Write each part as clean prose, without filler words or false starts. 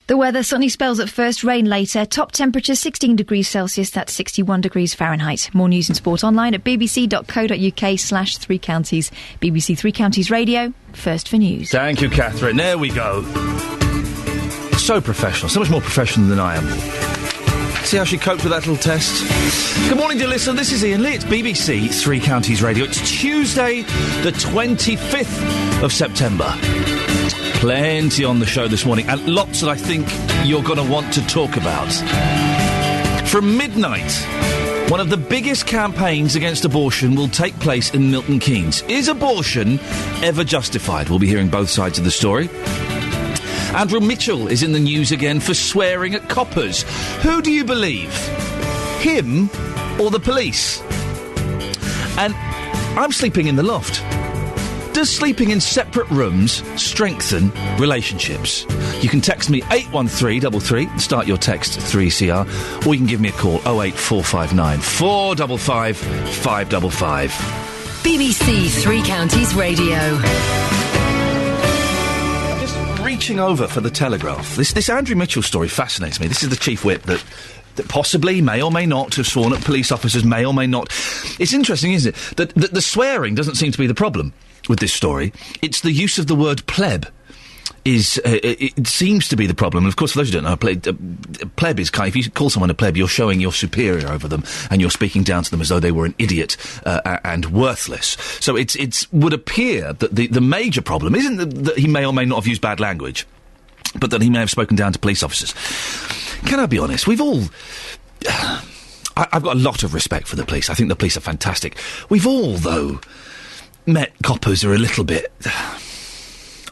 The weather, sunny spells at first, rain later. Top temperature 16 degrees Celsius, that's 61 degrees Fahrenheit. More news and sport online at bbc.co.uk/Three Counties. BBC Three Counties Radio, first for news. Thank you, Catherine. There we go. So professional, so much more professional than I am. See how she coped with that little test? Good morning, dear listener. This is Iain Lee. It's BBC Three Counties Radio. It's Tuesday, the 25th of September. Plenty on the show this morning, and lots that I think you're going to want to talk about. From midnight, one of the biggest campaigns against abortion will take place in Milton Keynes. Is abortion ever justified? We'll be hearing both sides of the story. Andrew Mitchell is in the news again for swearing at coppers. Who do you believe? Him or the police? And I'm sleeping in the loft. Does sleeping in separate rooms strengthen relationships? You can text me 81333, start your text 3CR, or you can give me a call 08459 455 555. BBC Three Counties Radio. Reaching over for the Telegraph. This Andrew Mitchell story fascinates me. This is the Chief Whip that possibly may or may not have sworn at police officers, may or may not. It's interesting, isn't it, that the swearing doesn't seem to be the problem with this story. It's the use of the word pleb it seems to be the problem. And of course, for those who don't know, pleb is if you call someone a pleb, you're showing you're superior over them, and you're speaking down to them as though they were an idiot and worthless. So it would appear that the major problem isn't that he may or may not have used bad language, but that he may have spoken down to police officers. Can I be honest? We've all... I've got a lot of respect for the police. I think the police are fantastic. We've all, though, met coppers who are a little bit...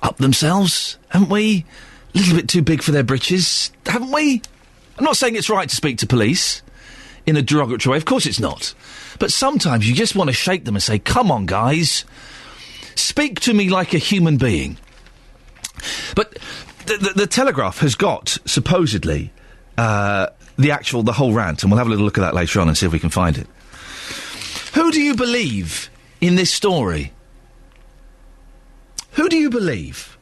up themselves, haven't we? A little bit too big for their britches, haven't we? I'm not saying it's right to speak to police in a derogatory way. Of course it's not. But sometimes you just want to shake them and say, come on, guys. Speak to me like a human being. But the Telegraph has got, supposedly, the whole rant, and we'll have a little look at that later on and see if we can find it. Who do you believe in this story? Who do you believe?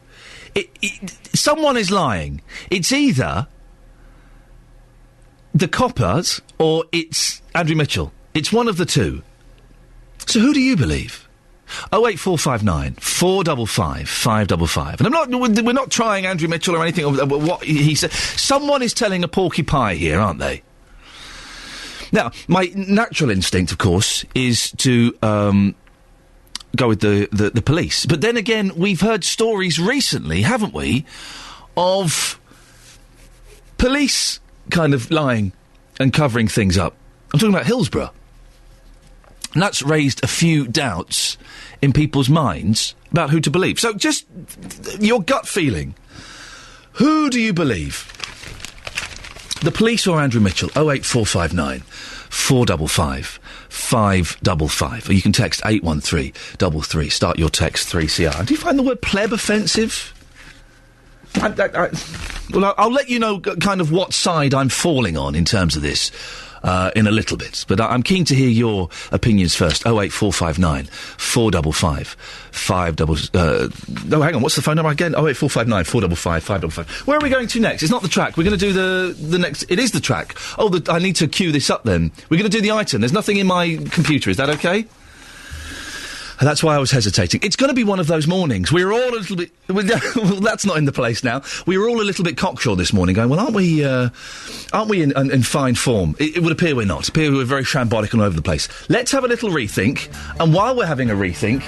Someone is lying. It's either the coppers or it's Andrew Mitchell. It's one of the two. So who do you believe? 08459 455 555. And we're not trying Andrew Mitchell or anything of what he said. Someone is telling a porky pie here, aren't they? Now, my natural instinct, of course, is to go with the police. But then again, we've heard stories recently, haven't we, of police kind of lying and covering things up. I'm talking about Hillsborough. And that's raised a few doubts in people's minds about who to believe. So just your gut feeling. Who do you believe? The police or Andrew Mitchell? 08459 455 555. Or you can text 81333. Start your text 3CR. Do you find the word pleb offensive? Well, I'll let you know kind of what side I'm falling on in terms of this in a little bit. But I'm keen to hear your opinions first. 08459 455 555. No, hang on. What's the phone number again? 08459 455 555. Where are we going to next? It's not the track. We're going to do the next... It is the track. Oh, I need to cue this up then. We're going to do the item. There's nothing in my computer. Is that okay? And that's why I was hesitating. It's going to be one of those mornings. We were all a little bit... Well, that's not in the place now. We were all a little bit cocksure this morning, going, well, aren't we in fine form? It would appear we're not. It appear we're very shambolic and all over the place. Let's have a little rethink. And while we're having a rethink,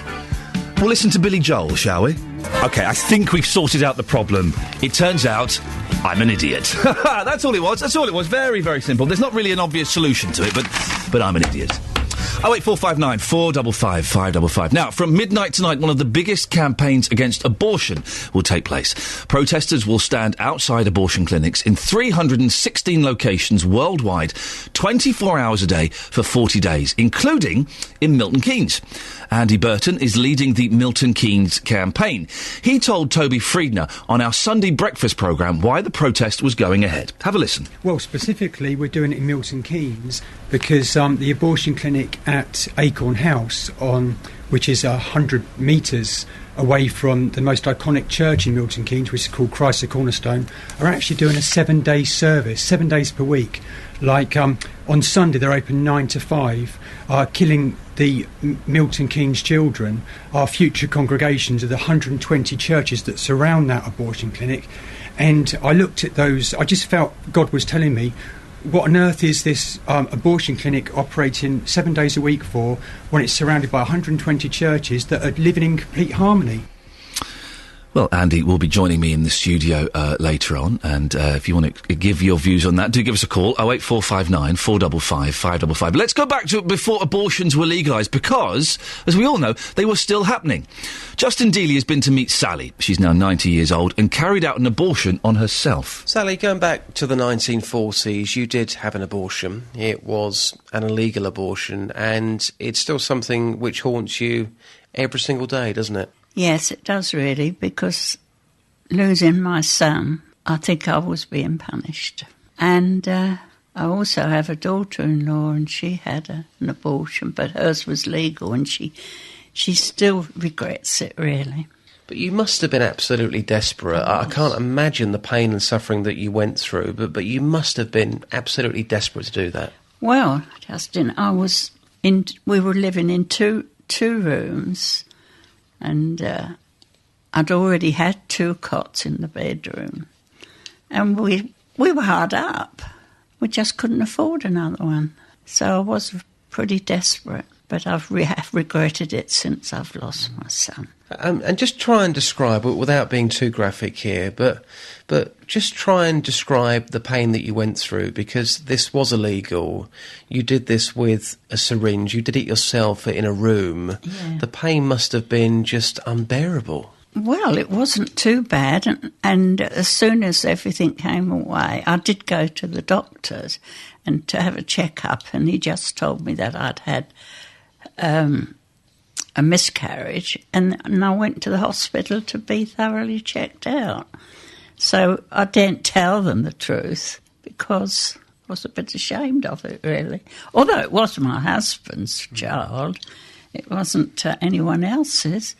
we'll listen to Billy Joel, shall we? OK, I think we've sorted out the problem. It turns out I'm an idiot. That's all it was. That's all it was. Very, very simple. There's not really an obvious solution to it, but I'm an idiot. 08459 455 555. Now, from midnight tonight, one of the biggest campaigns against abortion will take place. Protesters will stand outside abortion clinics in 316 locations worldwide, 24 hours a day for 40 days, including in Milton Keynes. Andy Burton is leading the Milton Keynes campaign. He told Toby Friedner on our Sunday breakfast programme why the protest was going ahead. Have a listen. Well, specifically, we're doing it in Milton Keynes because the abortion clinic at Acorn House, which is 100 metres away from the most iconic church in Milton Keynes, which is called Christ the Cornerstone, are actually doing a 7-day service, 7 days per week. Like on Sunday, they're open 9 to 5, killing the Milton Keynes children. Our future congregations of the 120 churches that surround that abortion clinic. And I looked at those, I just felt God was telling me, what on earth is this abortion clinic operating 7 days a week for when it's surrounded by 120 churches that are living in complete harmony? Well, Andy will be joining me in the studio later on, and if you want to give your views on that, do give us a call, 08459 455 555. Let's go back to before abortions were legalised, because, as we all know, they were still happening. Justin Dealey has been to meet Sally. She's now 90 years old, and carried out an abortion on herself. Sally, going back to the 1940s, you did have an abortion. It was an illegal abortion, and it's still something which haunts you every single day, doesn't it? Yes, it does really, because losing my son, I think I was being punished. And I also have a daughter-in-law, and she had an abortion, but hers was legal, and she still regrets it, really. But you must have been absolutely desperate. I can't imagine the pain and suffering that you went through, but you must have been absolutely desperate to do that. Well, Justin, we were living in two rooms, and I'd already had 2 cots in the bedroom. And we were hard up. We just couldn't afford another one. So I was pretty desperate. But I've regretted it since I've lost my son. And just try and describe, without being too graphic here, but just try and describe the pain that you went through, because this was illegal. You did this with a syringe. You did it yourself in a room. Yeah. The pain must have been just unbearable. Well, it wasn't too bad, and as soon as everything came away, I did go to the doctors and to have a check-up, and he just told me that I'd had a miscarriage, and I went to the hospital to be thoroughly checked out. So I didn't tell them the truth because I was a bit ashamed of it, really. Although it was my husband's child, it wasn't anyone else's,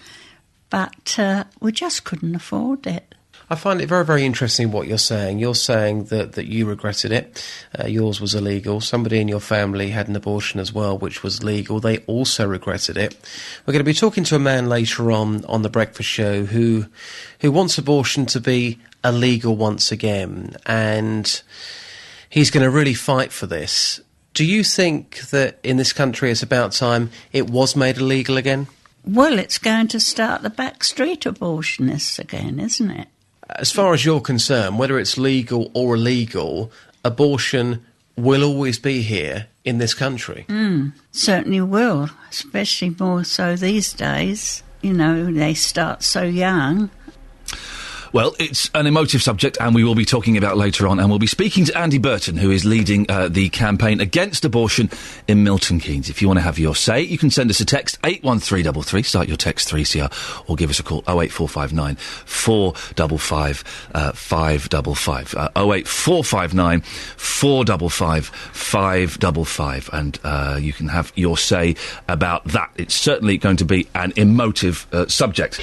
but we just couldn't afford it. I find it very, very interesting what you're saying. You're saying that you regretted it. Yours was illegal. Somebody in your family had an abortion as well, which was legal. They also regretted it. We're going to be talking to a man later on The Breakfast Show who wants abortion to be illegal once again, and he's going to really fight for this. Do you think that in this country it's about time it was made illegal again? Well, it's going to start the backstreet abortionists again, isn't it? As far as you're concerned, whether it's legal or illegal, abortion will always be here in this country. Certainly will, especially more so these days. You know, they start so young. Well, it's an emotive subject, and we will be talking about later on, and we'll be speaking to Andy Burton, who is leading the campaign against abortion in Milton Keynes. If you want to have your say, you can send us a text, 81333, start your text 3CR, or give us a call, 08459 455 555, 08459 455 555, and you can have your say about that. It's certainly going to be an emotive subject.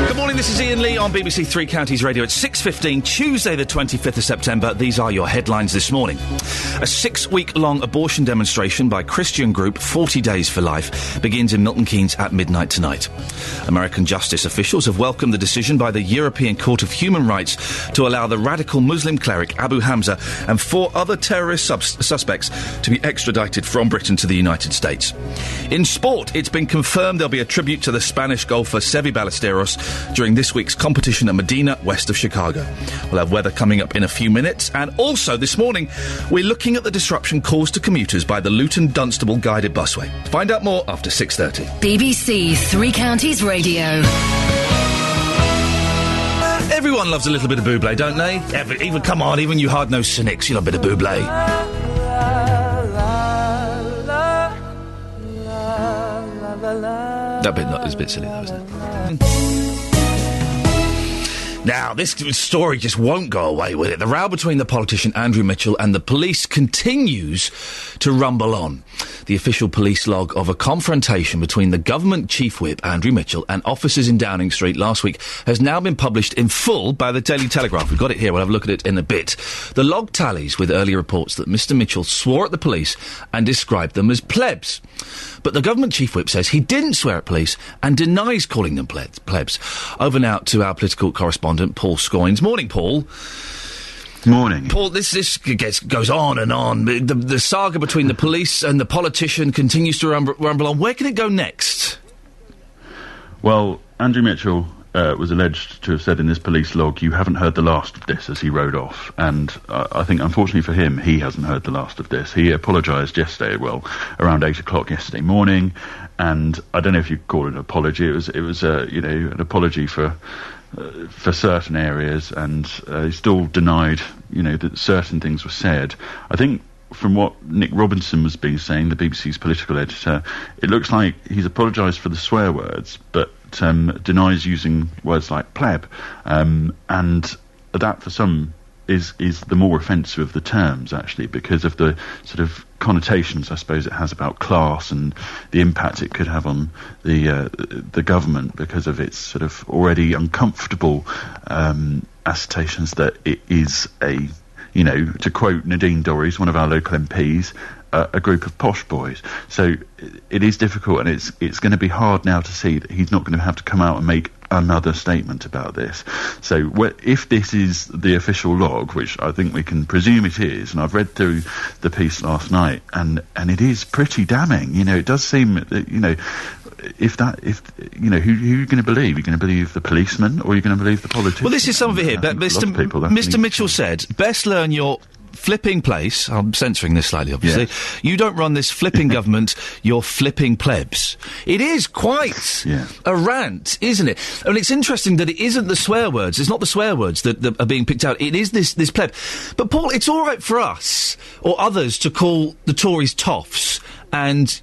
Good morning, this is Iain Lee on BBC Three Counties Radio. It's 6:15, Tuesday the 25th of September. These are your headlines this morning. A 6-week-long abortion demonstration by Christian group 40 Days for Life begins in Milton Keynes at midnight tonight. American justice officials have welcomed the decision by the European Court of Human Rights to allow the radical Muslim cleric Abu Hamza and 4 other terrorist suspects to be extradited from Britain to the United States. In sport, it's been confirmed there'll be a tribute to the Spanish golfer Seve Ballesteros during this week's competition at Medina, west of Chicago. We'll have weather coming up in a few minutes, and also this morning we're looking at the disruption caused to commuters by the Luton Dunstable guided busway. Find out more after 6:30. BBC Three Counties Radio. Everyone loves a little bit of Bublé, don't they? Even come on, even you hard-nosed cynics, you love a bit of Bublé. That bit is a bit silly though, isn't it? Now, this story just won't go away with it. The row between the politician Andrew Mitchell and the police continues to rumble on. The official police log of a confrontation between the government chief whip, Andrew Mitchell, and officers in Downing Street last week has now been published in full by the Daily Telegraph. We've got it here. We'll have a look at it in a bit. The log tallies with earlier reports that Mr Mitchell swore at the police and described them as plebs. But the government chief whip says he didn't swear at police and denies calling them plebs. Over now to our political correspondent, Paul Scoynes. Morning, Paul. Morning. Paul, this goes on and on. The saga between the police and the politician continues to rumble on. Where can it go next? Well, Andrew Mitchell was alleged to have said in this police log, "You haven't heard the last of this," as he rode off. And I think, unfortunately for him, he hasn't heard the last of this. He apologised yesterday, around 8 o'clock yesterday morning. And I don't know if you call it an apology. It was an apology for certain areas, and he still denied, that certain things were said. I think from what Nick Robinson was saying, the BBC's political editor, it looks like he's apologised for the swear words, but denies using words like pleb, and that for some is the more offensive of the terms, actually, because of the sort of connotations, I suppose, it has about class and the impact it could have on the government because of its sort of already uncomfortable assertions that it is a, to quote Nadine Dorries, one of our local MPs, a group of posh boys. So it is difficult, and it's going to be hard now to see that he's not going to have to come out and make another statement about this. So if this is the official log, which I think we can presume it is, and I've read through the piece last night, and it is pretty damning. It does seem that, who are you going to believe? Are you going to believe the policeman, or are you going to believe the politician? Well, this is some of it here. But Mr Mitchell said, best learn your flipping place. I'm censoring this slightly, obviously. Yes. You don't run this flipping government, you're flipping plebs. It is quite a rant, isn't it? And it's interesting that it isn't the swear words. It's not the swear words that are being picked out. It is this pleb. But, Paul, it's all right for us or others to call the Tories toffs and,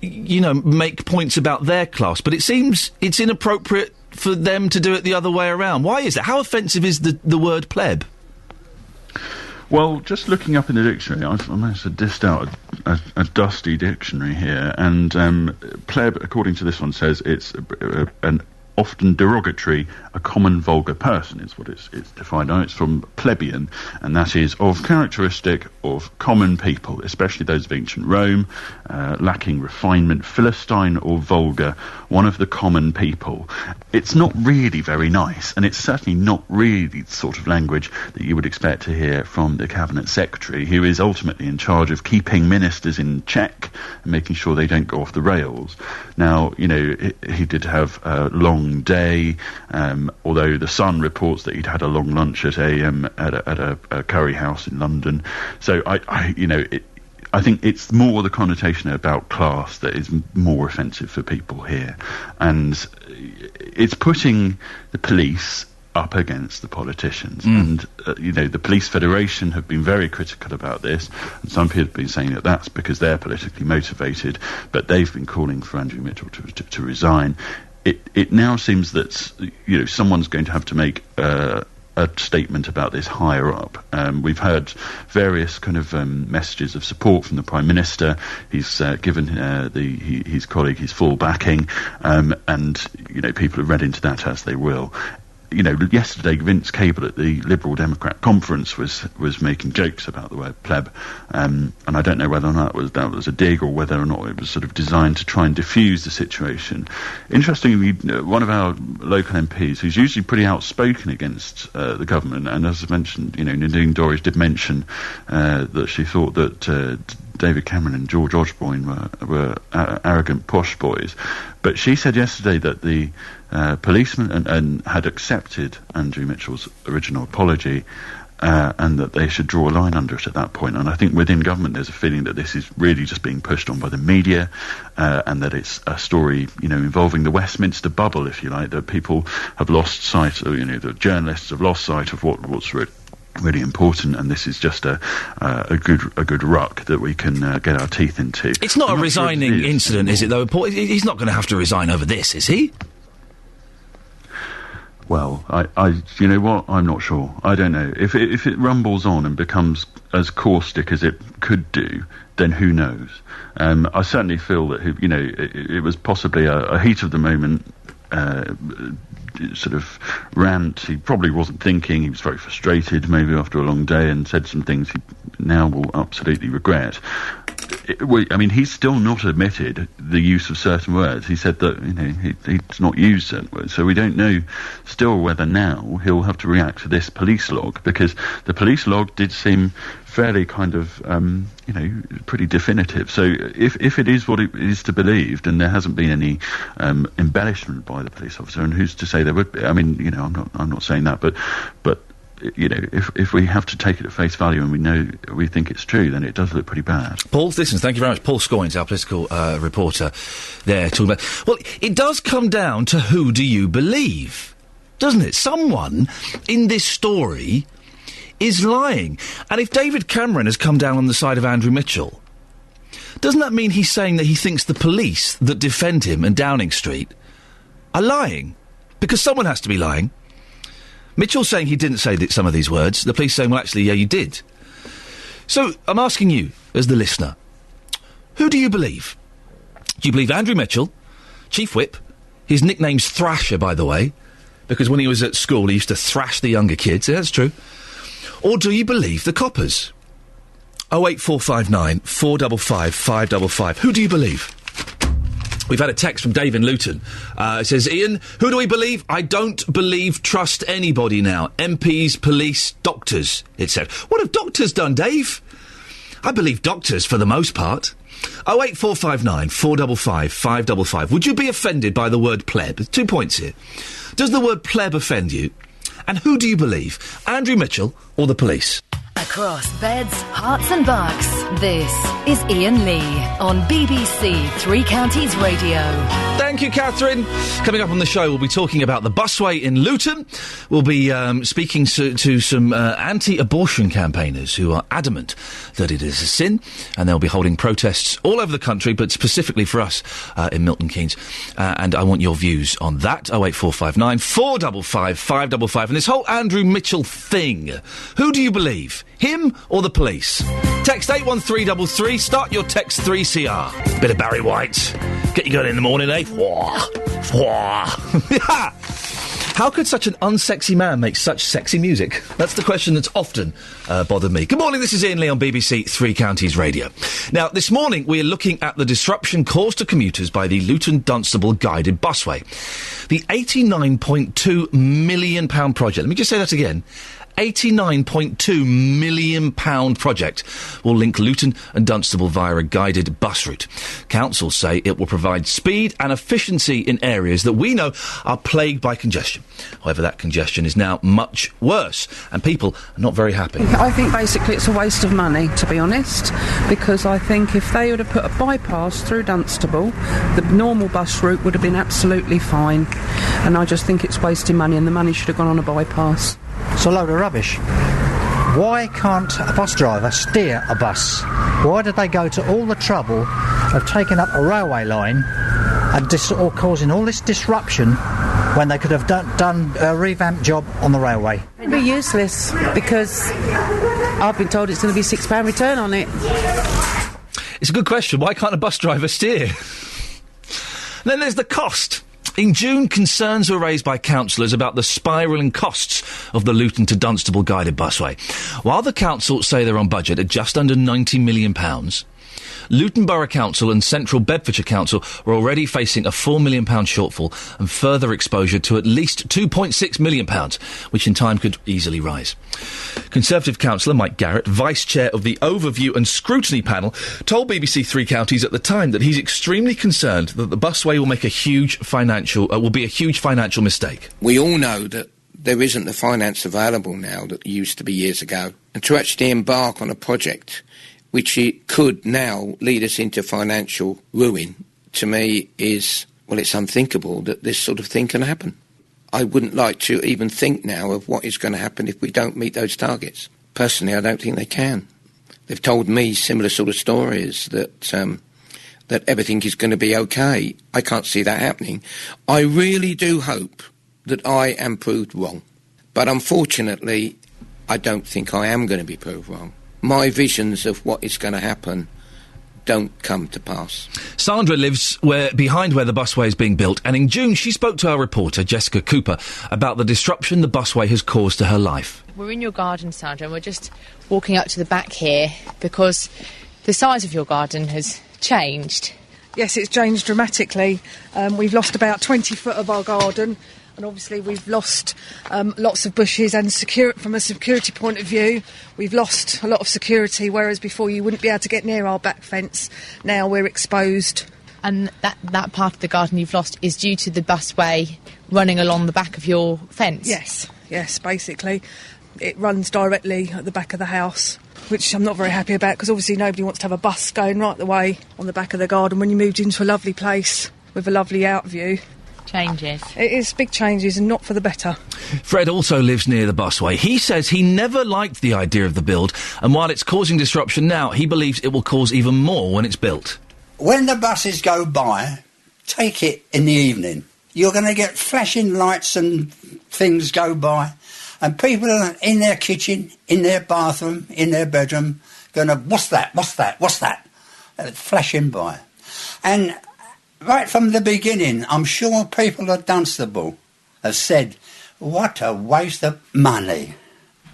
make points about their class. But it seems it's inappropriate for them to do it the other way around. Why is that? How offensive is the word pleb? Well, just looking up in the dictionary, I managed to dist out a dusty dictionary here, and pleb, according to this one, says it's an often derogatory, a common vulgar person is what it's defined on. It's from plebeian, and that is of characteristic of common people, especially those of ancient Rome, lacking refinement, philistine or vulgar, one of the common people. It's not really very nice, and it's certainly not really the sort of language that you would expect to hear from the Cabinet Secretary, who is ultimately in charge of keeping ministers in check and making sure they don't go off the rails. Now, he did have a long day, although the Sun reports that he'd had a long lunch at a curry house in London. So I think it's more the connotation about class that is more offensive for people here, and it's putting the police up against the politicians. And the Police Federation have been very critical about this, and some people have been saying that that's because they're politically motivated, but they've been calling for Andrew Mitchell to resign. It now seems that someone's going to have to make a statement about this higher up. We've heard various kind of messages of support from the Prime Minister. He's given his colleague his full backing, and people have read into that as they will. Yesterday Vince Cable at the Liberal Democrat conference was making jokes about the word pleb, and I don't know whether or not that was a dig or whether or not it was sort of designed to try and diffuse the situation. Interestingly, one of our local MPs, who's usually pretty outspoken against the government, and as I mentioned, Nadine Dorries did mention that she thought that David Cameron and George Osborne were arrogant posh boys, but she said yesterday that the policeman and had accepted Andrew Mitchell's original apology, and that they should draw a line under it at that point. And I think within government there's a feeling that this is really just being pushed on by the media, and that it's a story, involving the Westminster bubble, if you like, that people have lost sight of, the journalists have lost sight of what's really important, and this is just a good ruck that we can get our teeth into. It's not a resigning incident, is it, though, Paul? He's not going to have to resign over this, is he? Well, you know what? I'm not sure. I don't know. If it rumbles on and becomes as caustic as it could do, then who knows? I certainly feel that, it was possibly a heat of the moment sort of rant. He probably wasn't thinking. He was very frustrated, maybe after a long day, and said some things he now will absolutely regret. He's still not admitted the use of certain words. He said that he's not used certain words, so we don't know still whether now he'll have to react to this police log, because the police log did seem fairly kind of pretty definitive. So if it is what it is to believe, then there hasn't been any embellishment by the police officer, and who's to say there would be? I'm not saying that, but if we have to take it at face value and we think it's true, then it does look pretty bad. Paul, listen, thank you very much. Paul Scoynes, our political reporter, there talking about. Well, it does come down to who do you believe, doesn't it? Someone in this story is lying, and if David Cameron has come down on the side of Andrew Mitchell, doesn't that mean he's saying that he thinks the police that defend him in Downing Street are lying? Because someone has to be lying. Mitchell's saying he didn't say some of these words. The police saying, well, actually, yeah, you did. So, I'm asking you, as the listener, who do you believe? Do you believe Andrew Mitchell, Chief Whip? His nickname's Thrasher, by the way, because when he was at school, he used to thrash the younger kids. Yeah, that's true. Or do you believe the coppers? 08459 455 555. Who do you believe? We've had a text from Dave in Luton. It says, Iain, who do we believe? I don't trust anybody now. MPs, police, doctors, it said. What have doctors done, Dave? I believe doctors for the most part. 08459 455 555. Would you be offended by the word pleb? 2 points here. Does the word pleb offend you? And who do you believe? Andrew Mitchell or the police? Across beds, hearts and bucks, this is Iain Lee on BBC Three Counties Radio. Thank you, Catherine. Coming up on the show, we'll be talking about the busway in Luton. We'll be speaking to some anti-abortion campaigners who are adamant that it is a sin, and they'll be holding protests all over the country, but specifically for us in Milton Keynes. And I want your views on that. 08459 455 555. And this whole Andrew Mitchell thing, who do you believe? Him or the police? Text 81333, start your text 3CR. Bit of Barry White. Get you going in the morning, eh? How could such an unsexy man make such sexy music? That's the question that's often bothered me. Good morning, this is Iain Lee on BBC Three Counties Radio. Now, this morning we're looking at the disruption caused to commuters by the Luton-Dunstable guided busway. The £89.2 million project, let me just say that again, £89.2 million project will link Luton and Dunstable via a guided bus route. Councils say it will provide speed and efficiency in areas that we know are plagued by congestion. However, that congestion is now much worse, and people are not very happy. I think basically it's a waste of money, to be honest, because I think if they would have put a bypass through Dunstable, the normal bus route would have been absolutely fine. And I just think it's wasting money, and the money should have gone on a bypass. It's a load of rubbish. Why can't a bus driver steer a bus? Why did they go to all the trouble of taking up a railway line and causing all this disruption when they could have done a revamped job on the railway? It'd be useless because I've been told it's going to be £6 return on it. It's a good question. Why can't a bus driver steer? Then there's the cost. In June, concerns were raised by councillors about the spiralling costs of the Luton to Dunstable guided busway. While the council say they're on budget at just under £90 million, Luton Borough Council and Central Bedfordshire Council were already facing a £4 million shortfall and further exposure to at least £2.6 million, which in time could easily rise. Conservative councillor Mike Garrett, vice chair of the Overview and Scrutiny Panel, told BBC Three Counties at the time that he's extremely concerned that the busway will make a huge financial mistake. We all know that there isn't the finance available now that used to be years ago, and to actually embark on a project which it could now lead us into financial ruin, to me is, well, it's unthinkable that this sort of thing can happen. I wouldn't like to even think now of what is going to happen if we don't meet those targets. Personally, I don't think they can. They've told me similar sort of stories that that everything is going to be okay. I can't see that happening. I really do hope that I am proved wrong. But unfortunately, I don't think I am going to be proved wrong. My visions of what is going to happen don't come to pass. Sandra lives behind where the busway is being built, and in June she spoke to our reporter, Jessica Cooper, about the disruption the busway has caused to her life. We're in your garden, Sandra, and we're just walking up to the back here because the size of your garden has changed. Yes, it's changed dramatically. We've lost about 20 foot of our garden, and obviously we've lost lots of bushes, and from a security point of view, we've lost a lot of security, whereas before you wouldn't be able to get near our back fence. Now we're exposed. And that part of the garden you've lost is due to the busway running along the back of your fence? Yes, basically. It runs directly at the back of the house, which I'm not very happy about, because obviously nobody wants to have a bus going right the way on the back of the garden when you moved into a lovely place with a lovely out view. Changes. It is big changes, and not for the better. Fred also lives near the busway. He says he never liked the idea of the build, and while it's causing disruption now, he believes it will cause even more when it's built. When the buses go by, take it in the evening. You're going to get flashing lights and things go by, and people are in their kitchen, in their bathroom, in their bedroom, going to, what's that, flashing by. And right from the beginning, I'm sure people at Dunstable have said, what a waste of money.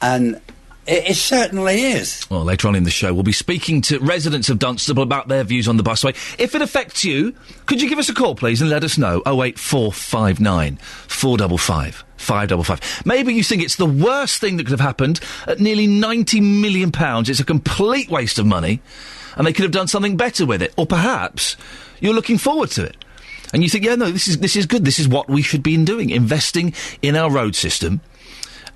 And it certainly is. Well, later on in the show, we'll be speaking to residents of Dunstable about their views on the busway. If it affects you, could you give us a call, please, and let us know? 08459 455 555. Maybe you think it's the worst thing that could have happened at nearly £90 million. It's a complete waste of money, and they could have done something better with it. Or perhaps you're looking forward to it, and you think, yeah, no, this is good. This is what we should be doing, investing in our road system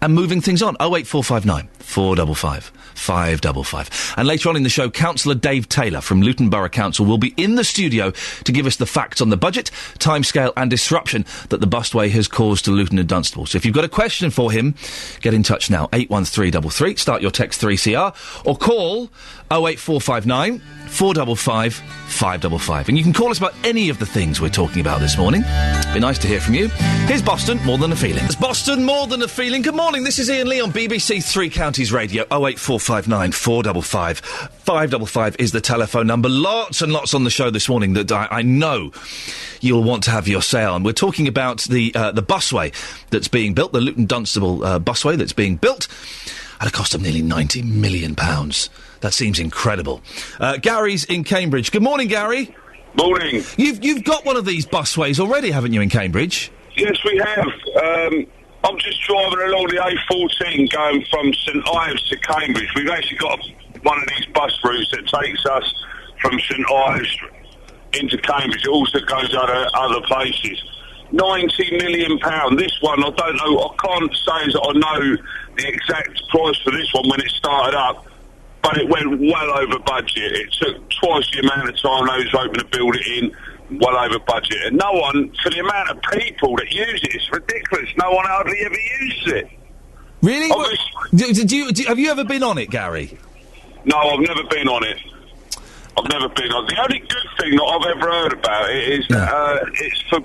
and moving things on. 08459 455 555. And later on in the show, Councillor Dave Taylor from Luton Borough Council will be in the studio to give us the facts on the budget, timescale and disruption that the busway has caused to Luton and Dunstable. So if you've got a question for him, get in touch now. 81333, start your text 3CR, or call 08459 455 555. And you can call us about any of the things we're talking about this morning. Be nice to hear from you. Here's Boston, More Than a Feeling. It's Boston, More Than a Feeling. Good morning, this is Iain Lee on BBC Three Counties Radio. 08459 455 555 is the telephone number. Lots and lots on the show this morning that I know you'll want to have your say on. We're talking about the busway that's being built, the Luton Dunstable busway that's being built at a cost of nearly £90 million. That seems incredible. Gary's in Cambridge. Good morning, Gary. Morning. You've got one of these busways already, haven't you, in Cambridge? Yes, we have. I'm just driving along the A14 going from St Ives to Cambridge. We've actually got one of these bus routes that takes us from St Ives into Cambridge. It also goes other places. £90 million. This one, I don't know, I can't say that I know the exact price for this one when it started up, but it went well over budget. It took twice the amount of time they was hoping to build it in, well over budget. And no one, for the amount of people that use it, it's ridiculous. No one hardly ever uses it. Really? Have you ever been on it, Gary? No, I've never been on it. I've never been on it. The only good thing that I've ever heard about it is that it's for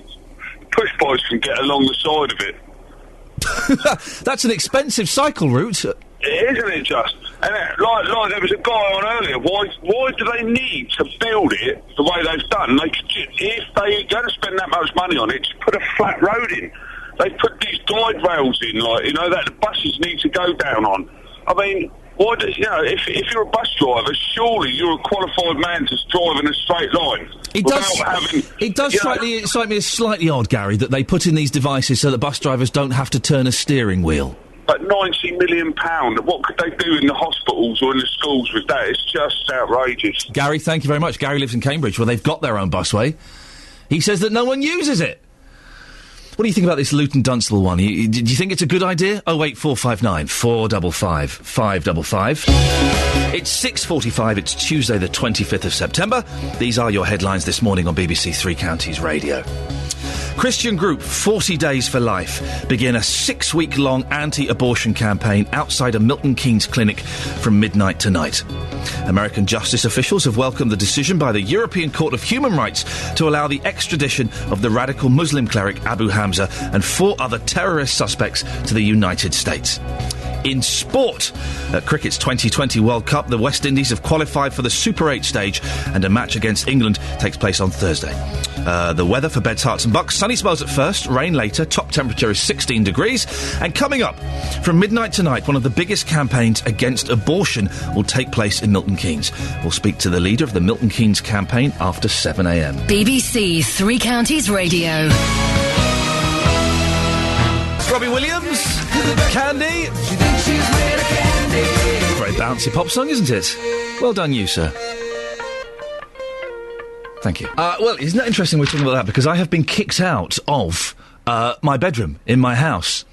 push boys can get along the side of it. That's an expensive cycle route. Isn't it just? And like there was a guy on earlier. Why do they need to build it the way they've done? They could if they going to spend that much money on it, just put a flat road in. They put these guide rails in, that the buses need to go down on. I mean, why does if you're a bus driver, surely you're a qualified man to drive in a straight line. It does strike me as slightly odd, Gary, that they put in these devices so that bus drivers don't have to turn a steering wheel. But £90 million, what could they do in the hospitals or in the schools with that? It's just outrageous. Gary, thank you very much. Gary lives in Cambridge, where they've got their own busway. He says that no one uses it. What do you think about this Luton Dunstable one? Do you think it's a good idea? 08459 455 555. It's 6:45. It's Tuesday, the 25th of September. These are your headlines this morning on BBC Three Counties Radio. Christian group 40 Days for Life begin a 6-week-long anti-abortion campaign outside a Milton Keynes clinic from midnight tonight. American justice officials have welcomed the decision by the European Court of Human Rights to allow the extradition of the radical Muslim cleric Abu Hamza and 4 other terrorist suspects to the United States. In sport, at Cricket's 2020 World Cup, the West Indies have qualified for the Super 8 stage, and a match against England takes place on Thursday. The weather for Beds, Herts and Bucks: sunny spells at first, rain later, top temperature is 16 degrees. And coming up, from midnight tonight, one of the biggest campaigns against abortion will take place in Milton Keynes. We'll speak to the leader of the Milton Keynes campaign after 7am. BBC Three Counties Radio. Robbie Williams, Candy. Very bouncy pop song, isn't it? Well done, you, sir. Thank you. Well, isn't that interesting we're talking about that? Because I have been kicked out of my bedroom in my house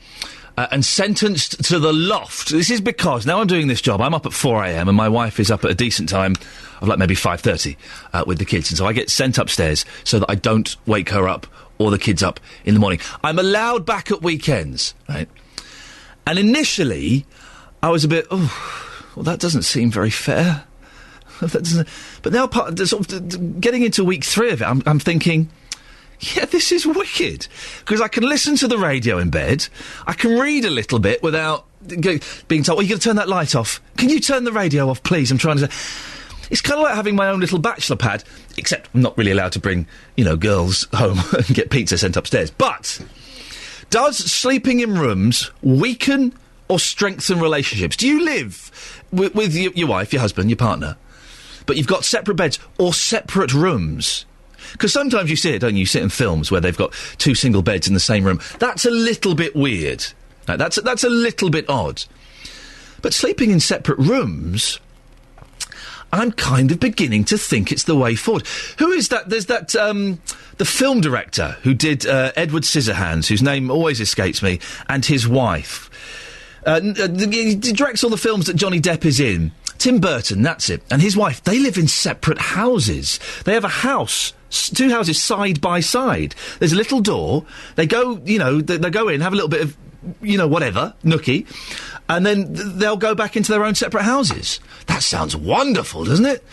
and sentenced to the loft. This is because now I'm doing this job. I'm up at 4am and my wife is up at a decent time of like maybe 5:30 with the kids. And so I get sent upstairs so that I don't wake her up or the kids up in the morning. I'm allowed back at weekends, right? And initially, I was a bit, well, that doesn't seem very fair. But now, getting into week 3 of it, I'm thinking, yeah, this is wicked. Because I can listen to the radio in bed, I can read a little bit without being told, you've got to turn that light off. Can you turn the radio off, please? I'm trying to say... It's kind of like having my own little bachelor pad, except I'm not really allowed to bring, girls home and get pizza sent upstairs. But does sleeping in rooms weaken or strengthen relationships? Do you live with your wife, your husband, your partner, but you've got separate beds or separate rooms? Because sometimes you see it, don't you? You sit in films where they've got 2 single beds in the same room. That's a little bit weird. Right, that's a little bit odd. But sleeping in separate rooms... I'm kind of beginning to think it's the way forward. Who is that? There's that, the film director who did Edward Scissorhands, whose name always escapes me, and his wife. He directs all the films that Johnny Depp is in. Tim Burton, that's it. And his wife, they live in separate houses. They have a house, 2 houses side by side. There's a little door. They go, they go in, have a little bit of, whatever, nookie, and then they'll go back into their own separate houses. That sounds wonderful, doesn't it?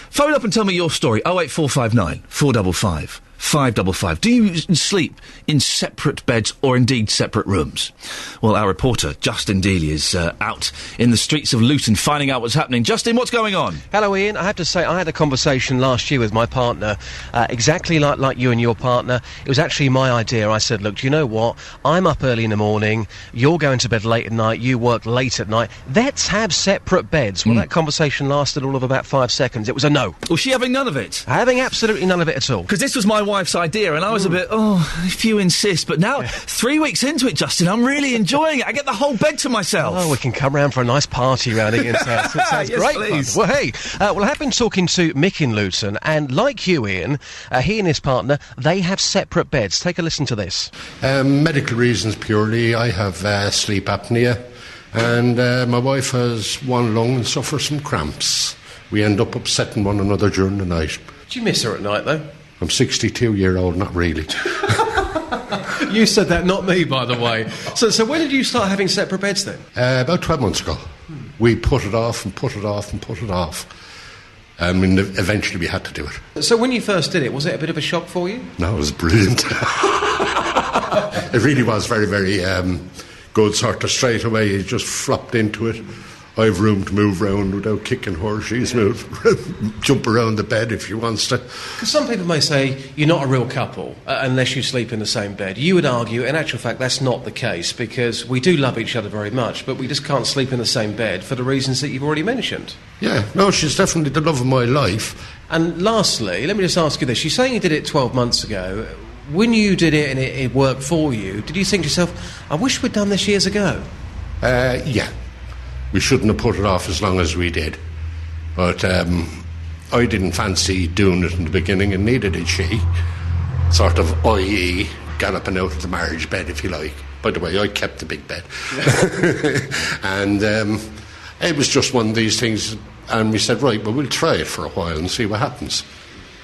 Phone up and tell me your story. 08459 455 555. Do you sleep in separate beds or indeed separate rooms? Well, our reporter, Justin Dealey, is out in the streets of Luton finding out what's happening. Justin, what's going on? Hello, Ian. I have to say, I had a conversation last year with my partner, exactly like you and your partner. It was actually my idea. I said, look, do you know what? I'm up early in the morning, you're going to bed late at night, you work late at night. Let's have separate beds. Well, that conversation lasted all of about 5 seconds. It was a no. Was she having none of it? Having absolutely none of it at all. Because this was my wife's idea, and I was a bit, if you insist. But now, 3 weeks into it, Justin, I'm really enjoying it. I get the whole bed to myself. Oh, we can come round for a nice party round Ian's house. It sounds yes, great please. fun. Well, hey, I have been talking to Mick in Luton, and like you, Ian, he and his partner, they have separate beds. Take a listen to this. Medical reasons purely. I have sleep apnea, and my wife has one lung and suffers from cramps. We end up upsetting one another during the night. Do you miss her at night, though? I'm 62-year-old, not really. You said that, not me, by the way. So when did you start having separate beds, then? About 12 months ago. We put it off and put it off and put it off. And eventually we had to do it. So when you first did it, was it a bit of a shock for you? No, it was brilliant. It really was very, very good, sort of straight away. You just flopped into it. I've room to move around without kicking her. She's jump around the bed if she wants to. Because some people may say you're not a real couple unless you sleep in the same bed. You would argue, in actual fact, that's not the case, because we do love each other very much, but we just can't sleep in the same bed for the reasons that you've already mentioned. Yeah, no, she's definitely the love of my life. And lastly, let me just ask you this. You're saying you did it 12 months ago. When you did it and it worked for you, did you think to yourself, I wish we'd done this years ago? Yeah. We shouldn't have put it off as long as we did. But I didn't fancy doing it in the beginning, and neither did she. Sort of, i.e., galloping out of the marriage bed, if you like. By the way, I kept the big bed. And it was just one of these things, and we said, right, well, we'll try it for a while and see what happens.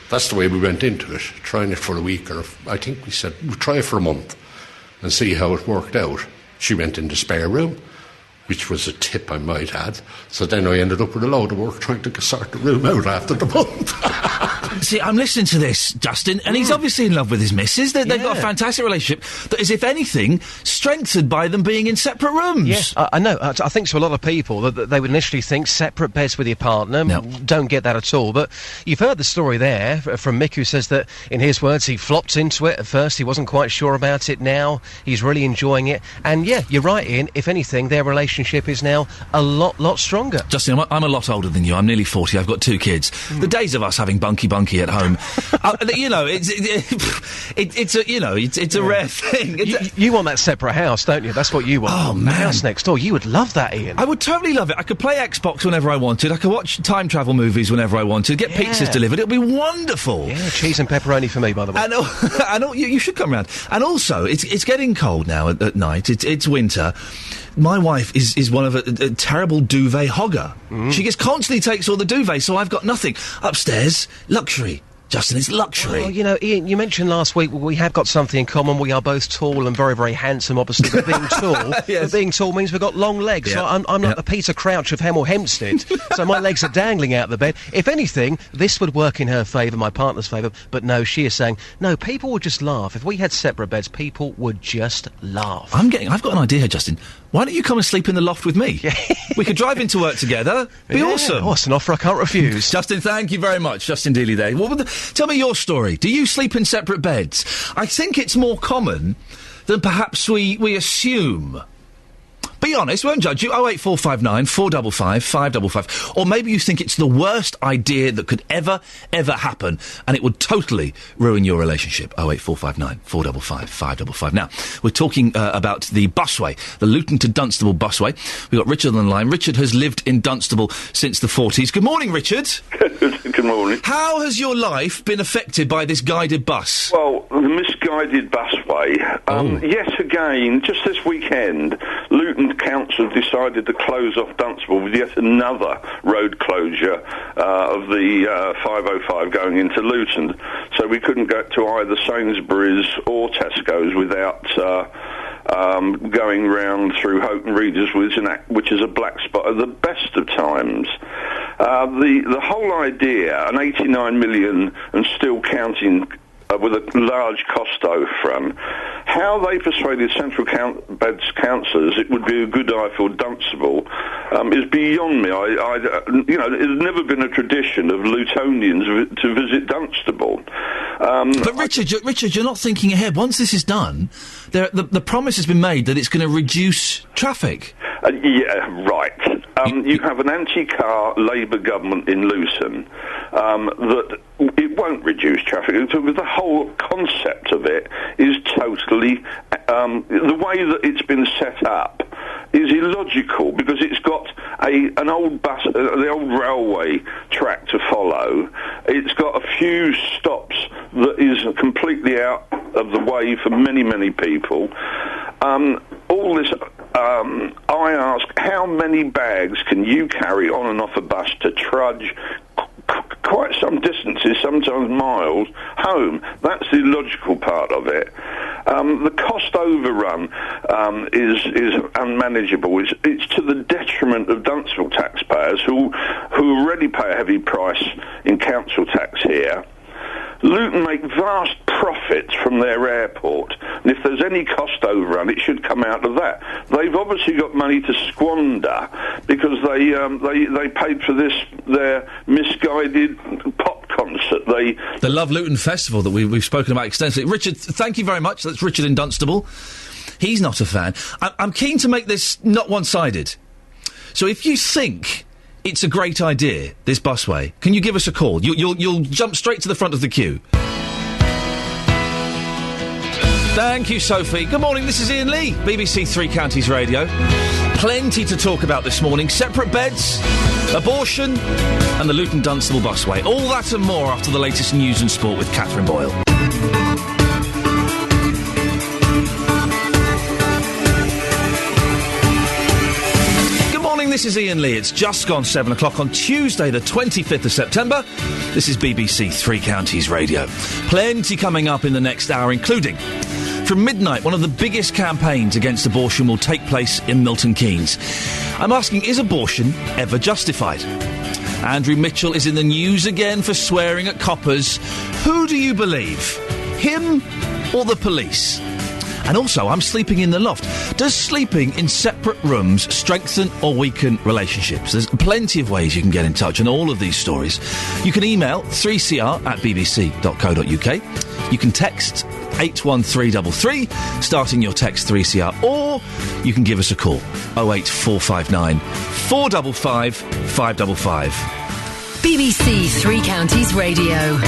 That's the way we went into it, trying it for a week, or I think we said, we'll try it for a month and see how it worked out. She went in the spare room, which was a tip I might add. So then I ended up with a load of work trying to sort the room out after the month. See, I'm listening to this, Justin, and he's obviously in love with his missus. They've got a fantastic relationship that is, if anything, strengthened by them being in separate rooms. Yes, I know. I think to a lot of people that they would initially think separate beds with your partner. No. Don't get that at all. But you've heard the story there from Mick, who says that, in his words, he flopped into it at first. He wasn't quite sure about it. Now he's really enjoying it. And yeah, you're right, Ian. If anything, their relationship is now a lot stronger. Justin, I'm a lot older than you. I'm nearly 40. I've got 2 kids. The days of us having bunky at home, you know, it's a rare thing. You want that separate house, don't you? That's what you want. Oh, man. The house next door. You would love that, Ian. I would totally love it. I could play Xbox whenever I wanted. I could watch time travel movies whenever I wanted. Get pizzas delivered. It'd be wonderful. Yeah, cheese and pepperoni for me, by the way. And you should come round. And also, it's getting cold now at night. It's winter. My wife is one of a terrible duvet hogger. She just constantly takes all the duvet, so I've got nothing. Upstairs, luxury. Justin, it's luxury. Well, you know, Ian, you mentioned last week we have got something in common. We are both tall and very, very handsome, obviously, but being tall, but being tall means we've got long legs. So I'm like the Peter Crouch of Hemel Hempstead, so my legs are dangling out of the bed. If anything, this would work in her favour, my partner's favour, but no, she is saying, no, people would just laugh. If we had separate beds, people would just laugh. I've got an idea here, Justin. Why don't you come and sleep in the loft with me? We could drive into work together. Be awesome. Oh, it's an offer I can't refuse. Justin, thank you very much. Justin Dealey there. Tell me your story. Do you sleep in separate beds? I think it's more common than perhaps we assume. Be honest, won't judge you. 08459 455 555. Or maybe you think it's the worst idea that could ever happen and it would totally ruin your relationship. 08459 455 555. Now, we're talking about the busway, the Luton to Dunstable busway. We've got Richard on the line. Richard has lived in Dunstable since the 40s. Good morning, Richard. Good morning. How has your life been affected by this guided bus? Well, the misguided busway. Yet again, just this weekend, Luton Council decided to close off Dunstable with yet another road closure of the 505 going into Luton. So we couldn't go to either Sainsbury's or Tesco's without going round through Houghton Regis, which is a black spot at the best of times. The whole idea, an 89 million and still counting with a large cost overrun, how they persuaded Central Beds councillors it would be a good idea for Dunstable is beyond me. There's never been a tradition of Lutonians to visit Dunstable. But Richard, you're not thinking ahead. Once this is done, the promise has been made that it's going to reduce traffic. Right. You have an anti-car Labour government in Luton that it won't reduce traffic. The whole concept of it is totally... the way that it's been set up is illogical because it's got an old bus, the old railway track to follow. It's got a few stops that is completely out of the way for many, many people. All this... I ask, how many bags can you carry on and off a bus to trudge quite some distances, sometimes miles, home? That's the illogical part of it. The cost overrun is unmanageable. It's to the detriment of Dunstable taxpayers who already pay a heavy price in council tax here. Luton make vast profits from their airport, and if there's any cost overrun, it should come out of that. They've obviously got money to squander because they paid for their misguided pop concert. The Love Luton Festival that we've spoken about extensively. Richard, thank you very much. That's Richard in Dunstable. He's not a fan. I'm keen to make this not one-sided. So if you think it's a great idea, this busway, can you give us a call? You'll jump straight to the front of the queue. Thank you, Sophie. Good morning, this is Iain Lee, BBC Three Counties Radio. Plenty to talk about this morning. Separate beds, abortion, and the Luton Dunstable busway. All that and more after the latest news and sport with Catherine Boyle. this is Iain Lee. It's just gone 7 o'clock on Tuesday, the 25th of September. This is BBC Three Counties Radio. Plenty coming up in the next hour, including... From midnight, one of the biggest campaigns against abortion will take place in Milton Keynes. I'm asking, is abortion ever justified? Andrew Mitchell is in the news again for swearing at coppers. Who do you believe? Him or the police? And also, I'm sleeping in the loft. Does sleeping in separate rooms strengthen or weaken relationships? There's plenty of ways you can get in touch on all of these stories. You can email 3cr@bbc.co.uk. You can text 81333, starting your text 3CR, or you can give us a call, 08459 455 555. BBC Three Counties Radio.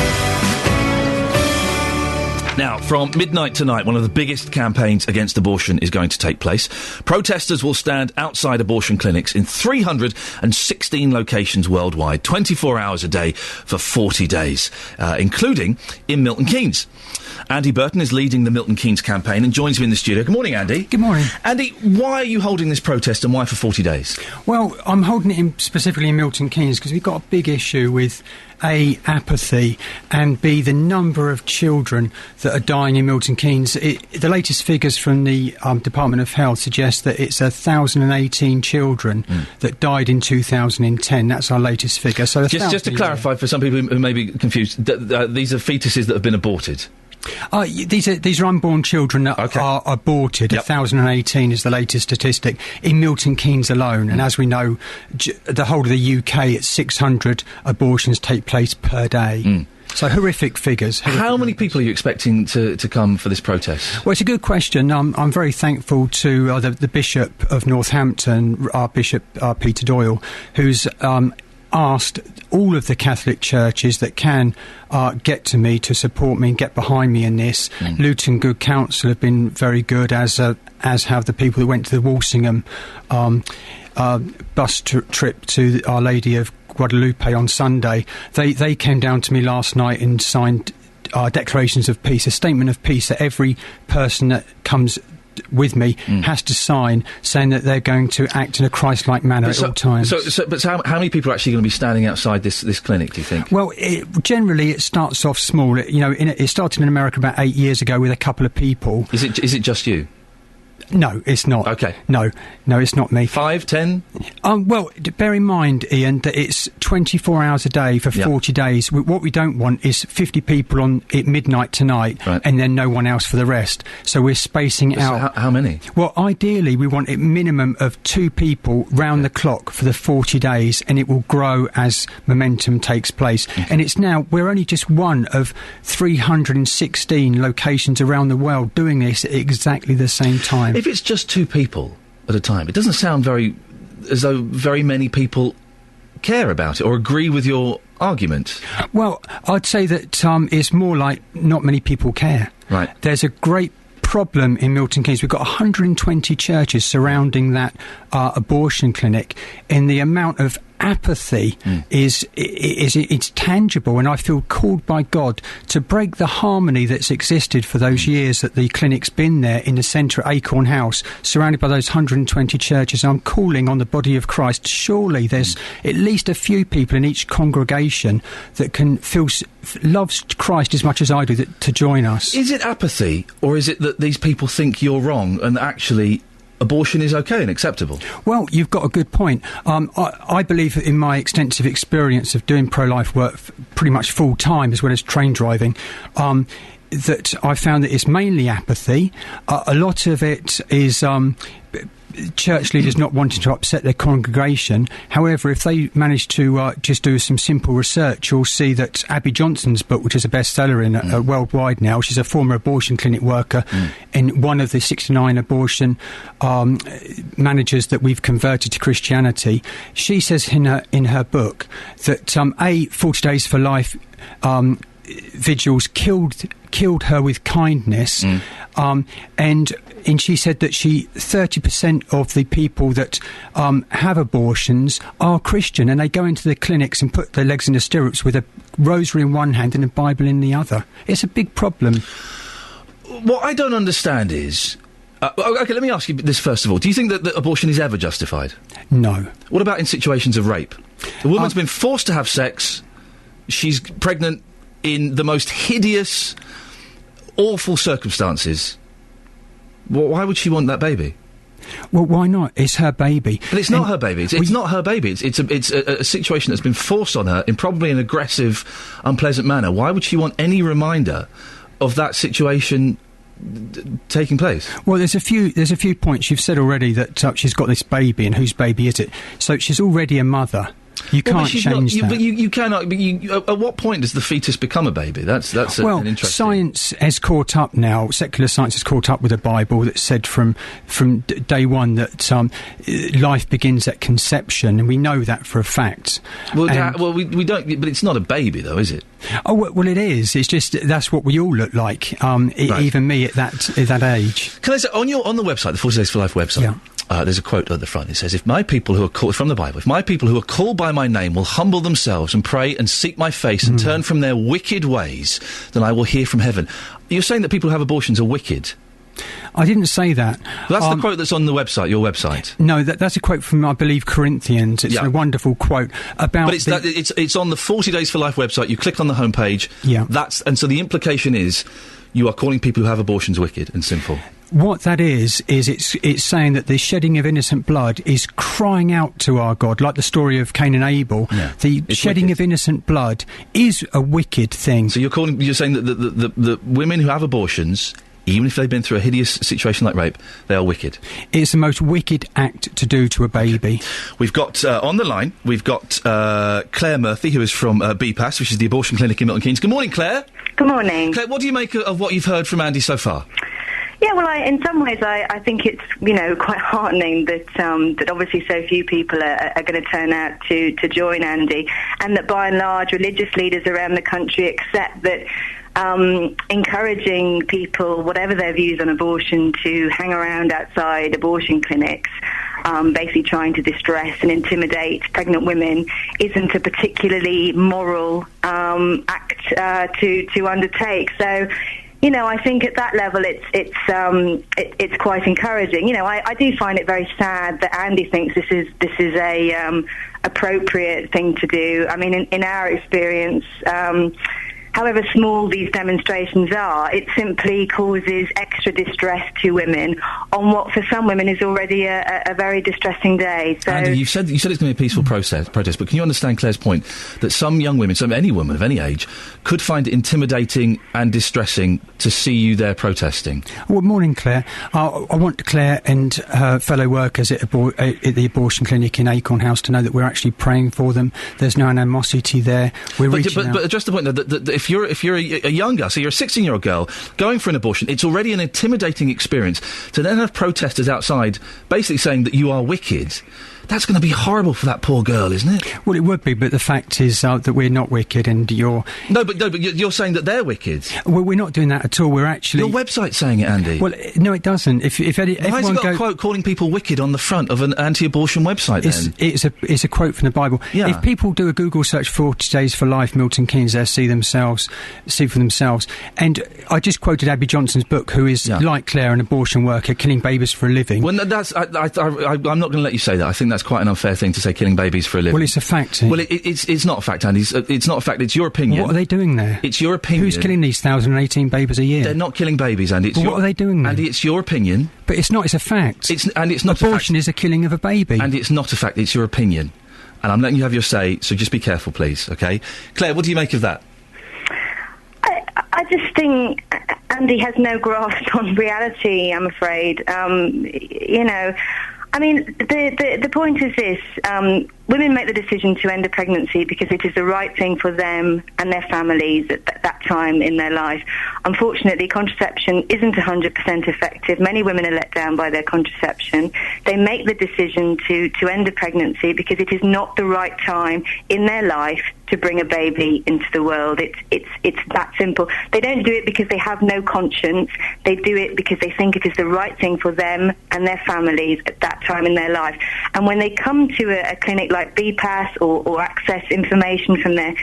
Now, from midnight tonight, one of the biggest campaigns against abortion is going to take place. Protesters will stand outside abortion clinics in 316 locations worldwide, 24 hours a day for 40 days, including in Milton Keynes. Andy Burton is leading the Milton Keynes campaign and joins me in the studio. Good morning, Andy. Good morning. Andy, why are you holding this protest and why for 40 days? Well, I'm holding it specifically in Milton Keynes because we've got a big issue with A, apathy, and B, the number of children that are dying in Milton Keynes. The latest figures from the Department of Health suggest that it's 1,018 children that died in 2010. That's our latest figure. So just to clarify, for some people who may be confused, these are fetuses that have been aborted. These are unborn children that are aborted. 1,018 is the latest statistic in Milton Keynes alone. And as we know, the whole of the UK, it's 600 abortions take place per day. So horrific figures. How many people are you expecting to come for this protest? Well, it's a good question. I'm very thankful to the Bishop of Northampton, our Bishop Peter Doyle, who's asked all of the Catholic churches that can get to me to support me and get behind me in this. Luton Good Council have been very good, as have the people that went to the Walsingham bus trip to Our Lady of Guadalupe on Sunday. They came down to me last night and signed declarations of peace, a statement of peace that every person that comes with me has to sign, saying that they're going to act in a Christ-like manner at all times. But how many people are actually going to be standing outside this clinic, do you think? Well, generally it starts off small. It started in America about 8 years ago with a couple of people. Is it just you? No, it's not. Okay. No, it's not me. 5, 10? Well, bear in mind, Ian, that it's 24 hours a day for 40 days. What we don't want is 50 people on at midnight tonight and then no one else for the rest. So we're spacing out. How many? Well, ideally, we want a minimum of 2 people round the clock for the 40 days, and it will grow as momentum takes place. And we're only just one of 316 locations around the world doing this at exactly the same time. If it's just 2 people at a time, it doesn't sound as though very many people care about it or agree with your argument. Well, I'd say that it's more like not many people care. Right. There's a great problem in Milton Keynes. We've got 120 churches surrounding that abortion clinic, and the amount of apathy it's tangible, and I feel called by God to break the harmony that's existed for those years that the clinic's been there in the centre at Acorn House, surrounded by those 120 churches. I'm calling on the body of Christ. Surely there's at least a few people in each congregation that can loves Christ as much as I do to join us. Is it apathy, or is it that these people think you're wrong and actually abortion is okay and acceptable? Well, you've got a good point. I believe in my extensive experience of doing pro-life work pretty much full-time as well as train driving, that I found that it's mainly apathy. A lot of it is church leaders not wanting to upset their congregation. However, if they manage to just do some simple research, you'll see that Abby Johnson's book, which is a bestseller in worldwide now, she's a former abortion clinic worker and one of the 69 abortion managers that we've converted to Christianity. She says in her book that 40 Days for Life vigils killed her with kindness, and she said that 30% of the people that have abortions are Christian, and they go into the clinics and put their legs in the stirrups with a rosary in one hand and a Bible in the other. It's a big problem. What I don't understand is, OK, let me ask you this first of all. Do you think that abortion is ever justified? No. What about in situations of rape? The woman's been forced to have sex. She's pregnant in the most hideous, awful circumstances. Why would she want that baby? Well, why not? It's her baby. But it's not her baby. It's not her baby. It's a situation that's been forced on her in probably an aggressive, unpleasant manner. Why would she want any reminder of that situation taking place? Well, there's a few points. You've said already that she's got this baby, and whose baby is it? So she's already a mother. You can't change that. But you cannot. But at what point does the fetus become a baby? That's an interesting. Science has caught up now. Secular science has caught up with the Bible that said from day one that life begins at conception, and we know that for a fact. Well, we don't. But it's not a baby, though, is it? Oh well, it is. It's just that's what we all look like. Right. Even me at that age. Can I say on the website, the 40 Days for Life website? Yeah. There's a quote at the front. It says, "If my people who are called from the Bible, if my people who are called by my name will humble themselves and pray and seek my face and turn from their wicked ways, then I will hear from heaven." You're saying that people who have abortions are wicked? I didn't say that. That's the quote that's on the website, your website. No, that's a quote from, I believe, Corinthians. It's a wonderful quote about. But it's on the 40 Days for Life website. You click on the homepage. Yeah. And so the implication is you are calling people who have abortions wicked and sinful. What that is it's saying that the shedding of innocent blood is crying out to our God, like the story of Cain and Abel. Yeah, the shedding of innocent blood is a wicked thing. So you're saying that the women who have abortions, even if they've been through a hideous situation like rape, they are wicked. It's the most wicked act to do to a baby. Okay. We've got, on the line, Claire Murphy, who is from BPAS, which is the abortion clinic in Milton Keynes. Good morning, Claire. Good morning. Claire, what do you make of what you've heard from Andy so far? Yeah, well, in some ways, I think it's quite heartening that obviously so few people are going to turn out to join Andy, and that by and large religious leaders around the country accept that encouraging people, whatever their views on abortion, to hang around outside abortion clinics, basically trying to distress and intimidate pregnant women, isn't a particularly moral act to undertake. So. I think at that level it's quite encouraging. I do find it very sad that Andy thinks this is a appropriate thing to do. I mean, in our experience, however small these demonstrations are, it simply causes extra distress to women on what for some women is already a very distressing day. So, Andy, you said it's going to be a peaceful protest, but can you understand Claire's point that some young women, any woman of any age, could find it intimidating and distressing to see you there protesting? Well, morning, Claire. I want Claire and her fellow workers at the abortion clinic in Acorn House to know that we're actually praying for them. There's no animosity there. But just the point that if you're a young girl, so you're a 16-year-old girl going for an abortion, it's already an intimidating experience to then have protesters outside basically saying that you are wicked. That's going to be horrible for that poor girl, isn't it? Well, it would be, but the fact is that we're not wicked, and you're... No, but you're saying that they're wicked. Well, we're not doing that at all. We're actually... Your website's saying it, Andy. Well, no, it doesn't. Why has it got a quote calling people wicked on the front of an anti-abortion website, then? It's a quote from the Bible. Yeah. If people do a Google search for 40 Days for Life, Milton Keynes, they'll see for themselves. And I just quoted Abby Johnson's book, who is, like Claire, an abortion worker, killing babies for a living. Well, I'm not going to let you say that. I think that's quite an unfair thing to say, killing babies for a living. Well, it's a fact. Well, it's not a fact, Andy. It's not a fact. It's your opinion. What are they doing there? It's your opinion. Who's killing these 1,018 babies a year? They're not killing babies, Andy. What are they doing there? Andy, it's your opinion. But it's not. It's a fact. It's not. Abortion is a killing of a baby. And it's not a fact. It's your opinion. And I'm letting you have your say, so just be careful, please, OK? Claire, what do you make of that? I just think Andy has no grasp on reality, I'm afraid. I mean, the point is this. Women make the decision to end a pregnancy because it is the right thing for them and their families at that time in their life. Unfortunately, contraception isn't 100% effective. Many women are let down by their contraception. They make the decision to end a pregnancy because it is not the right time in their life to bring a baby into the world. It's that simple. They don't do it because they have no conscience. They do it because they think it is the right thing for them and their families at that time in their life. And when they come to a clinic like BPAS or access information from their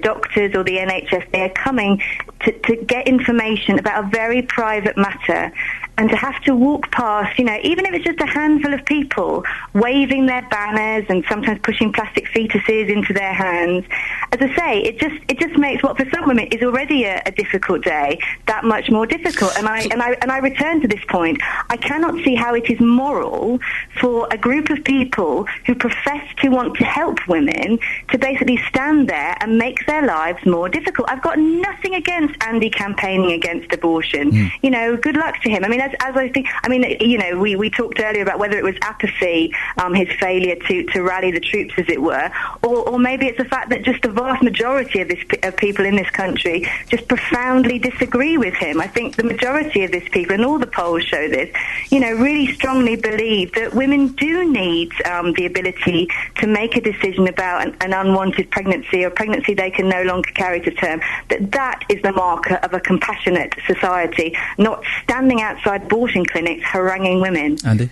doctors or the NHS, they are coming to get information about a very private matter. and to have to walk past, you know, even if it's just a handful of people waving their banners and sometimes pushing plastic fetuses into their hands, as I say, it just makes what for some women is already a difficult day that much more difficult. And I return to this point. I cannot see how it is moral for a group of people who profess to want to help women to basically stand there and make their lives more difficult. I've got nothing against Andy campaigning against abortion. You know, good luck to him. I mean, as I think, I mean, you know, we talked earlier about whether it was apathy, his failure to rally the troops, as it were, or maybe it's the fact that just the vast majority of people in this country just profoundly disagree with him. I think the majority of this people, and all the polls show this, you know, really strongly believe that women do need the ability to make a decision about an unwanted pregnancy or pregnancy they can no longer carry to term. That is the marker of a compassionate society, not standing outside abortion clinics haranguing women. Andy?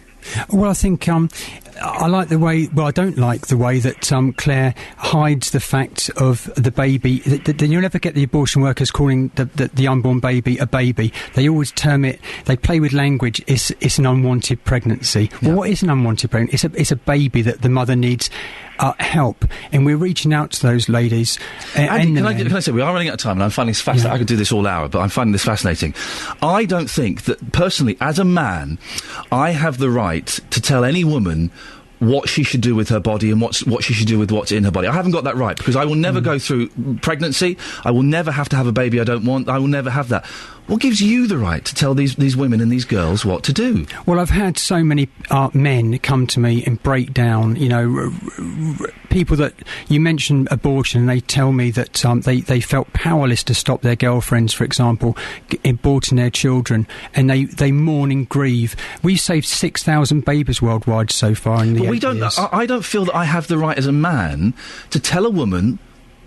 Well, I think I like the way. Well, I don't like the way that Claire hides the fact of the baby. That you'll never get the abortion workers calling the unborn baby a baby. They always term it. They play with language. It's an unwanted pregnancy. Yeah. Well, what is an unwanted pregnancy? It's a baby that the mother needs help, and we're reaching out to those ladies. Andy, can I say, we are running out of time, and I'm finding this fascinating. Yeah. I could do this all hour, but I'm finding this fascinating. I don't think that, personally, as a man, I have the right to tell any woman what she should do with her body and what she should do with what's in her body. I haven't got that right, because I will never go through pregnancy. I will never have to have a baby I don't want. I will never have that. What gives you the right to tell these women and these girls what to do? Well, I've had so many men come to me and break down, you know, people that, you mentioned abortion, and they tell me that they felt powerless to stop their girlfriends, for example, aborting their children, and they mourn and grieve. We've saved 6,000 babies worldwide so far in the 8 years. I don't feel that I have the right as a man to tell a woman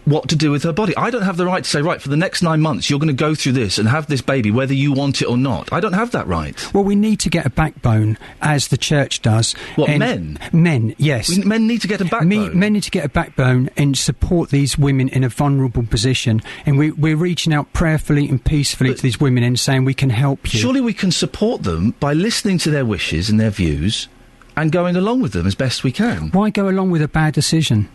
what to do with her body. I don't have the right to say, right, for the next 9 months you're going to go through this and have this baby whether you want it or not. I don't have that right. Well, we need to get a backbone, as the church does. What, men? Men, yes. Men need to get a backbone? Men need to get a backbone and support these women in a vulnerable position. And we're reaching out prayerfully and peacefully to these women and saying, we can help you. Surely we can support them by listening to their wishes and their views and going along with them as best we can. Why go along with a bad decision?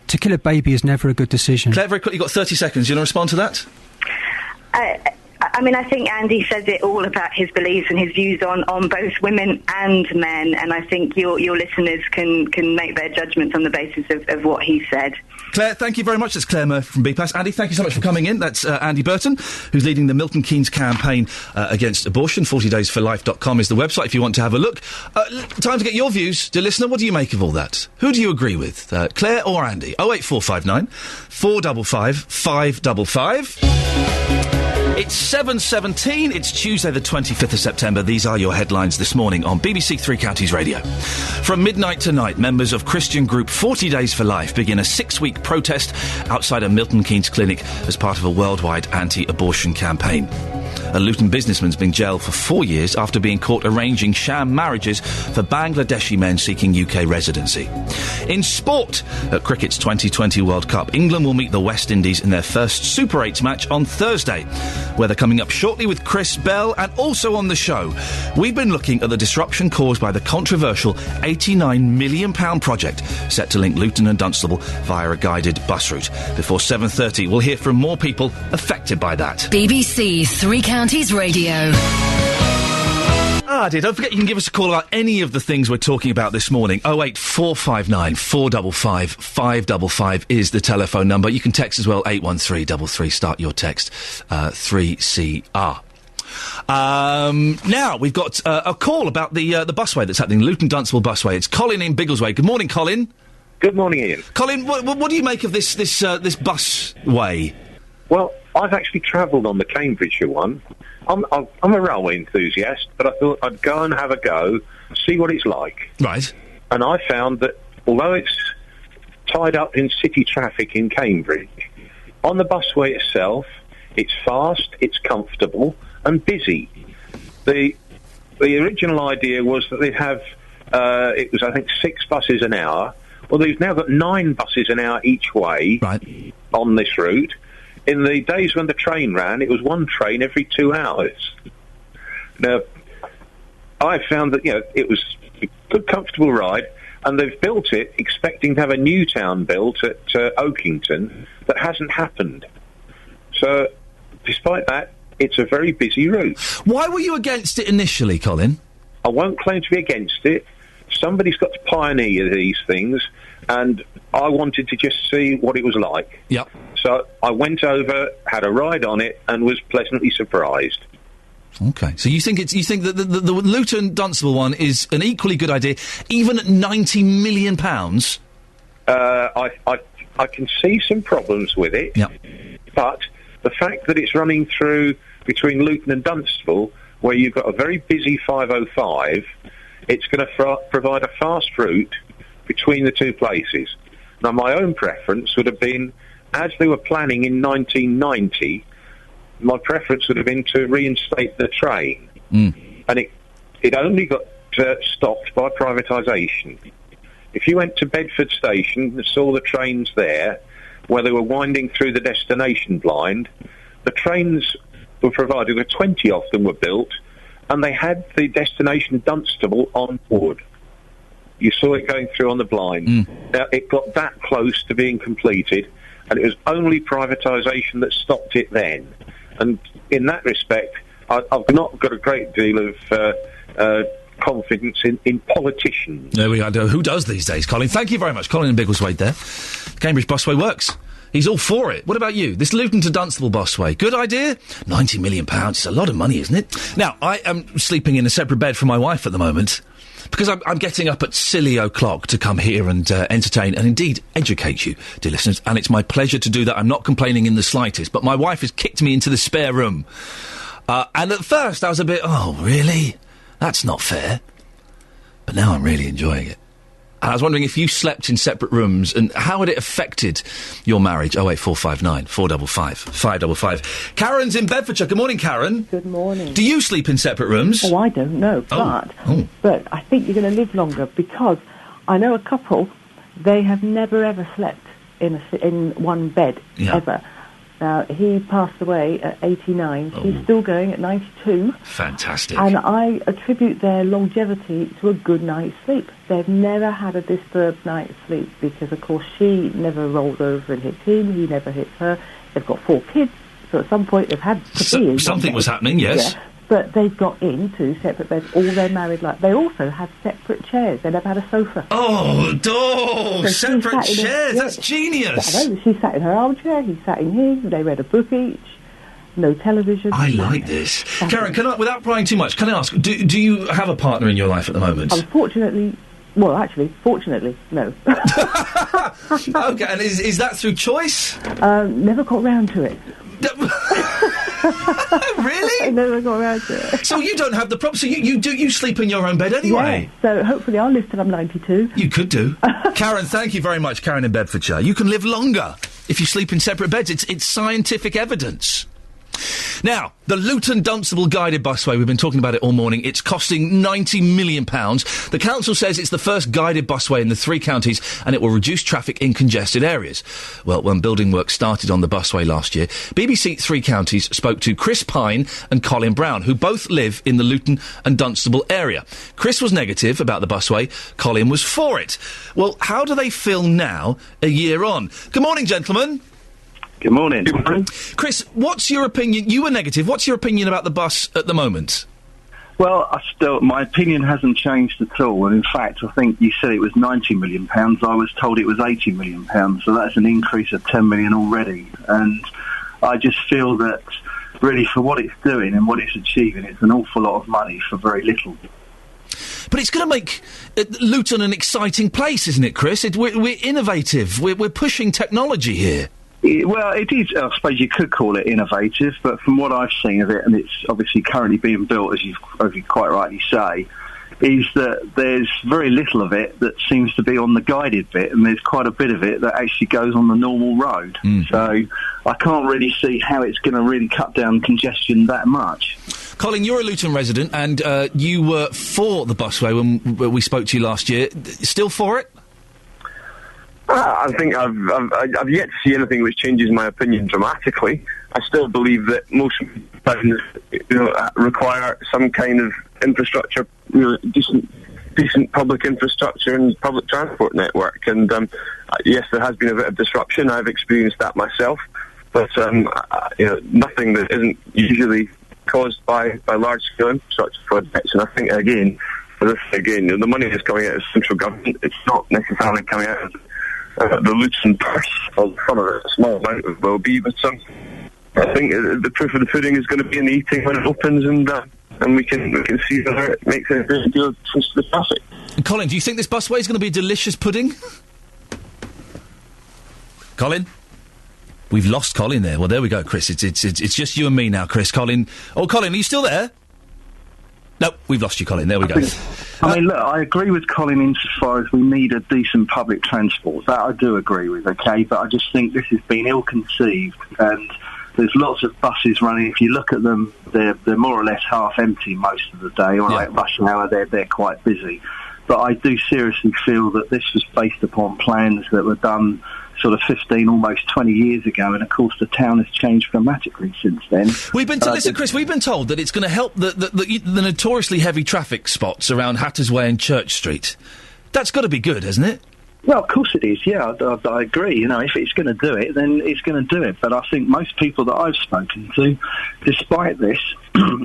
To kill a baby is never a good decision. Claire, very quickly, you've got 30 seconds. Do you want to respond to that? I mean, I think Andy says it all about his beliefs and his views on both women and men, and I think your listeners can make their judgments on the basis of what he said. Claire, thank you very much. That's Claire Murphy from BPAS. Andy, thank you so much for coming in. That's Andy Burton, who's leading the Milton Keynes campaign against abortion. 40daysforlife.com is the website if you want to have a look. Time to get your views, dear listener. What do you make of all that? Who do you agree with, Claire or Andy? 08459 455 555. It's 7:17. It's Tuesday the 25th of September. These are your headlines this morning on BBC Three Counties Radio. From midnight tonight, members of Christian group 40 Days for Life begin a 6-week protest outside a Milton Keynes clinic as part of a worldwide anti-abortion campaign. A Luton businessman's been jailed for 4 years after being caught arranging sham marriages for Bangladeshi men seeking UK residency. In sport, at cricket's 2020 World Cup, England will meet the West Indies in their first Super 8 match on Thursday. Weather coming up shortly with Chris Bell, and also on the show, we've been looking at the disruption caused by the controversial £89 million project set to link Luton and Dunstable via a guided bus route. Before 7:30, we'll hear from more people affected by that. BBC Three Counties Radio. Dear, don't forget you can give us a call about any of the things we're talking about this morning. 08459 455 555 is the telephone number. You can text as well, 81333. Start your text, 3CR. Now, we've got a call about the busway that's happening, Luton Dunstable busway. It's Colin in Bigglesway. Good morning, Colin. Good morning, Ian. Colin, what do you make of this busway? Well, I've actually travelled on the Cambridgeshire one. I'm a railway enthusiast, but I thought I'd go and have a go, see what it's like. Right. And I found that although it's tied up in city traffic in Cambridge, on the busway itself, it's fast, it's comfortable, and busy. The original idea was that they'd have, it was I think 6 buses an hour. Well, they've now got 9 buses an hour each way on this route. In the days when the train ran, it was 1 train every 2 hours. Now, I found that, it was a good, comfortable ride, and they've built it expecting to have a new town built at Oakington that hasn't happened. So, despite that, it's a very busy route. Why were you against it initially, Colin? I won't claim to be against it. Somebody's got to pioneer these things, and I wanted to just see what it was like. Yep. So I went over, had a ride on it, and was pleasantly surprised. Okay, so you think that the Luton Dunstable one is an equally good idea, even at £90 million? I can see some problems with it, but the fact that it's running through between Luton and Dunstable, where you've got a very busy 505, it's going to provide a fast route between the two places. Now, my own preference would have been, as they were planning in 1990, my preference would have been to reinstate the train. And it only got stopped by privatisation. If you went to Bedford Station and saw the trains there, where they were winding through the destination blind, the trains were provided, 20 of them were built, and they had the destination Dunstable on board. You saw it going through on the blind. Now, it got that close to being completed, and it was only privatisation that stopped it then. And in that respect, I've not got a great deal of confidence in politicians. There we are. Who does these days, Colin? Thank you very much. Colin in Biggleswade there. Cambridge Busway works. He's all for it. What about you? This Luton to Dunstable busway, good idea? £90 million. It's a lot of money, isn't it? Now, I am sleeping in a separate bed from my wife at the moment because I'm getting up at silly o'clock to come here and entertain and indeed educate you, dear listeners, and it's my pleasure to do that. I'm not complaining in the slightest, but my wife has kicked me into the spare room. And at first I was a bit, oh, really? That's not fair. But now I'm really enjoying it. And I was wondering if you slept in separate rooms and how had it affected your marriage? 08459 455 555. Karen's in Bedfordshire. Good morning, Karen. Good morning. Do you sleep in separate rooms? Oh, I don't know, but I think you're going to live longer because I know a couple, they have never ever slept in one bed, ever. Now, he passed away at 89. He's still going at 92. Fantastic. And I attribute their longevity to a good night's sleep. They've never had a disturbed night's sleep because, of course, she never rolled over and hit him. He never hits her. They've got 4 kids, so at some point they've had to be in something was happening, yes. Yeah. But they've got into separate beds all their married life. They also had separate chairs. They never had a sofa. So separate chairs. That's genius. I know. She sat in her armchair. He sat in his. They read a book each. No television. I like this. Karen, without prying too much, can I ask, do you have a partner in your life at the moment? Unfortunately, fortunately, no. Okay, and is that through choice? Never got round to it. Really? I never got around to it. So you don't have the problem. So you sleep in your own bed anyway? Yeah, so hopefully I'll live till I'm 92. You could do. Karen, thank you very much. Karen in Bedfordshire. You can live longer if you sleep in separate beds. It's scientific evidence. Now, the Luton Dunstable guided busway, we've been talking about it all morning. It's costing £90 million. The council says it's the first guided busway in the 3 counties and it will reduce traffic in congested areas. Well, when building work started on the busway last year, BBC 3 Counties spoke to Chris Pine and Colin Brown, who both live in the Luton and Dunstable area. Chris was negative about the busway, Colin was for it. Well, how do they feel now, a year on? Good morning, gentlemen. Good morning. Chris, what's your opinion? You were negative. What's your opinion about the bus at the moment? Well, my opinion hasn't changed at all. And in fact, I think you said it was £90 million. I was told it was £80 million. So that's an increase of £10 million already. And I just feel that really for what it's doing and what it's achieving, it's an awful lot of money for very little. But it's going to make Luton an exciting place, isn't it, Chris? We're innovative. We're pushing technology here. Well, it is, I suppose you could call it innovative, but from what I've seen of it, and it's obviously currently being built, as you quite rightly say, is that there's very little of it that seems to be on the guided bit, and there's quite a bit of it that actually goes on the normal road. So I can't really see how it's going to really cut down congestion that much. Colin, you're a Luton resident, and you were for the busway when we spoke to you last year. Still for it? I think I've yet to see anything which changes my opinion dramatically. I still believe that most towns require some kind of infrastructure decent public infrastructure and public transport network. And yes, there has been a bit of disruption. I've experienced that myself, but nothing that isn't usually caused by large-scale infrastructure projects. And I think the money is coming out of central government. It's not necessarily coming out of the Luton purse, or some of it, a small amount of will be, but I think the proof of the pudding is going to be in the eating when it opens, and we can see whether it makes a great deal of difference to the traffic. And Colin, do you think this busway is going to be a delicious pudding? Colin? We've lost Colin there. Well, there we go, Chris. It's just you and me now, Chris. Colin. Oh, Colin, are you still there? No, we've lost you, Colin. There we go. I mean, look, I agree with Colin insofar as we need a decent public transport. That I do agree with, okay? But I just think this has been ill-conceived, and there's lots of buses running. If you look at them, they're more or less half empty most of the day. All right, rush hour, they're quite busy. But I do seriously feel that this was based upon plans that were done sort of 15, almost 20 years ago, and of course the town has changed dramatically since then. Listen, Chris, we've been told that it's going to help the notoriously heavy traffic spots around Hatters Way and Church Street. That's got to be good, hasn't it? Well, of course it is, yeah, I agree. You know, if it's going to do it, then it's going to do it. But I think most people that I've spoken to, despite this,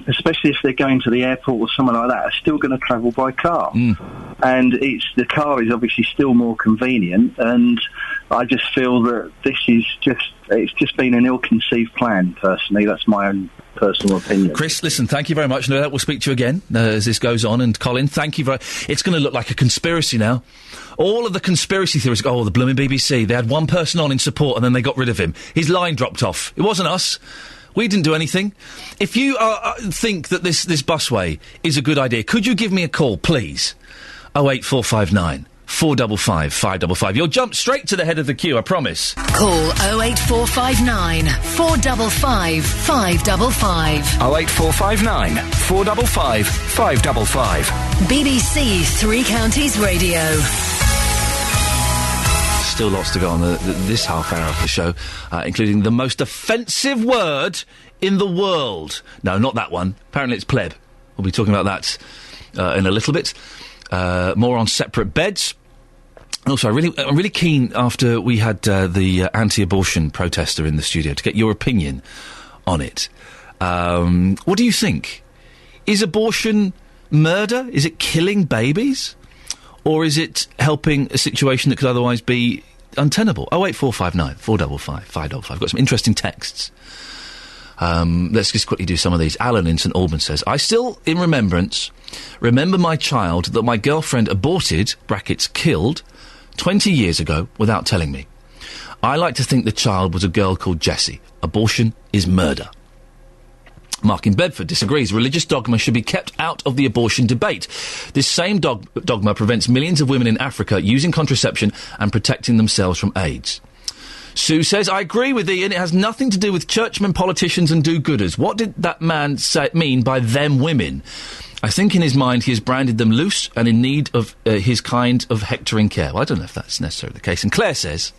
especially if they're going to the airport or something like that, are still going to travel by car. And the car is obviously still more convenient, and I just feel that it's just been an ill-conceived plan, personally. That's my own personal opinion. Chris, listen, thank you very much. No doubt we'll speak to you again as this goes on. And Colin, thank you very... It's going to look like a conspiracy now. All of the conspiracy theories go, the blooming BBC, they had one person on in support and then they got rid of him. His line dropped off. It wasn't us. We didn't do anything. If you think that this busway is a good idea, could you give me a call, please? 08459 455 555. You'll jump straight to the head of the queue, I promise. Call 08459 455 555. 08459 455 555. BBC Three Counties Radio. Still lots to go on this half hour of the show, including the most offensive word in the world. No, not that one. Apparently it's pleb. We'll be talking about that in a little bit. More on separate beds. Also, I'm really keen, after we had the anti-abortion protester in the studio, to get your opinion on it. What do you think? Is abortion murder? Is it killing babies? Or is it helping a situation that could otherwise be untenable? 08459 455 555. I've got some interesting texts. Let's just quickly do some of these. Alan in St Albans says, I still, in remembrance, remember my child that my girlfriend aborted, brackets, killed, 20 years ago without telling me. I like to think the child was a girl called Jessie. Abortion is murder. Mark in Bedford disagrees. Religious dogma should be kept out of the abortion debate. This same dogma prevents millions of women in Africa using contraception and protecting themselves from AIDS. Sue says, I agree with Ian. It has nothing to do with churchmen, politicians and do-gooders. What did that man mean by them women? I think in his mind he has branded them loose and in need of his kind of hectoring care. Well, I don't know if that's necessarily the case. And Claire says,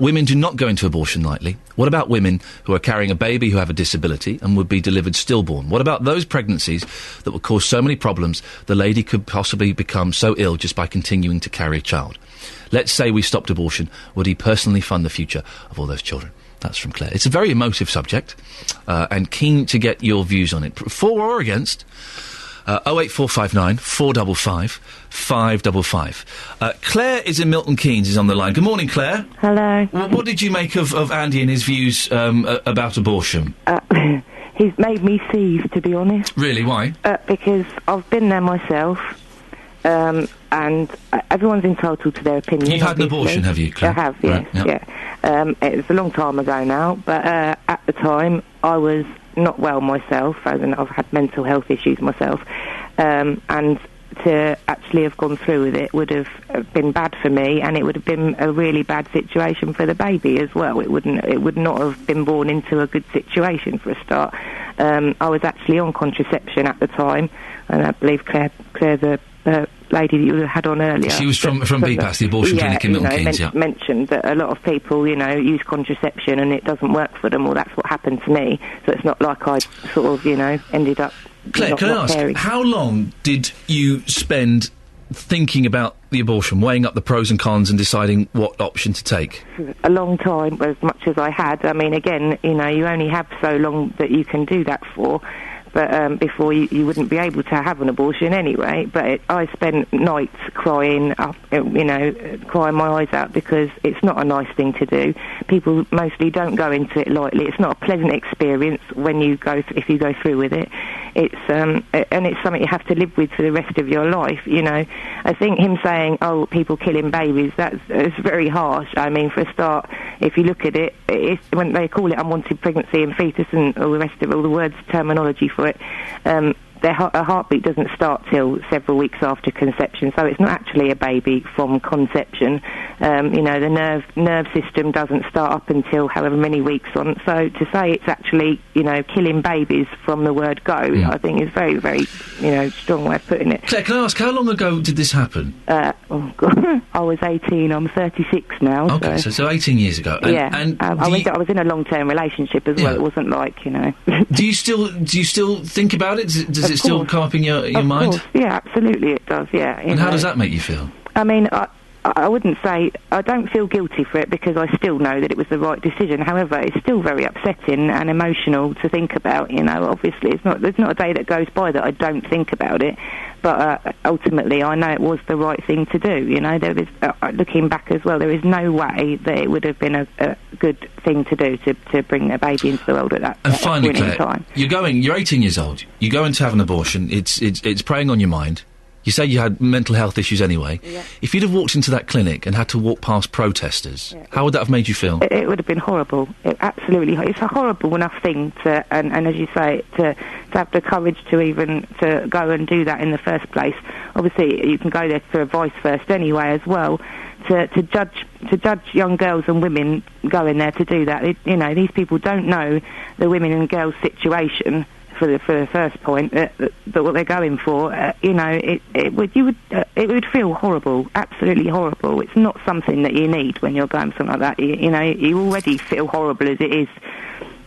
women do not go into abortion lightly. What about women who are carrying a baby who have a disability and would be delivered stillborn? What about those pregnancies that would cause so many problems the lady could possibly become so ill just by continuing to carry a child? Let's say we stopped abortion. Would he personally fund the future of all those children? That's from Claire. It's a very emotive subject, and keen to get your views on it. For or against, 08459 455 555. Claire is in Milton Keynes, is on the line. Good morning, Claire. Hello. What did you make of Andy and his views about abortion? He's made me seethe, to be honest. Really? Why? Because I've been there myself, and everyone's entitled to their opinion. You've had an abortion, have you, Claire? I have, yes, right, yep. yeah. It was a long time ago now, but at the time I was not well myself, as in I've had mental health issues myself, and to actually have gone through with it would have been bad for me, and it would have been a really bad situation for the baby as well. It would not have been born into a good situation for a start. I was actually on contraception at the time, and I believe Claire, the lady that you had on earlier. She was from BPAS, the abortion clinic in Milton Keynes, mentioned that a lot of people, use contraception and it doesn't work for them, or that's what happened to me. So it's not like I sort of, ended up Claire, can I ask, caring. how long did you spend thinking about the abortion, weighing up the pros and cons and deciding what option to take? A long time, as much as I had. I mean, again, you only have so long that you can do that for. But before you wouldn't be able to have an abortion anyway. But I spent nights crying crying my eyes out, because it's not a nice thing to do. People mostly don't go into it lightly. It's not a pleasant experience when you if you go through with it. It's and it's something you have to live with for the rest of your life. I think him saying, "Oh, people killing babies," it's very harsh. I mean, for a start, if you look at it, when they call it unwanted pregnancy and fetus and all the rest of all the words terminology for it, a heartbeat doesn't start till several weeks after conception, so it's not actually a baby from conception. The nerve system doesn't start up until however many weeks on. So to say it's actually killing babies from the word go, I think is very, very strong way of putting it. Claire, can I ask, how long ago did this happen? Oh God, I was 18. I'm 36 now. Okay, so 18 years ago. And I was in a long-term relationship as well. It wasn't like Do you still think about it? Does it still come up in your mind? Course. Yeah, absolutely it does, yeah. And how does that make you feel? I mean, I wouldn't say... I don't feel guilty for it, because I still know that it was the right decision. However, it's still very upsetting and emotional to think about, Obviously, there's not a day that goes by that I don't think about it. But ultimately, I know it was the right thing to do. There is, looking back as well, there is no way that it would have been a good thing to do to bring a baby into the world at that And finally, Claire, time. You're 18 years old. You go in to have an abortion. It's preying on your mind. You say you had mental health issues anyway. Yeah. If you'd have walked into that clinic and had to walk past protesters, how would that have made you feel? It would have been horrible. Absolutely. It's a horrible enough thing and as you say, to have the courage to go and do that in the first place. Obviously, you can go there for advice first anyway as well. To judge young girls and women going there to do that. These people don't know the women and girls' situation. For the first point, that what they're going for, it would feel horrible, absolutely horrible. It's not something that you need when you're going for something like that. You already feel horrible as it is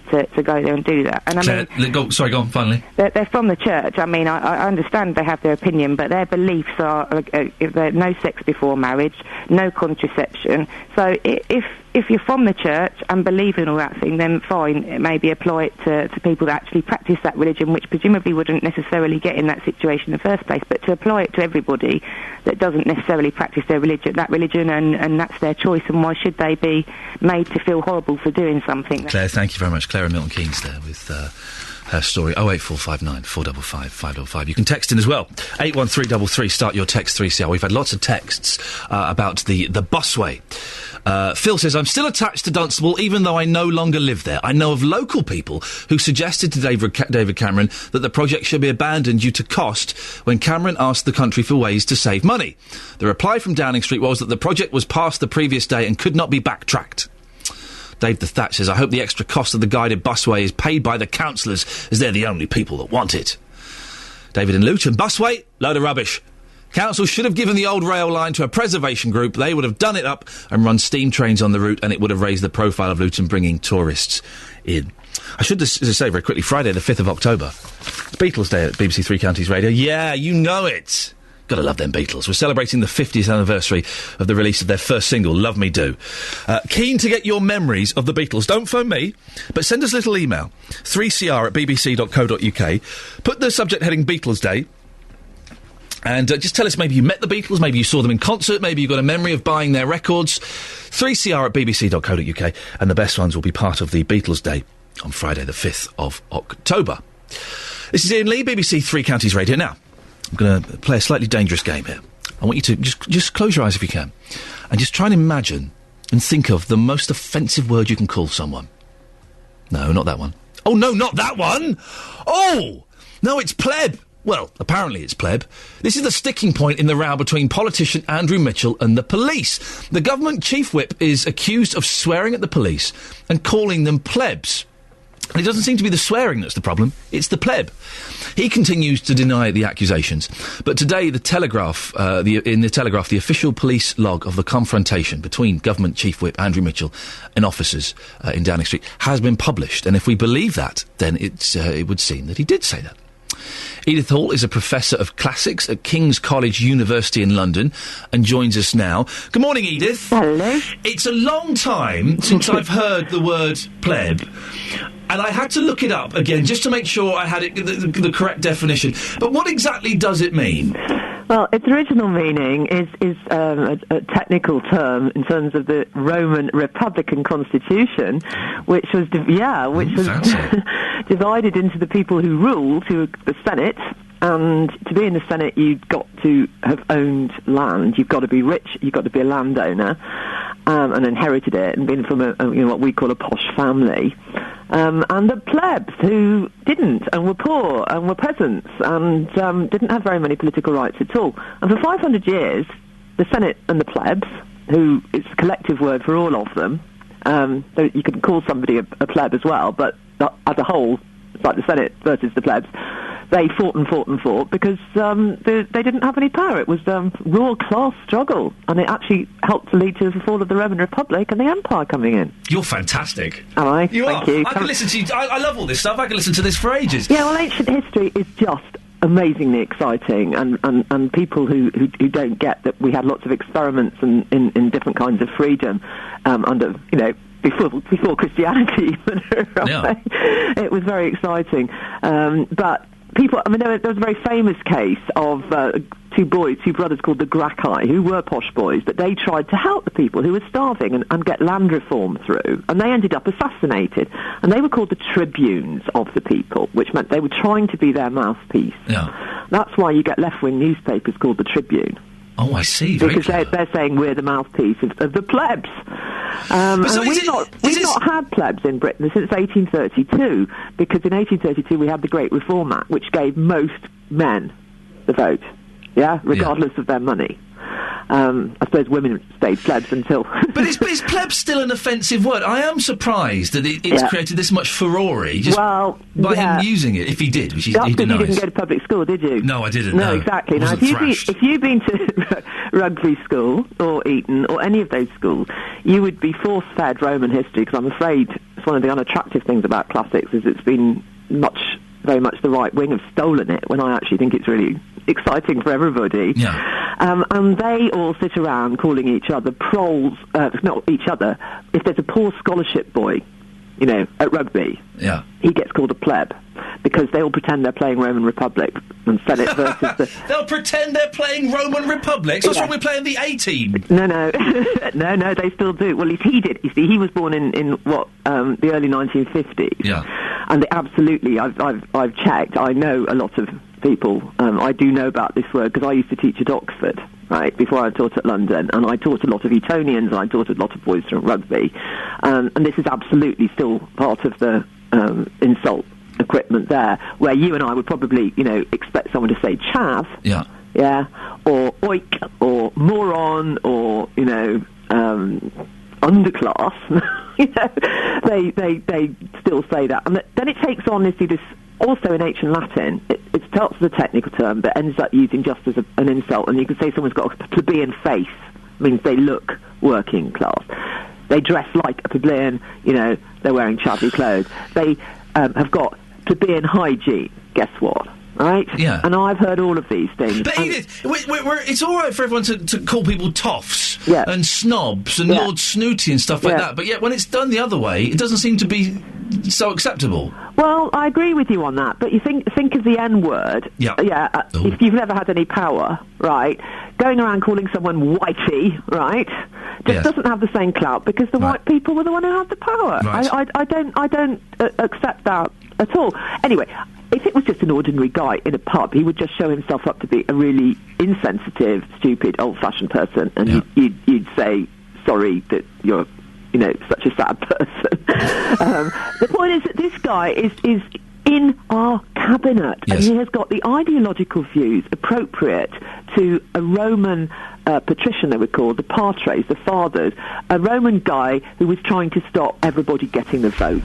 to go there and do that. And Claire, go on, finally. They're from the church. I mean, I understand they have their opinion, but their beliefs are no sex before marriage, no contraception. So if you're from the church and believe in all that thing, then fine, maybe apply it to people that actually practice that religion, which presumably wouldn't necessarily get in that situation in the first place. But to apply it to everybody that doesn't necessarily practice that religion, and that's their choice, and why should they be made to feel horrible for doing something? Claire, thank you very much. Claire and Milton Keynes there with her story. 08459 455 555. You can text in as well. 81333. Start your text 3CR. We've had lots of texts about the busway. Phil says, I'm still attached to Dunstable even though I no longer live there. I know of local people who suggested to David Cameron that the project should be abandoned due to cost when Cameron asked the country for ways to save money. The reply from Downing Street was that the project was passed the previous day and could not be backtracked. Dave the Thatch says, I hope the extra cost of the guided busway is paid by the councillors, as they're the only people that want it. David in Luton, busway, load of rubbish. Council should have given the old rail line to a preservation group. They would have done it up and run steam trains on the route, and it would have raised the profile of Luton, bringing tourists in. I should just say very quickly, Friday the 5th of October, it's Beatles Day at BBC Three Counties Radio. Yeah, you know it. Gotta love them Beatles. We're celebrating the 50th anniversary of the release of their first single, Love Me Do. Keen to get your memories of the Beatles. Don't phone me, but send us a little email. 3cr@bbc.co.uk. Put the subject heading Beatles Day. And just tell us, maybe you met the Beatles, maybe you saw them in concert, maybe you got a memory of buying their records. 3cr@bbc.co.uk. And the best ones will be part of the Beatles Day on Friday the 5th of October. This is Iain Lee, BBC Three Counties Radio. Now, I'm going to play a slightly dangerous game here. I want you to just close your eyes if you can. And just try and imagine and think of the most offensive word you can call someone. No, not that one. Oh, no, not that one! Oh! No, it's pleb! Well, apparently it's pleb. This is the sticking point in the row between politician Andrew Mitchell and the police. The government chief whip is accused of swearing at the police and calling them plebs. And it doesn't seem to be the swearing that's the problem, it's the pleb. He continues to deny the accusations. But today, the Telegraph, the official police log of the confrontation between Government Chief Whip Andrew Mitchell and officers in Downing Street has been published. And if we believe that, then it would seem that he did say that. Edith Hall is a professor of classics at King's College University in London and joins us now. Good morning, Edith. Hello. It's a long time since I've heard the word pleb, and I had to look it up again just to make sure I had it the correct definition. But what exactly does it mean? Well, its original meaning is a technical term in terms of the Roman Republican Constitution, which was divided into the people who ruled, who were the Senate. And to be in the Senate, you've got to have owned land. You've got to be rich. You've got to be a landowner, and inherited it, and been from what we call a posh family. And the plebs who didn't, and were poor, and were peasants, and didn't have very many political rights at all. And for 500 years, the Senate and the plebs, who it's a collective word for all of them, so you can call somebody a pleb as well, but as a whole, it's like the Senate versus the plebs. They fought and fought and fought because they didn't have any power. It was raw class struggle, and it actually helped to lead to the fall of the Roman Republic and the Empire coming in. You're fantastic. Am I? You Thank are. you. I can listen to you. I love all this stuff. I can listen to this for ages. Yeah, well, ancient history is just amazingly exciting, and people who don't get that we had lots of experiments in different kinds of freedom under, before Christianity. Yeah. It was very exciting. But people, there was a very famous case of two brothers called the Gracchi, who were posh boys, but they tried to help the people who were starving and get land reform through, and they ended up assassinated. And they were called the tribunes of the people, which meant they were trying to be their mouthpiece. Yeah. That's why you get left-wing newspapers called the Tribune. Oh, I see. Because they're saying we're the mouthpiece of the plebs. We've not had plebs in Britain since 1832, because in 1832 we had the Great Reform Act, which gave most men the vote, regardless of their money. I suppose women stayed plebs until... But is plebs still an offensive word? I am surprised that it's created this much furore just by him using it, if he did, which he denies. You didn't go to public school, did you? No, I didn't. No, exactly. Now, if you've been to Rugby School or Eton or any of those schools, you would be force-fed Roman history, because I'm afraid it's one of the unattractive things about classics is it's been very much the right wing have stolen it, when I actually think it's really exciting for everybody. Yeah. And they all sit around calling each other proles, not each other. If there's a poor scholarship boy, at rugby, he gets called a pleb, because they all pretend they're playing Roman Republic and Senate versus the... They'll pretend they're playing Roman Republics? What's wrong with playing the A-team? No, no, they still do. Well, he did. You see, he was born in the early 1950s. Yeah. And absolutely, I've checked. I know a lot of people. I do know about this word, because I used to teach at Oxford, right, before I taught at London, and I taught a lot of Etonians, and I taught a lot of boys from rugby, and this is absolutely still part of the insult equipment there, where you and I would probably, expect someone to say chav, or oik, or moron, or, underclass. They still say that. And then it takes on this, also in ancient Latin, it starts as a technical term, but ends up using just as an insult. And you could say someone's got a plebeian face, means they look working class. They dress like a plebeian, they're wearing chavvy clothes. They have got plebeian hygiene, guess what? Right? Yeah. And I've heard all of these things. But Edith, it's all right for everyone to call people toffs and snobs and Lord Snooty and stuff like that, but yet when it's done the other way, it doesn't seem to be so acceptable. Well, I agree with you on that, but you think of the N-word. If you've never had any power, right, going around calling someone whitey, right, just doesn't have the same clout, because the white people were the one who had the power. Right. I don't accept that at all. Anyway, if it was just an ordinary guy in a pub, he would just show himself up to be a really insensitive, stupid, old-fashioned person, and you'd say, sorry that you're, such a sad person. The point is that this guy is in our cabinet, and he has got the ideological views appropriate to a Roman patrician, they were called, the patres, the fathers, a Roman guy who was trying to stop everybody getting the vote.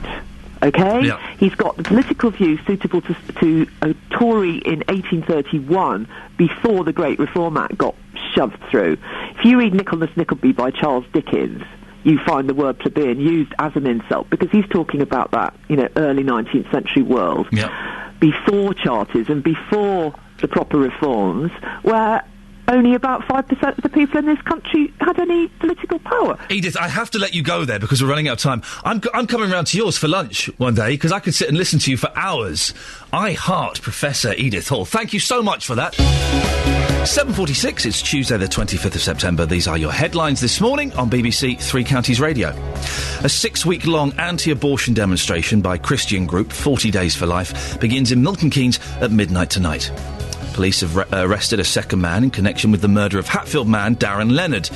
Okay? Yeah. He's got the political views suitable to a Tory in 1831, before the Great Reform Act got shoved through. If you read Nicholas Nickleby by Charles Dickens, you find the word plebeian used as an insult, because he's talking about that, early 19th century world. Yeah. before charters and before the proper reforms, where only about 5% of the people in this country had any political power. Edith, I have to let you go there because we're running out of time. I'm coming round to yours for lunch one day because I could sit and listen to you for hours. I heart Professor Edith Hall. Thank you so much for that. 7:46, it's Tuesday the 25th of September. These are your headlines this morning on BBC Three Counties Radio. A 6-week-long anti-abortion demonstration by Christian group 40 Days for Life begins in Milton Keynes at midnight tonight. Police have arrested a second man in connection with the murder of Hatfield man Darren Leonard.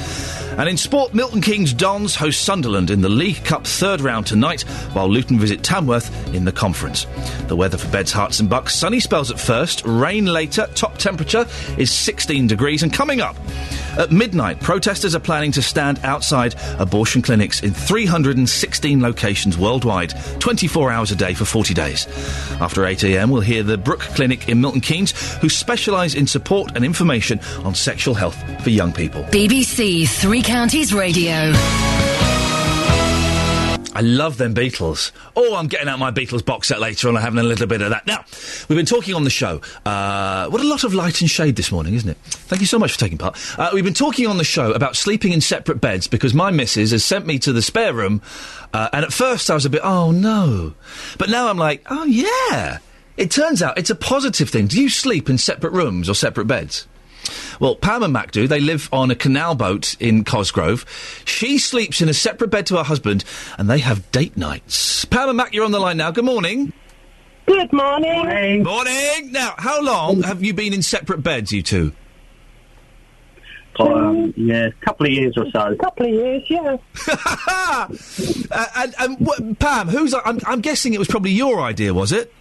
And in sport, Milton Keynes Dons host Sunderland in the League Cup third round tonight, while Luton visit Tamworth in the conference. The weather for Beds, Herts and Bucks: sunny spells at first, rain later, top temperature is 16 degrees. And coming up, at midnight, protesters are planning to stand outside abortion clinics in 316 locations worldwide, 24 hours a day for 40 days. After 8 a.m, we'll hear the Brook Clinic in Milton Keynes, who specialise in support and information on sexual health for young people. BBC Three Counties Radio. I love them Beatles. Oh, I'm getting out my Beatles box set later on and having a little bit of that. Now, we've been talking on the show. What a lot of light and shade this morning, isn't it? Thank you so much for taking part. We've been talking on the show about sleeping in separate beds because my missus has sent me to the spare room. And at first I was a bit, oh no. But now I'm like, oh yeah. It turns out it's a positive thing. Do you sleep in separate rooms or separate beds? Well, Pam and Mac do. They live on a canal boat in Cosgrove. She sleeps in a separate bed to her husband, and they have date nights. Pam and Mac, you're on the line now. Good morning. Good morning. Morning. Now, how long have you been in separate beds, you two? Yeah, a couple of years or so. A couple of years, yeah. Pam, I'm guessing it was probably your idea, was it?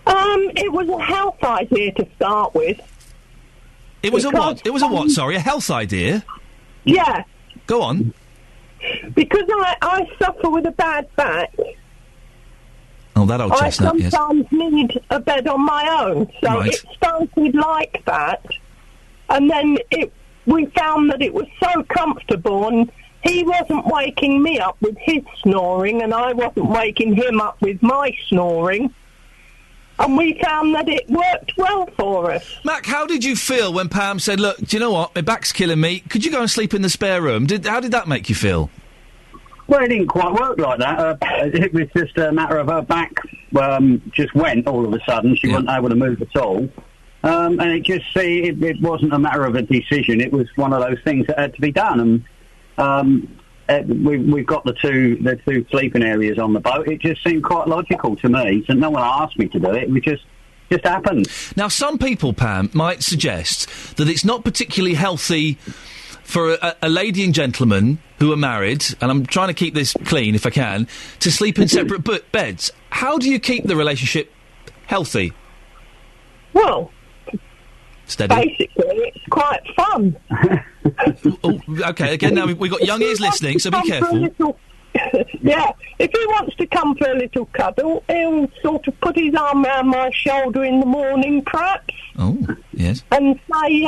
It was a health idea to start with. It was a what? It was a what, sorry? A health idea? Yeah. Go on. Because I suffer with a bad back. Oh, that old chestnut, yes. I sometimes need a bed on my own. So right. It started like that. And then we found that it was so comfortable, and he wasn't waking me up with his snoring, and I wasn't waking him up with my snoring. And we found that it worked well for us. Mac, how did you feel when Pam said, look, do you know what, my back's killing me, could you go and sleep in the spare room? How did that make you feel? Well, it didn't quite work like that. It was just a matter of her back just went all of a sudden. She wasn't able to move at all. And it wasn't a matter of a decision. It was one of those things that had to be done. And we've got the two sleeping areas on the boat. It just seemed quite logical to me. So no one asked me to do it. It just happened. Now, some people, Pam, might suggest that it's not particularly healthy for a lady and gentleman who are married, and I'm trying to keep this clean if I can, to sleep in separate beds. How do you keep the relationship healthy? Well, steady. Basically, it's quite fun. Okay, again, now we've got young ears listening, so be careful. Yeah, if he wants to come for a little cuddle, he'll sort of put his arm around my shoulder in the morning, perhaps. Oh, yes. And say,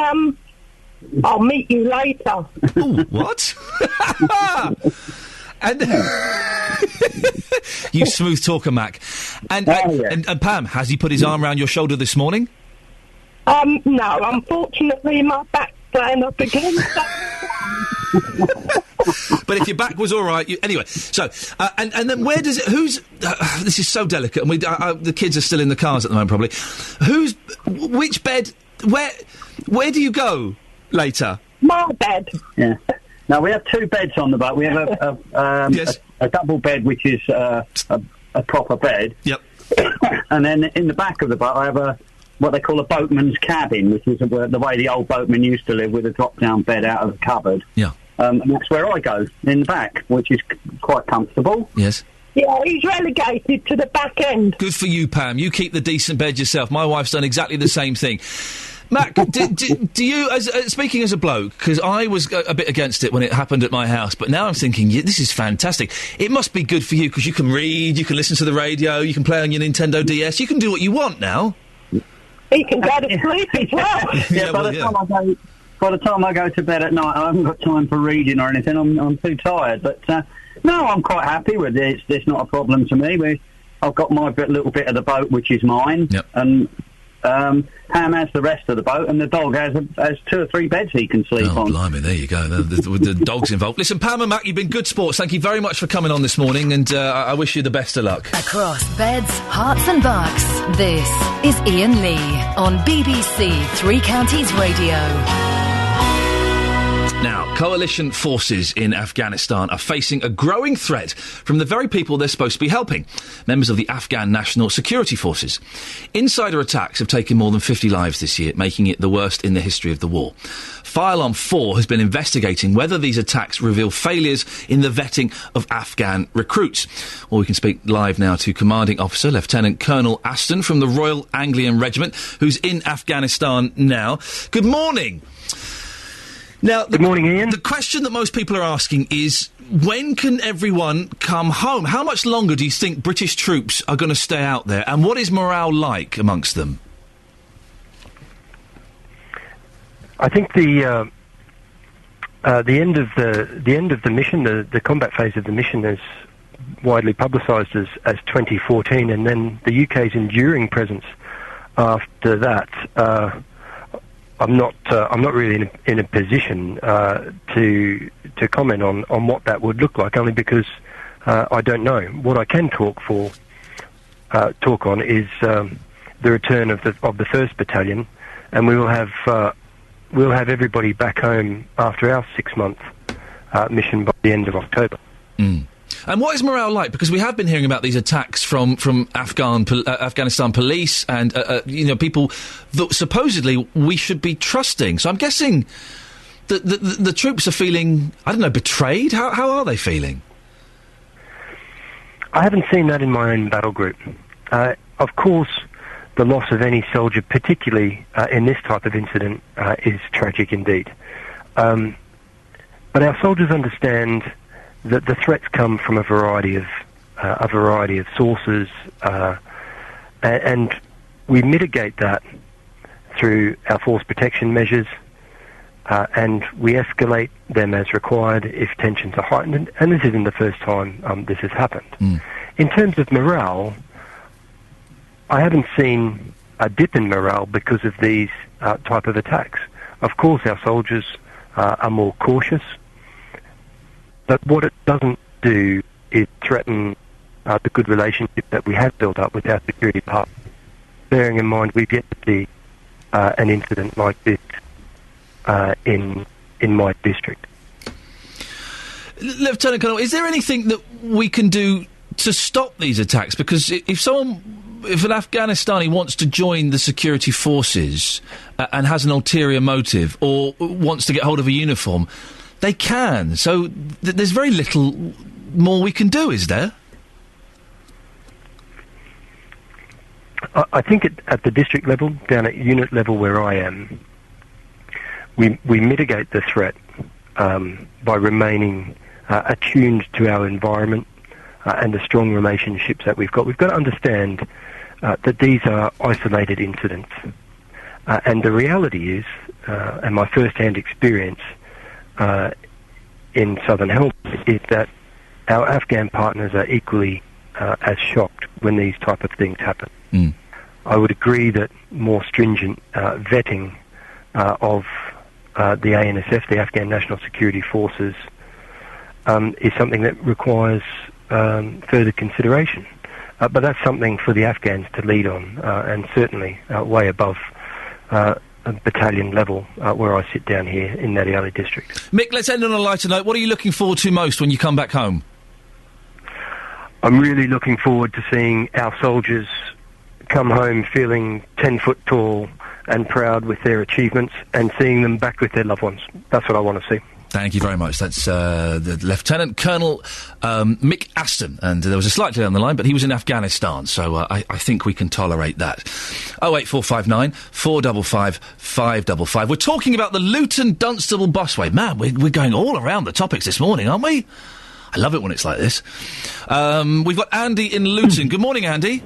I'll meet you later. Oh, what? And you smooth talker, Mac. And Pam, has he put his arm around your shoulder this morning? No, unfortunately my back's playing up again. But if your back was all right, anyway. So, and then where does it? Who's? This is so delicate, and the kids are still in the cars at the moment, probably. Which bed? Where do you go later? My bed. Yeah. Now we have two beds on the boat. We have a double bed, which is a proper bed. Yep. And then in the back of the boat, I have what they call a boatman's cabin, which is the way the old boatmen used to live, with a drop-down bed out of the cupboard. Yeah. And that's where I go, in the back, which is quite comfortable. Yes. Yeah, he's relegated to the back end. Good for you, Pam. You keep the decent bed yourself. My wife's done exactly the same thing. Mac, do you, speaking as a bloke, because I was a bit against it when it happened at my house, but now I'm thinking, this is fantastic. It must be good for you, because you can read, you can listen to the radio, you can play on your Nintendo DS, you can do what you want now. He can go to sleep as well. By the time I go to bed at night, I haven't got time for reading or anything. I'm too tired. But no, I'm quite happy with it. It's not a problem to me. I've got my little bit of the boat, which is mine, and Ham has the rest of the boat, and the dog has 2 or 3 beds he can sleep on. Blimey, there you go. With the dogs involved. Listen, Pam and Mac, you've been good sports. Thank you very much for coming on this morning, and I wish you the best of luck. Across beds, hearts and bucks, this is Iain Lee on BBC Three Counties Radio. Now, coalition forces in Afghanistan are facing a growing threat from the very people they're supposed to be helping, members of the Afghan National Security Forces. Insider attacks have taken more than 50 lives this year, making it the worst in the history of the war. Fire Alarm 4 has been investigating whether these attacks reveal failures in the vetting of Afghan recruits. Well, we can speak live now to Commanding Officer Lieutenant Colonel Aston from the Royal Anglian Regiment, who's in Afghanistan now. Good morning. Now, good morning, Ian. The question that most people are asking is, when can everyone come home? How much longer do you think British troops are going to stay out there, and what is morale like amongst them? I think the end of the mission, the combat phase of the mission, is widely publicised as 2014, and then the UK's enduring presence after that. I'm not really in a position to comment on what that would look like, only because I don't know. What I can talk on is the return of the 1st Battalion, and we'll have everybody back home after our 6-month mission by the end of October. Mm. And what is morale like? Because we have been hearing about these attacks from Afghanistan police and people that supposedly we should be trusting. So I'm guessing that the troops are feeling, I don't know, betrayed. How are they feeling? I haven't seen that in my own battle group. Of course, the loss of any soldier, particularly in this type of incident, is tragic indeed. But our soldiers understand that the threats come from a variety of sources, and we mitigate that through our force protection measures, and we escalate them as required if tensions are heightened. And this isn't the first time this has happened. Mm. In terms of morale, I haven't seen a dip in morale because of these type of attacks. Of course, our soldiers are more cautious. But what it doesn't do is threaten the good relationship that we have built up with our security partners. Bearing in mind we've yet to see an incident like this in my district. Lieutenant Colonel, is there anything that we can do to stop these attacks? Because if an Afghanistani wants to join the security forces and has an ulterior motive or wants to get hold of a uniform, they can. So there's very little more we can do, is there? I think at the district level, down at unit level where I am, we mitigate the threat by remaining attuned to our environment and the strong relationships that we've got. We've got to understand that these are isolated incidents. And the reality is, and my first-hand experience in Southern Health, is that our Afghan partners are equally as shocked when these type of things happen. Mm. I would agree that more stringent vetting of the ANSF, the Afghan National Security Forces, is something that requires further consideration. But that's something for the Afghans to lead on, and certainly way above battalion level where I sit down here in Natty Alley district. Mick, let's end on a lighter note. What are you looking forward to most when you come back home? I'm really looking forward to seeing our soldiers come home feeling 10 foot tall and proud with their achievements, and seeing them back with their loved ones. That's what I want to see. Thank you very much. That's the Lieutenant Colonel Mick Aston. And there was a slight delay on the line, but he was in Afghanistan, so I think we can tolerate that. 08459 455 555. We're talking about the Luton-Dunstable busway. Man, we're going all around the topics this morning, aren't we? I love it when it's like this. We've got Andy in Luton. Good morning, Andy.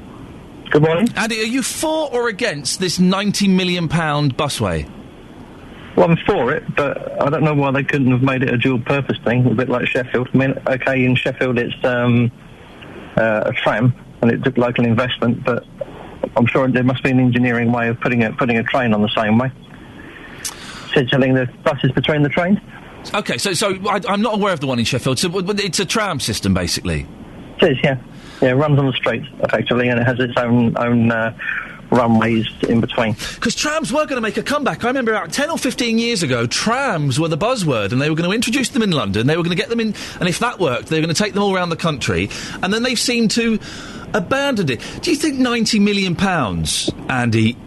Good morning. Andy, are you for or against this £90 million busway? Well, I'm for it, but I don't know why they couldn't have made it a dual-purpose thing, a bit like Sheffield. I mean, OK, in Sheffield it's a tram, and it took local investment, but I'm sure there must be an engineering way of putting a train on the same way. Scheduling the buses between the trains. OK, so I'm not aware of the one in Sheffield, so it's a tram system, basically? It is, yeah. Yeah, it runs on the street, effectively, and it has its own runways in between. Because trams were going to make a comeback. I remember about 10 or 15 years ago, trams were the buzzword, and they were going to introduce them in London, they were going to get them in, and if that worked, they were going to take them all around the country, and then they've seemed to abandon it. Do you think £90 million, Andy,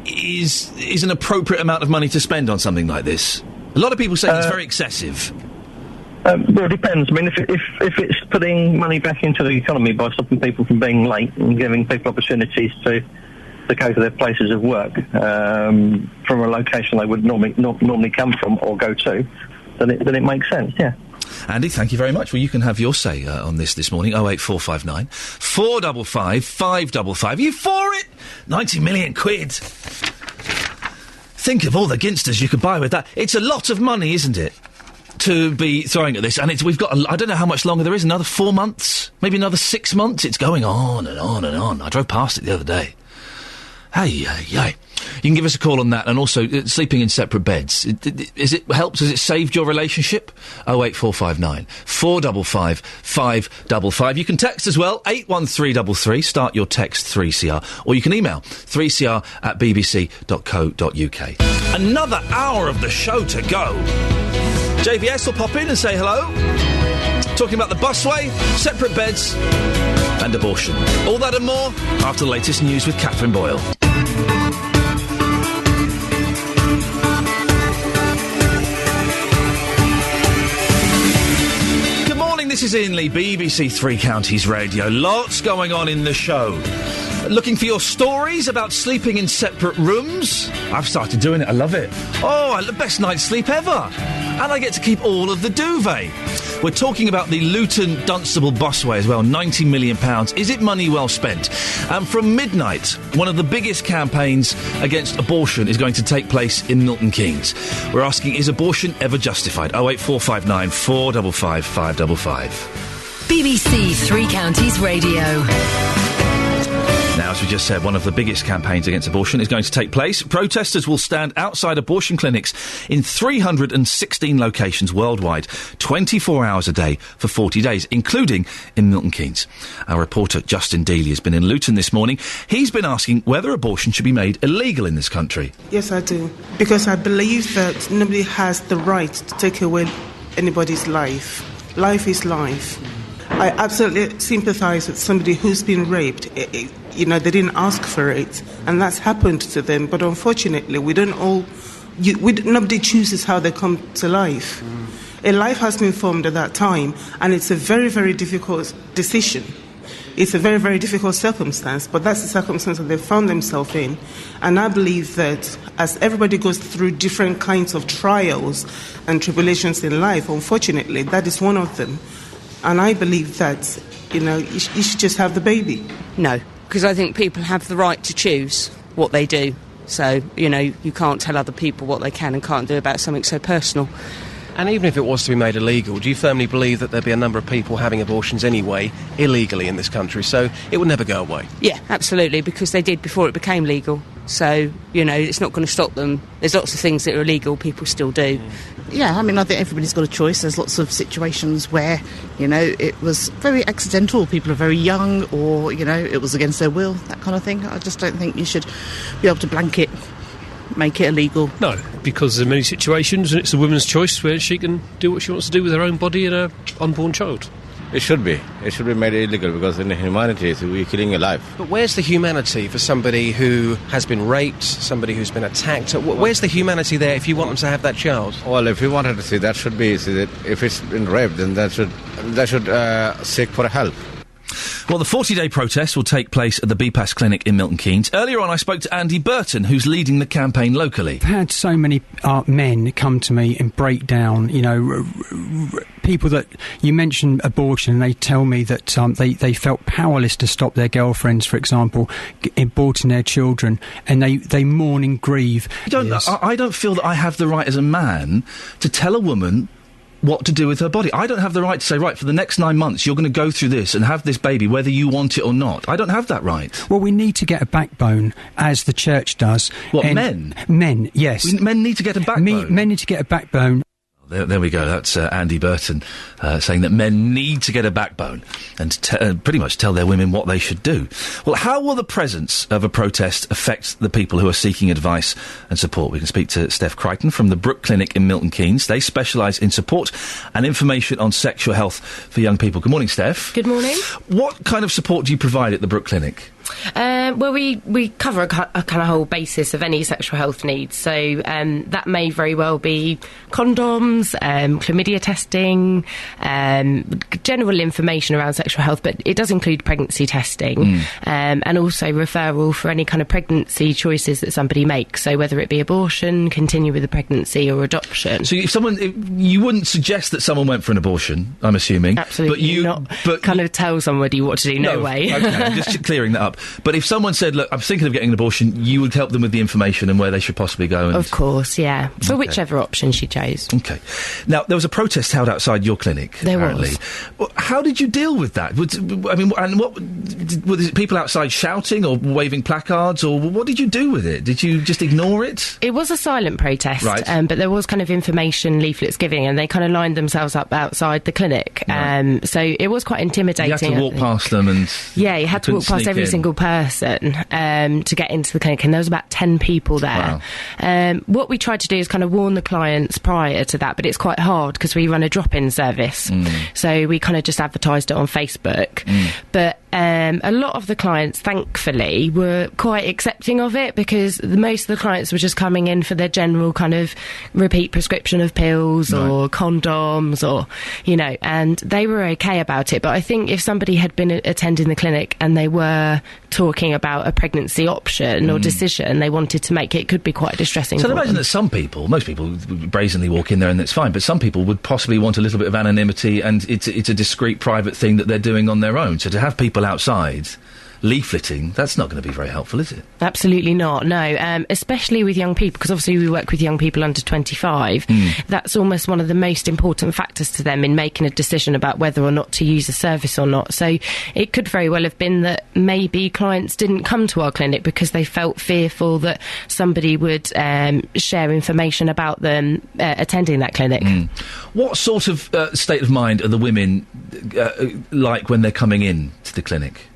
is an appropriate amount of money to spend on something like this? A lot of people say it's very excessive. Well, it depends. I mean, if it's putting money back into the economy by stopping people from being late and giving people opportunities to go to their places of work from a location they would normally come from or go to, then it makes sense, yeah. Andy, thank you very much. Well, you can have your say on this morning. 08459 455 555. You for it? 90 million quid. Think of all the ginsters you could buy with that. It's a lot of money, isn't it, to be throwing at this? And we've got, I don't know how much longer there is, another 4 months? Maybe another 6 months? It's going on and on and on. I drove past it the other day. Hey. You can give us a call on that, and also sleeping in separate beds. Is it helped? Has it saved your relationship? 08459 455 555. You can text as well, 81333. Start your text 3CR, or you can email 3cr@bbc.co.uk. Another hour of the show to go. JVS will pop in and say hello. Talking about the busway, separate beds, and abortion. All that and more after the latest news with Catherine Boyle. This is Iain Lee, BBC Three Counties Radio. Lots going on in the show. Looking for your stories about sleeping in separate rooms? I've started doing it. I love it. Oh, the best night's sleep ever. And I get to keep all of the duvet. We're talking about the Luton Dunstable busway as well. £90 million. Is it money well spent? And from midnight, one of the biggest campaigns against abortion is going to take place in Milton Keynes. We're asking, is abortion ever justified? 08459 455 555. BBC Three Counties Radio. Now, as we just said, one of the biggest campaigns against abortion is going to take place. Protesters will stand outside abortion clinics in 316 locations worldwide, 24 hours a day for 40 days, including in Milton Keynes. Our reporter Justin Dealey has been in Luton this morning. He's been asking whether abortion should be made illegal in this country. Yes, I do. Because I believe that nobody has the right to take away anybody's life. Life is life. I absolutely sympathise with somebody who's been raped. They didn't ask for it, and that's happened to them. But unfortunately, nobody chooses how they come to life. A life has been formed at that time, and it's a very, very difficult decision. It's a very, very difficult circumstance, but that's the circumstance that they found themselves in. And I believe that as everybody goes through different kinds of trials and tribulations in life, unfortunately, that is one of them. And I believe that, you should just have the baby. No, because I think people have the right to choose what they do. So, you can't tell other people what they can and can't do about something so personal. And even if it was to be made illegal, do you firmly believe that there'd be a number of people having abortions anyway, illegally in this country, so it would never go away? Yeah, absolutely, because they did before it became legal. So, it's not going to stop them. There's lots of things that are illegal, people still do. Yeah, I think everybody's got a choice. There's lots of situations where, it was very accidental, people are very young, or, it was against their will, that kind of thing. I just don't think you should be able to blanket make it illegal. No, because there are many situations and it's a woman's choice where she can do what she wants to do with her own body and her unborn child. It should be. It should be made illegal because in humanity we're killing a life. But where's the humanity for somebody who has been raped, somebody who's been attacked? Where's the humanity there if you want them to have that child? Well, if you wanted to see, that should be, that if it's been raped, then that should seek for help. Well, the 40-day protest will take place at the BPAS clinic in Milton Keynes. Earlier on, I spoke to Andy Burton, who's leading the campaign locally. I've had so many men come to me and break down, people that you mentioned abortion, and they tell me that they felt powerless to stop their girlfriends, for example, aborting their children, and they mourn and grieve. I don't feel that I have the right as a man to tell a woman what to do with her body. I don't have the right to say, right, for the next 9 months, you're going to go through this and have this baby, whether you want it or not. I don't have that right. Well, we need to get a backbone, as the church does. What, men? Men, yes. Men need to get a backbone? Men need to get a backbone. There we go. That's Andy Burton saying that men need to get a backbone and pretty much tell their women what they should do. Well, how will the presence of a protest affect the people who are seeking advice and support? We can speak to Steph Crichton from the Brook Clinic in Milton Keynes. They specialise in support and information on sexual health for young people. Good morning, Steph. Good morning. What kind of support do you provide at the Brook Clinic? Well, we cover a kind of whole basis of any sexual health needs. So that may very well be condoms, chlamydia testing, general information around sexual health, but it does include pregnancy testing and also referral for any kind of pregnancy choices that somebody makes. So whether it be abortion, continue with the pregnancy, or adoption. So you wouldn't suggest that someone went for an abortion, I'm assuming. Absolutely but kind of tell somebody what to do. No way. Okay, I'm just clearing that up. But if someone said, look, I'm thinking of getting an abortion, you would help them with the information and where they should possibly go? Of course, yeah. For whichever option she chose. OK. Now, there was a protest held outside your clinic, apparently. Well, how did you deal with that? Was it people outside shouting or waving placards, or what did you do with it? Did you just ignore it? It was a silent protest, right. But there was kind of information leaflets giving, and they kind of lined themselves up outside the clinic. Right. So it was quite intimidating. You had to walk past them and... Yeah, you had to walk past every single person to get into the clinic, and there was about 10 people there. Wow. What we tried to do is kind of warn the clients prior to that, but it's quite hard because we run a drop-in service. So we kind of just advertised it on Facebook. But a lot of the clients, thankfully, were quite accepting of it, because most of the clients were just coming in for their general kind of repeat prescription of pills or condoms, or, and they were okay about it. But I think if somebody had been attending the clinic and they were talking about a pregnancy option or decision they wanted to make, it could be quite distressing. So I imagine that most people brazenly walk in there and it's fine, but some people would possibly want a little bit of anonymity, and it's a discreet, private thing that they're doing on their own. So to have people outside leafleting, that's not going to be very helpful, is it? Absolutely not, no. Especially with young people, because obviously we work with young people under 25. That's almost one of the most important factors to them in making a decision about whether or not to use a service or not. So it could very well have been that maybe clients didn't come to our clinic because they felt fearful that somebody would share information about them attending that clinic. What sort of state of mind are the women like when they're coming in to the clinic?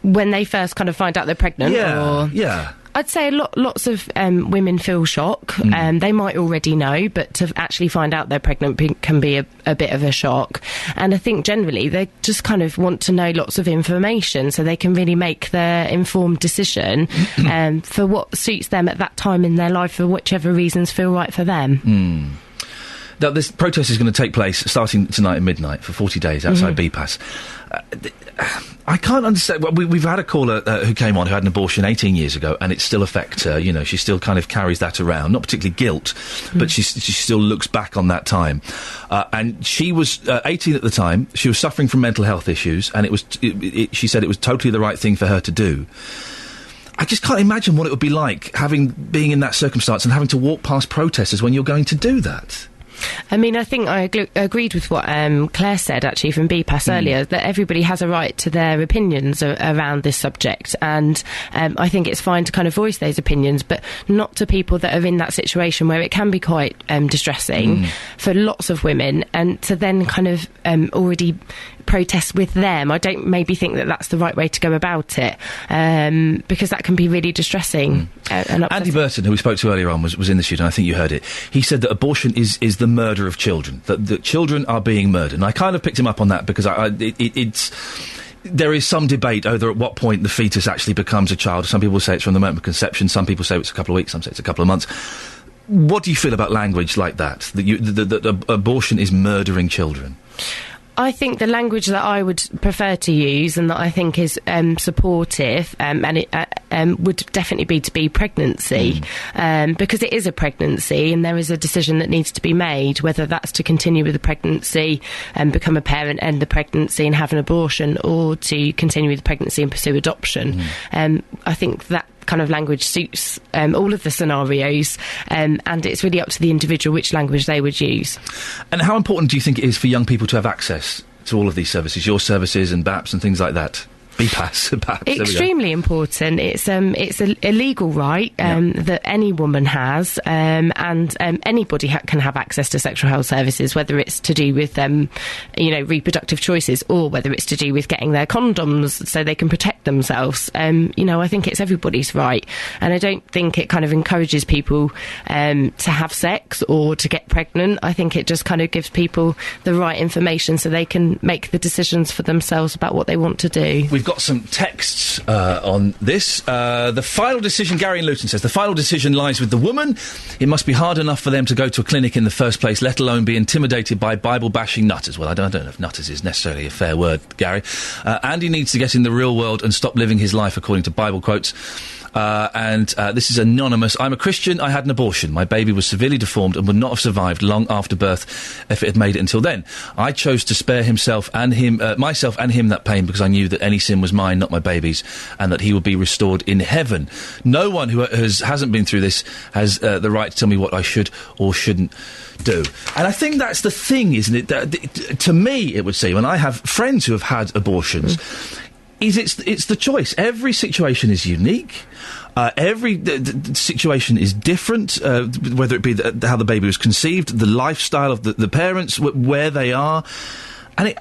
When they first kind of find out they're pregnant? Yeah. I'd say lots of women feel shock. They might already know, but to actually find out they're pregnant can be a bit of a shock. And I think generally they just kind of want to know lots of information so they can really make their informed decision for what suits them at that time in their life, for whichever reasons feel right for them. Now, this protest is going to take place starting tonight at midnight for 40 days outside BPAS. I can't understand. Well, we've had a caller who came on who had an abortion 18 years ago, and it still affects her. She still kind of carries that around. Not particularly guilt, but she still looks back on that time. And she was 18 at the time. She was suffering from mental health issues, and she said it was totally the right thing for her to do. I just can't imagine what it would be like being in that circumstance and having to walk past protesters when you're going to do that. I mean, I think I agreed with what Claire said, actually, from BPAS earlier, that everybody has a right to their opinions around this subject, and I think it's fine to kind of voice those opinions, but not to people that are in that situation where it can be quite distressing for lots of women, and to then kind of already protest with them. I don't maybe think that that's the right way to go about it, because that can be really distressing. Andy Burton, who we spoke to earlier on, was in the studio, and I think you heard it. He said that abortion is the murder of children, that children are being murdered. And I kind of picked him up on that because there is some debate over at what point the fetus actually becomes a child. Some people say it's from the moment of conception, some people say it's a couple of weeks, some say it's a couple of months. What do you feel about language like that, that abortion is murdering children? I think the language that I would prefer to use, and that I think is supportive, and it would definitely be to be pregnancy, because it is a pregnancy and there is a decision that needs to be made, whether that's to continue with the pregnancy and become a parent, end the pregnancy and have an abortion, or to continue with the pregnancy and pursue adoption. I think that kind of language suits all of the scenarios, and it's really up to the individual which language they would use. And how important do you think it is for young people to have access to all of these services, your services and BAPS and things like that? BPAS, extremely important. It's a legal right that any woman has, and anybody can have access to sexual health services, whether it's to do with reproductive choices or whether it's to do with getting their condoms so they can protect themselves. I think it's everybody's right, and I don't think it kind of encourages people to have sex or to get pregnant. I think it just kind of gives people the right information so they can make the decisions for themselves about what they want to do. We've got some texts on this. The final decision, Gary in Luton says, the final decision lies with the woman. It must be hard enough for them to go to a clinic in the first place, let alone be intimidated by Bible-bashing nutters. Well, I don't know if nutters is necessarily a fair word, Gary. Andy needs to get in the real world and stop living his life according to Bible quotes. This is anonymous. I'm a Christian. I had an abortion. My baby was severely deformed and would not have survived long after birth if it had made it until then. I chose to spare myself and him that pain because I knew that any sin was mine, not my baby's, and that he would be restored in heaven. No one who hasn't been through this has the right to tell me what I should or shouldn't do. And I think that's the thing, isn't it? To me, it would seem, when I have friends who have had abortions, it's the choice. Every situation is unique. Every situation is different, whether it be how the baby was conceived, the lifestyle of the parents, where they are. And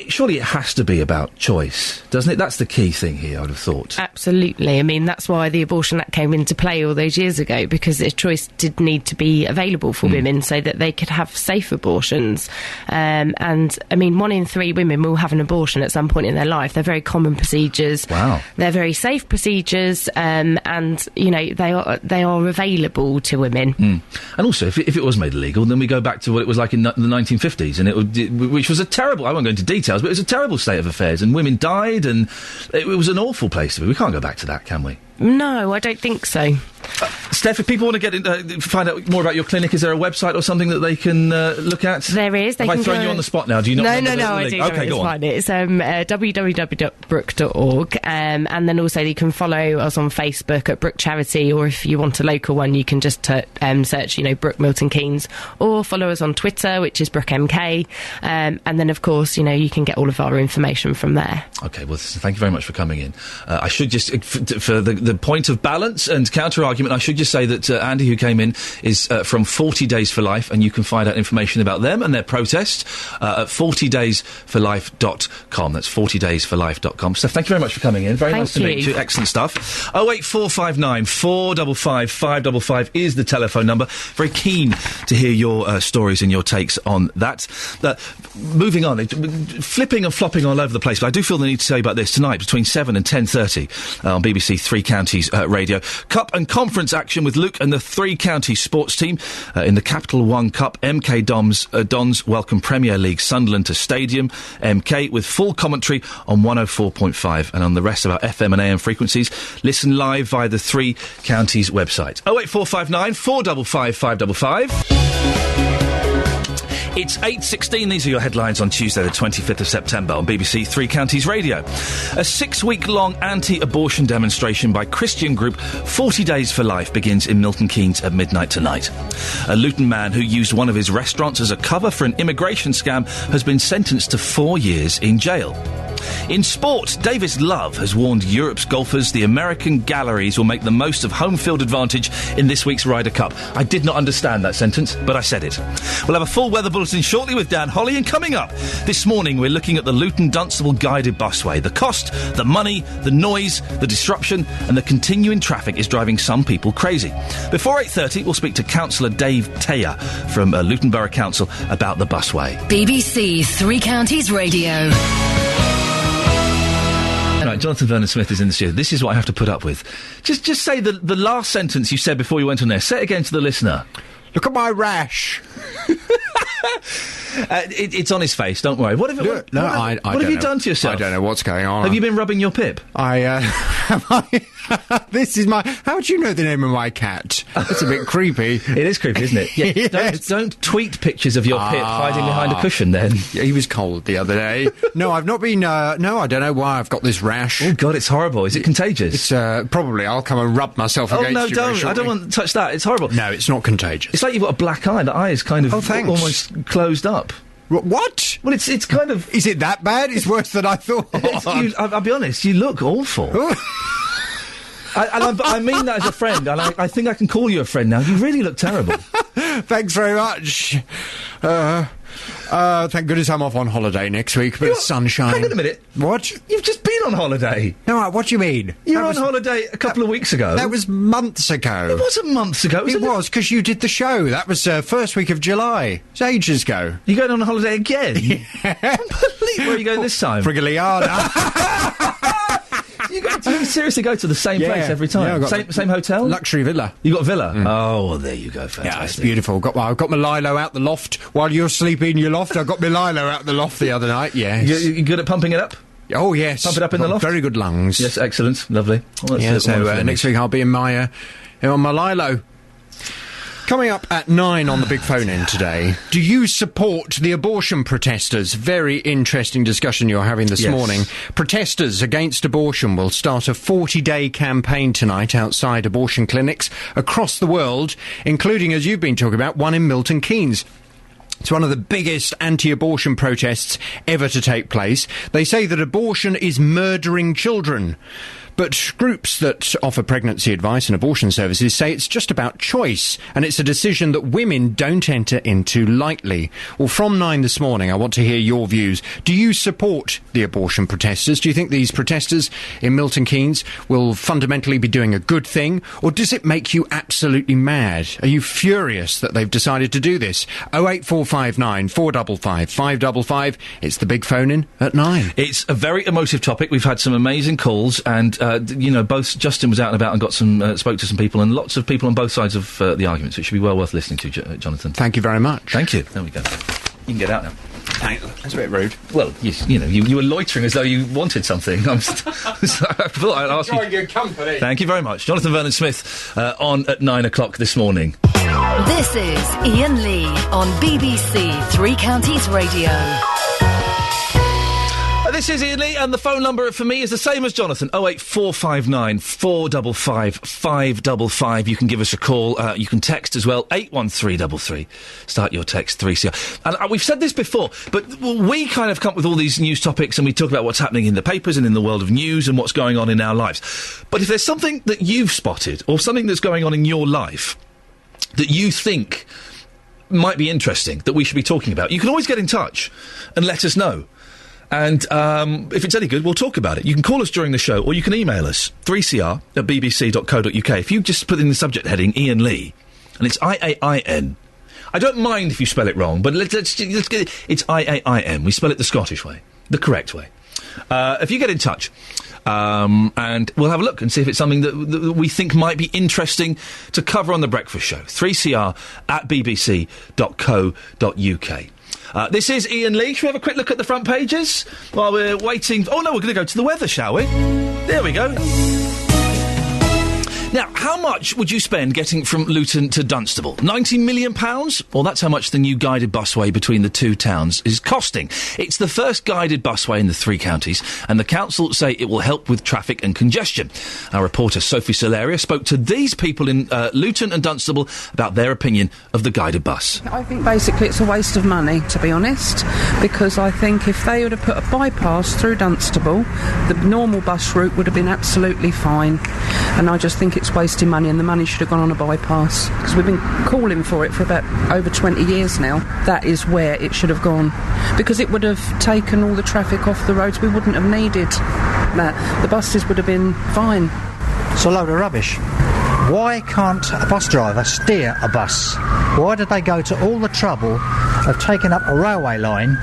surely it has to be about choice, doesn't it? That's the key thing here, I would have thought. Absolutely. I mean, that's why the Abortion Act came into play all those years ago, because the choice did need to be available for women so that they could have safe abortions. And, I mean, 1 in 3 women will have an abortion at some point in their life. They're very common procedures. Wow. They're very safe procedures, and, they are available to women. And also, if it was made illegal, then we go back to what it was like in the 1950s, and which was a terrible... I won't go into details, but it was a terrible state of affairs, and women died, and it was an awful place to be. We can't go back to that, can we? No, I don't think so. Steph, if people want to find out more about your clinic, is there a website or something that they can look at? There is. Have I thrown you on the spot now? Do you not? No, I do. Okay, go on. It's www.brook.org, and then also you can follow us on Facebook at Brook Charity, or if you want a local one, you can just search, Brook Milton Keynes, or follow us on Twitter, which is BrookMK, and then of course, you can get all of our information from there. Okay, well, thank you very much for coming in. I should just, for the point of balance and counter-argument, I should just say that Andy, who came in, is from 40 Days for Life, and you can find out information about them and their protest at 40daysforlife.com. That's 40daysforlife.com. Steph, thank you very much for coming in. Very nice to meet you. Excellent stuff. 08459 455 555 is the telephone number. Very keen to hear your stories and your takes on that. Moving on, flipping and flopping all over the place, but I do feel the need to tell you about this tonight between 7 and 10:30 on BBC Three Counties Radio. Cup and conference action with Luke and the Three Counties sports team in the Capital One Cup. MK Dons welcome Premier League Sunderland to Stadium MK with full commentary on 104.5 and on the rest of our FM and AM frequencies. Listen live via the Three Counties website. 08459 455 555. It's 8:16. These are your headlines on Tuesday, the 25th of September on BBC Three Counties Radio. A 6-week-long anti-abortion demonstration by Christian group 40 Days for Life begins in Milton Keynes at midnight tonight. A Luton man who used one of his restaurants as a cover for an immigration scam has been sentenced to 4 years in jail. In sport, Davis Love has warned Europe's golfers the American galleries will make the most of home field advantage in this week's Ryder Cup. I did not understand that sentence, but I said it. We'll have a full weather bulletin shortly with Dan Holly, and coming up this morning we're looking at the Luton Dunstable guided busway. The cost, the money, the noise, the disruption and the continuing traffic is driving some people crazy. Before 8:30 we'll speak to Councillor Dave Taylor from Luton Borough Council about the busway. BBC Three Counties Radio. Right, Jonathan Vernon-Smith is in the studio. This is what I have to put up with. Just say the last sentence you said before you went on there. Say it again to the listener. Look at my rash. It's on his face, don't worry. What have you done to yourself? I don't know what's going on. Have you been rubbing your pip? This is my... How do you know the name of my cat? It's a bit creepy. It is creepy, isn't it? Yeah. Yes. Don't tweet pictures of your pip hiding behind a cushion, then. Yeah, he was cold the other day. No, I've not been... no, I don't know why I've got this rash. Oh, God, it's horrible. Is it contagious? It's, probably. I'll come and rub myself against you. Oh, no, don't. I don't want to touch that. It's horrible. No, it's not contagious. It's like you've got a black eye. The eye is kind of almost closed up. What? Well, it's kind of... Is it that bad? It's worse than I thought. I'll be honest, you look awful. I mean that as a friend, and I think I can call you a friend now. You really look terrible. Thanks very much. Thank goodness I'm off on holiday next week, but sunshine. Hang on a minute. What? You've just been on holiday. No, what do you mean? You were on holiday a couple of weeks ago. That was months ago. It wasn't months ago. It was, because you did the show. That was first week of July. It's ages ago. You're going on holiday again? Yeah. Where are you going this time? Frigaliana. Do you seriously go to the same place every time? Same hotel? Luxury villa. You got a villa? Oh, well, there you go. Fantastic. Yeah, it's beautiful. I've got my Lilo out the loft while you're sleeping in your loft. I got my Lilo out the loft the other night. Yes. You good at pumping it up? Oh, yes. Pump it up in the loft? Very good lungs. Yes, excellent. Lovely. Well, so next week I'll be in my on my Lilo. Coming up at 9 on the big phone-in today, do you support the abortion protesters? Very interesting discussion you're having this morning. Protesters against abortion will start a 40-day campaign tonight outside abortion clinics across the world, including, as you've been talking about, one in Milton Keynes. It's one of the biggest anti-abortion protests ever to take place. They say that abortion is murdering children. But groups that offer pregnancy advice and abortion services say it's just about choice, and it's a decision that women don't enter into lightly. Well, from 9 this morning, I want to hear your views. Do you support the abortion protesters? Do you think these protesters in Milton Keynes will fundamentally be doing a good thing? Or does it make you absolutely mad? Are you furious that they've decided to do this? 08459 455 555. It's the big phone-in at 9. It's a very emotive topic. We've had some amazing calls, and both Justin was out and about and got spoke to some people, and lots of people on both sides of the argument, so it should be well worth listening to, Jonathan. Thank you very much. Thank you. There we go. You can get out now. That's a bit rude. Well, you were loitering as though you wanted something. I thought I'd ask you. Enjoying your company. Thank you very much. Jonathan Vernon-Smith on at 9 o'clock this morning. This is Iain Lee on BBC Three Counties Radio. This is Iain Lee, and the phone number for me is the same as Jonathan, 08459 455 555. You can give us a call. You can text as well, 81333. Start your text 3CR. And we've said this before, but we kind of come up with all these news topics, and we talk about what's happening in the papers and in the world of news and what's going on in our lives. But if there's something that you've spotted, or something that's going on in your life that you think might be interesting, that we should be talking about, you can always get in touch and let us know. And if it's any good, we'll talk about it. You can call us during the show, or you can email us, 3cr@bbc.co.uk. If you just put in the subject heading Iain Lee, and it's IAIN. I don't mind if you spell it wrong, but let's get it. It's IAIN. We spell it the Scottish way, the correct way. If you get in touch, and we'll have a look and see if it's something that we think might be interesting to cover on The Breakfast Show. 3cr@bbc.co.uk. This is Iain Lee. Should we have a quick look at the front pages while we're waiting? Oh, no, we're going to go to the weather, shall we? There we go. Now, how much would you spend getting from Luton to Dunstable? £90 million? Well, that's how much the new guided busway between the two towns is costing. It's the first guided busway in the three counties, and the council say it will help with traffic and congestion. Our reporter Sophie Solaria spoke to these people in Luton and Dunstable about their opinion of the guided bus. I think basically it's a waste of money, to be honest, because I think if they would have put a bypass through Dunstable, the normal bus route would have been absolutely fine, and I just think it's wasting money, and the money should have gone on a bypass, because we've been calling for it for about over 20 years now. That is where it should have gone, because it would have taken all the traffic off the roads. We wouldn't have needed that. The buses would have been fine. It's a load of rubbish. Why can't a bus driver steer a bus? Why did they go to all the trouble of taking up a railway line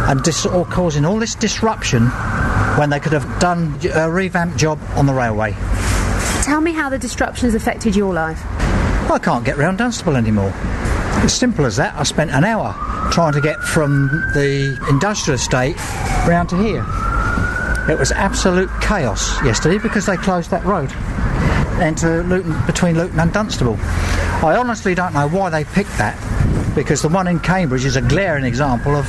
and or causing all this disruption when they could have done a revamped job on the railway? Tell me how the disruption has affected your life. I can't get round Dunstable anymore. As simple as that. I spent an hour trying to get from the industrial estate round to here. It was absolute chaos yesterday because they closed that road into Luton, between Luton and Dunstable. I honestly don't know why they picked that, because the one in Cambridge is a glaring example of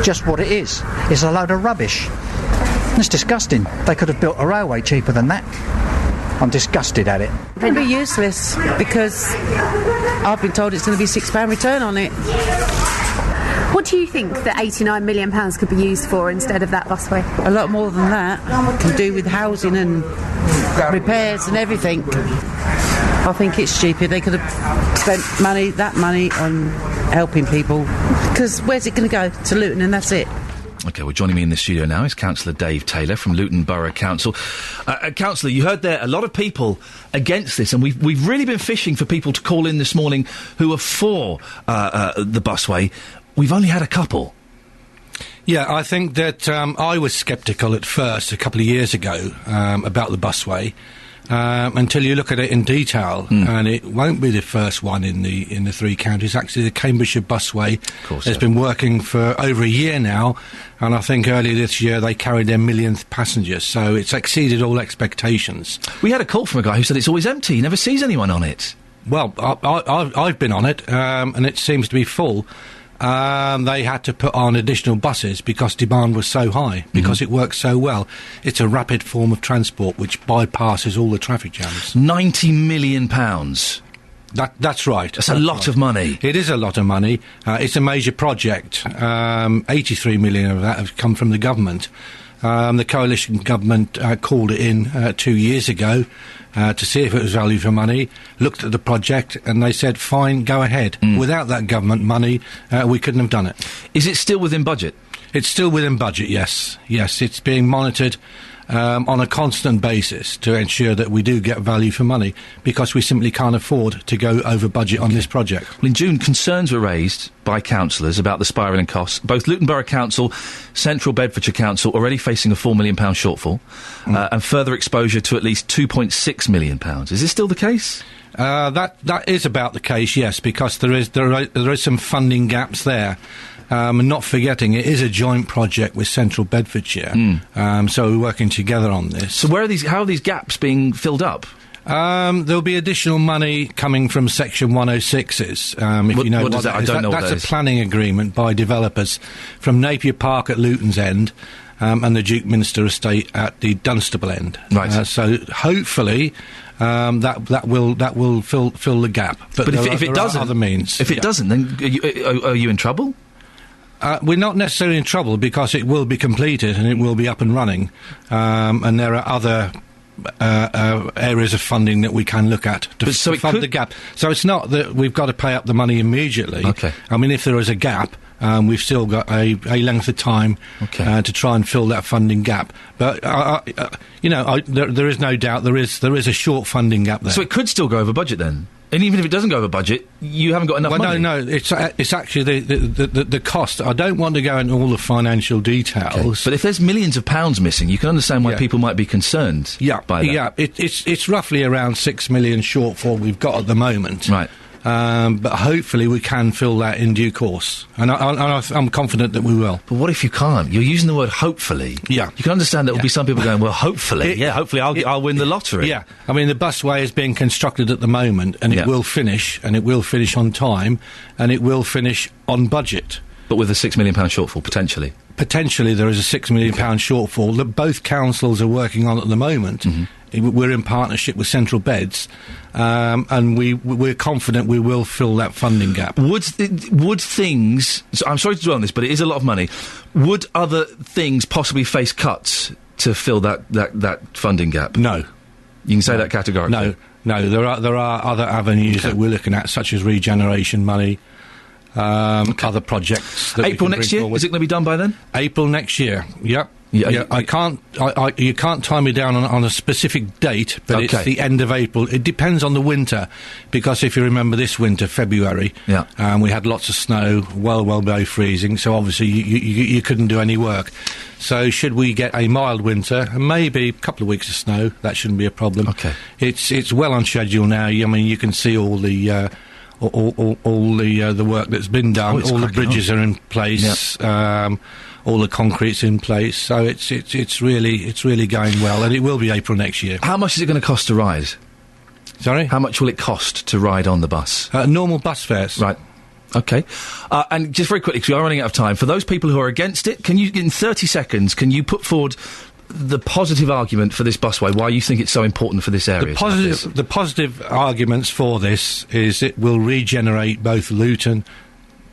just what it is. It's a load of rubbish. It's disgusting. They could have built a railway cheaper than that. I'm disgusted at it. It'd be useless because I've been told it's going to be £6 return on it. What do you think that £89 million could be used for instead of that busway? A lot more than that. Can do with housing and repairs and everything. I think it's stupid. They could have spent that money on helping people. Because where's it going to go? To Luton, and that's it. OK, well, joining me in the studio now is Councillor Dave Taylor from Luton Borough Council. Councillor, you heard there a lot of people against this, and we've really been fishing for people to call in this morning who are for the busway. We've only had a couple. Yeah, I think that I was sceptical at first a couple of years ago about the busway. Until you look at it in detail, and it won't be the first one in the three counties. Actually, the Cambridgeshire busway has been working for over a year now, and I think earlier this year they carried their millionth passenger, so it's exceeded all expectations. We had a call from a guy who said it's always empty, he never sees anyone on it. Well, I've been on it, and it seems to be full. They had to put on additional buses because demand was so high, because it works so well. It's a rapid form of transport which bypasses all the traffic jams. £90 million. That's right. That's a lot of money. It is a lot of money. It's a major project. 83 million of that have come from the government. The coalition government called it in 2 years ago to see if it was value for money, looked at the project, and they said, fine, go ahead. Without that government money, we couldn't have done it. Is it still within budget? It's still within budget, yes. Yes, it's being monitored on a constant basis to ensure that we do get value for money, because we simply can't afford to go over budget on this project. Well, in June, concerns were raised by councillors about the spiralling costs. Both Luton Borough Council, Central Bedfordshire Council already facing a £4 million shortfall, and further exposure to at least £2.6 million. Is this still the case? That is about the case, yes, because there is some funding gaps there. And not forgetting, it is a joint project with Central Bedfordshire, so we're working together on this. So how are these gaps being filled up? There'll be additional money coming from Section 106s. If you know what is that? I don't know what that is. That's a planning agreement by developers from Napier Park at Luton's end and the Duke Minster Estate at the Dunstable end. Right. So hopefully that will fill the gap. But if it doesn't, other means. If it doesn't, then are you in trouble? We're not necessarily in trouble because it will be completed and it will be up and running, and there are other areas of funding that we can look at to fund the gap. So it's not that we've got to pay up the money immediately. Okay. I mean, if there is a gap, we've still got a length of time to try and fill that funding gap. But there is no doubt there is a short funding gap there. So it could still go over budget then. And even if it doesn't go over budget, you haven't got enough money. No, it's actually the cost. I don't want to go into all the financial details. Okay. But if there's millions of pounds missing, you can understand why people might be concerned by that. Yeah, it's roughly around £6 million shortfall we've got at the moment. Right. But hopefully we can fill that in due course. And I'm confident that we will. But what if you can't? You're using the word hopefully. Yeah. You can understand there will be some people going, well, hopefully. Hopefully I'll win the lottery. Yeah. I mean, the busway is being constructed at the moment, and it will finish, and it will finish on time, and it will finish on budget. But with a £6 million shortfall, potentially? Potentially there is a £6 million shortfall that both councils are working on at the moment. We're in partnership with Central Beds, and we're confident we will fill that funding gap. Would things... So I'm sorry to dwell on this, but it is a lot of money. Would other things possibly face cuts to fill that funding gap? No. You can say that categorically? No. There are other avenues that we're looking at, such as regeneration money, other projects. That April next year? Is it going to be done by then? April next year, yep. Yeah, I can't. You can't tie me down on a specific date, but it's the end of April. It depends on the winter, because if you remember this winter, February, we had lots of snow, well below freezing. So obviously you couldn't do any work. So should we get a mild winter, and maybe a couple of weeks of snow, that shouldn't be a problem. Okay, it's well on schedule now. I mean, you can see all the all the work that's been done. All the bridges are in place. All the concrete's in place, so it's really going well, and it will be April next year. How much is it going to cost to ride? Sorry? How much will it cost to ride on the bus? Normal bus fares. Right. Okay. And just very quickly, because we are running out of time, for those people who are against it, can you, in 30 seconds, can you put forward the positive argument for this busway, why you think it's so important for this area? The positive arguments for this is it will regenerate both Luton,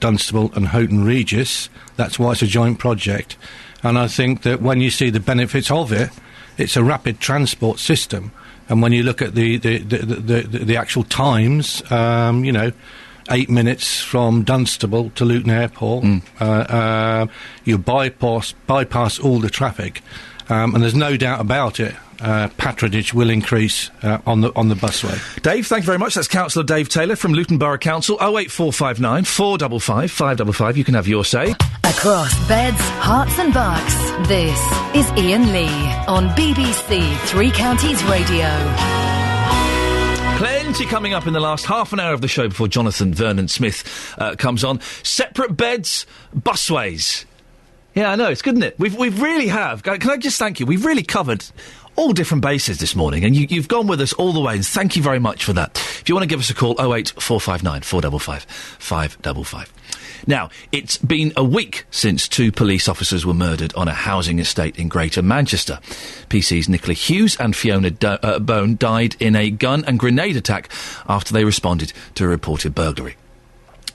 Dunstable and Houghton Regis. That's why it's a joint project. And I think that when you see the benefits of it, it's a rapid transport system. And when you look at the actual times, 8 minutes from Dunstable to Luton Airport, you bypass all the traffic. And there's no doubt about it, patronage will increase on the busway. Dave, thank you very much. That's Councillor Dave Taylor from Luton Borough Council. 08459 455 555. You can have your say. Across beds, hearts and bucks, this is Iain Lee on BBC Three Counties Radio. Plenty coming up in the last half an hour of the show before Jonathan Vernon Smith comes on. Separate beds, busways. Yeah, I know, it's good, isn't it? We've really have. Can I just thank you? We've really covered all different bases this morning, and you've gone with us all the way, and thank you very much for that. If you want to give us a call, 08459 455 555. Now, it's been a week since 2 police officers were murdered on a housing estate in Greater Manchester. PC's Nicola Hughes and Fiona Bone died in a gun and grenade attack after they responded to a reported burglary.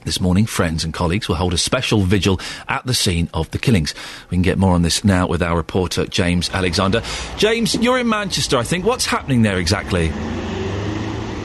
This morning, friends and colleagues will hold a special vigil at the scene of the killings. We can get more on this now with our reporter, James Alexander. James, you're in Manchester, I think. What's happening there exactly?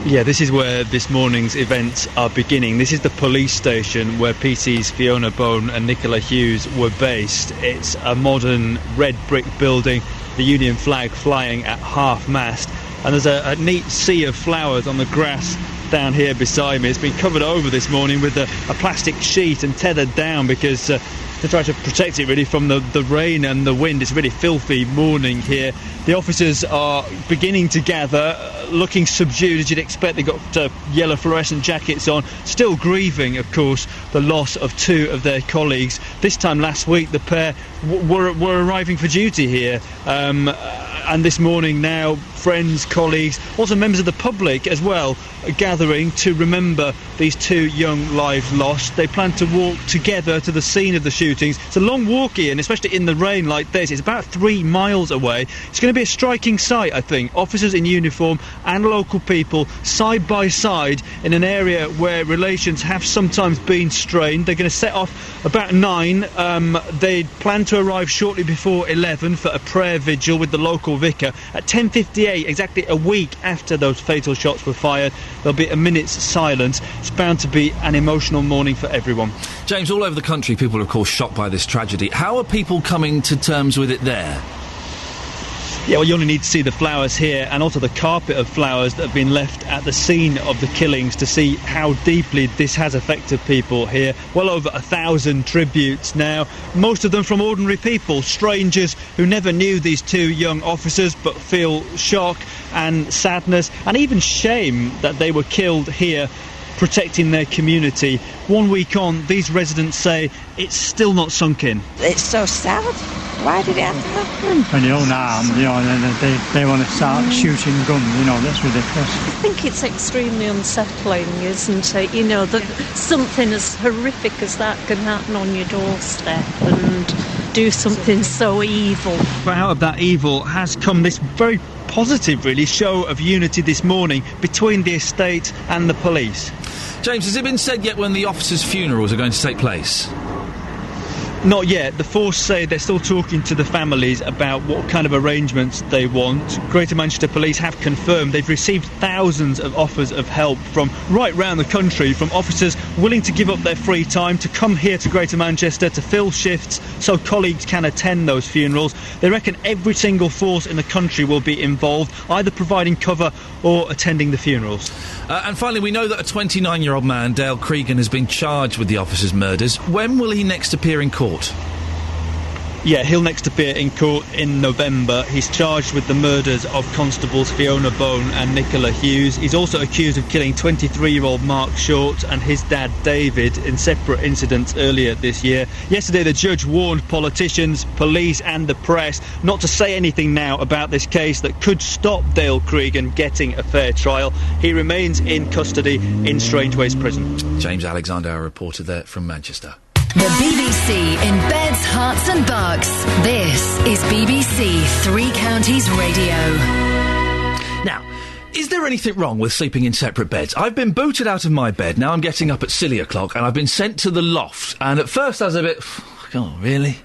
Yeah, this is where this morning's events are beginning. This is the police station where PC's Fiona Bone and Nicola Hughes were based. It's a modern red brick building, the Union flag flying at half-mast. And there's a neat sea of flowers on the grass down here beside me. It's been covered over this morning with a plastic sheet and tethered down because to try to protect it really from the rain and the wind. It's a really filthy morning here. The officers are beginning to gather, looking subdued as you'd expect. They've got yellow fluorescent jackets on, still grieving, of course, the loss of 2 of their colleagues. This time last week, the pair were arriving for duty here. And this morning now, friends, colleagues, also members of the public as well, are gathering to remember these 2 young lives lost. They plan to walk together to the scene of the shootings. It's a long walk, Ian, especially in the rain like this. It's about 3 miles away. It's going to be a striking sight, I think. Officers in uniform and local people side by side in an area where relations have sometimes been strained. They're going to set off about 9. They plan to arrive shortly before 11 for a prayer vigil with the local vicar. At 10:58, exactly a week after those fatal shots were fired, there'll be a minute's silence. It's bound to be an emotional morning for everyone. James, all over the country, people are, of course, shocked by this tragedy. How are people coming to terms with it there? Yeah, well, you only need to see the flowers here and also the carpet of flowers that have been left at the scene of the killings to see how deeply this has affected people here. Well over 1,000 tributes now, most of them from ordinary people, strangers who never knew these 2 young officers but feel shock and sadness and even shame that they were killed here protecting their community. 1 week on, these residents say it's still not sunk in. It's so sad. Why did it have to happen? When they're unarmed, they want to start shooting guns, that's ridiculous. I think it's extremely unsettling, isn't it? That something as horrific as that can happen on your doorstep and do something so evil. But out of that evil has come this very positive, really, show of unity this morning between the estate and the police. James, has it been said yet when the officers' funerals are going to take place? Not yet. The force say they're still talking to the families about what kind of arrangements they want. Greater Manchester Police have confirmed they've received thousands of offers of help from right round the country, from officers willing to give up their free time to come here to Greater Manchester to fill shifts so colleagues can attend those funerals. They reckon every single force in the country will be involved, either providing cover or attending the funerals. And finally, we know that a 29-year-old man, Dale Cregan, has been charged with the officers' murders. When will he next appear in court? Yeah, he'll next appear in court in November. He's charged with the murders of Constables Fiona Bone and Nicola Hughes. He's also accused of killing 23-year-old Mark Short and his dad David in separate incidents earlier this year. Yesterday, the judge warned politicians, police and the press not to say anything now about this case that could stop Dale Cregan getting a fair trial. He remains in custody in Strangeways Prison. James Alexander, our reporter there from Manchester. The BBC in beds, hearts and bucks. This is BBC Three Counties Radio. Now, is there anything wrong with sleeping in separate beds? I've been booted out of my bed, now I'm getting up at silly o'clock, and I've been sent to the loft, and at first I was a bit, oh, really?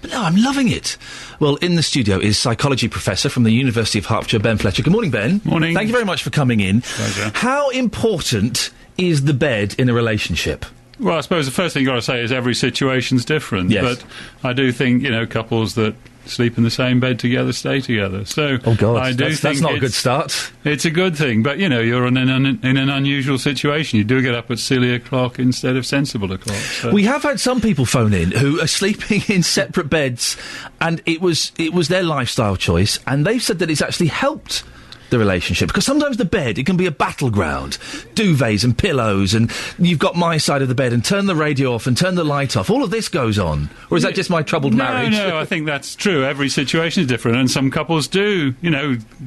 But no, I'm loving it. Well, in the studio is psychology professor from the University of Hertfordshire, Ben Fletcher. Good morning, Ben. Morning. Thank you very much for coming in. Pleasure. How important is the bed in a relationship? Well, I suppose the first thing you've got to say is every situation's different. Yes. But I do think, couples that sleep in the same bed together stay together. So oh God, I do think that's not a good start. It's a good thing, but you're in an unusual situation. You do get up at silly o'clock instead of sensible o'clock. So. We have had some people phone in who are sleeping in separate beds, and it was their lifestyle choice, and they've said that it's actually helped the relationship, because sometimes the bed, it can be a battleground. Duvets and pillows, and you've got my side of the bed, and turn the radio off and turn the light off. All of this goes on. Or is that just my troubled marriage? No, I think that's true. Every situation is different, and some couples do,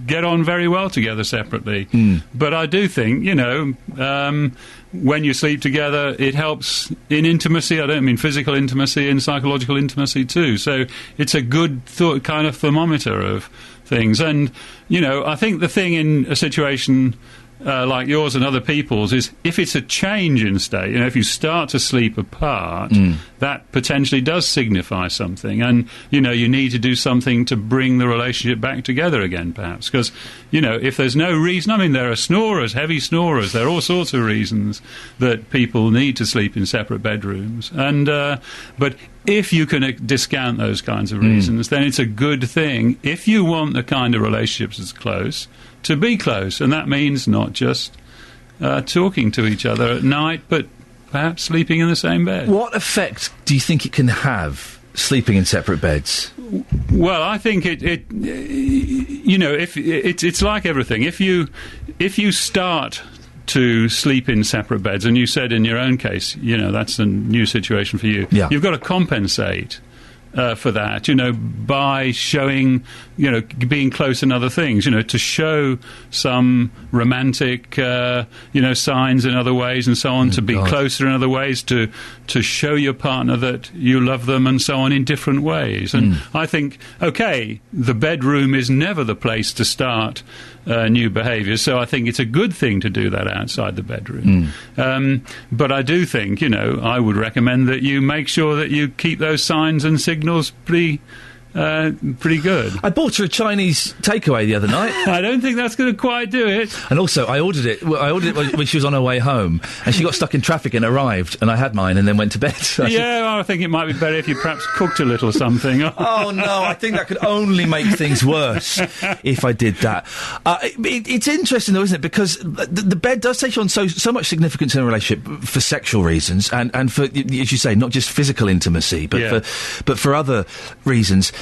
get on very well together separately. But I do think, when you sleep together, it helps in intimacy. I don't mean physical intimacy, in psychological intimacy too. So it's a good kind of thermometer of things. And, I think the thing in a situation like yours and other people's is if it's a change in state, if you start to sleep apart, that potentially does signify something. And, you need to do something to bring the relationship back together again, perhaps. Because, if there's no reason, there are snorers, heavy snorers, there are all sorts of reasons that people need to sleep in separate bedrooms. And, but if you can discount those kinds of reasons, then it's a good thing. If you want the kind of relationships that's close, to be close, and that means not just talking to each other at night, but perhaps sleeping in the same bed. What effect do you think it can have, sleeping in separate beds? Well, I think it's like everything. If you start to sleep in separate beds, and you said in your own case, that's a new situation for you. Yeah. You've got to compensate for that, by showing, being close in other things, to show some romantic, signs in other ways and so on, to be closer in other ways, to show your partner that you love them and so on in different ways. And I think, okay, the bedroom is never the place to start new behaviours, so I think it's a good thing to do that outside the bedroom. But I do think, I would recommend that you make sure that you keep those signs and signals pretty good. I bought her a Chinese takeaway the other night. I don't think that's going to quite do it. And also, I ordered it when she was on her way home, and she got stuck in traffic and arrived, and I had mine and then went to bed. I think it might be better if you perhaps cooked a little something. Oh, no, I think that could only make things worse if I did that. It's interesting, though, isn't it? Because the bed does take on so much significance in a relationship for sexual reasons, and for, as you say, not just physical intimacy, but for other reasons.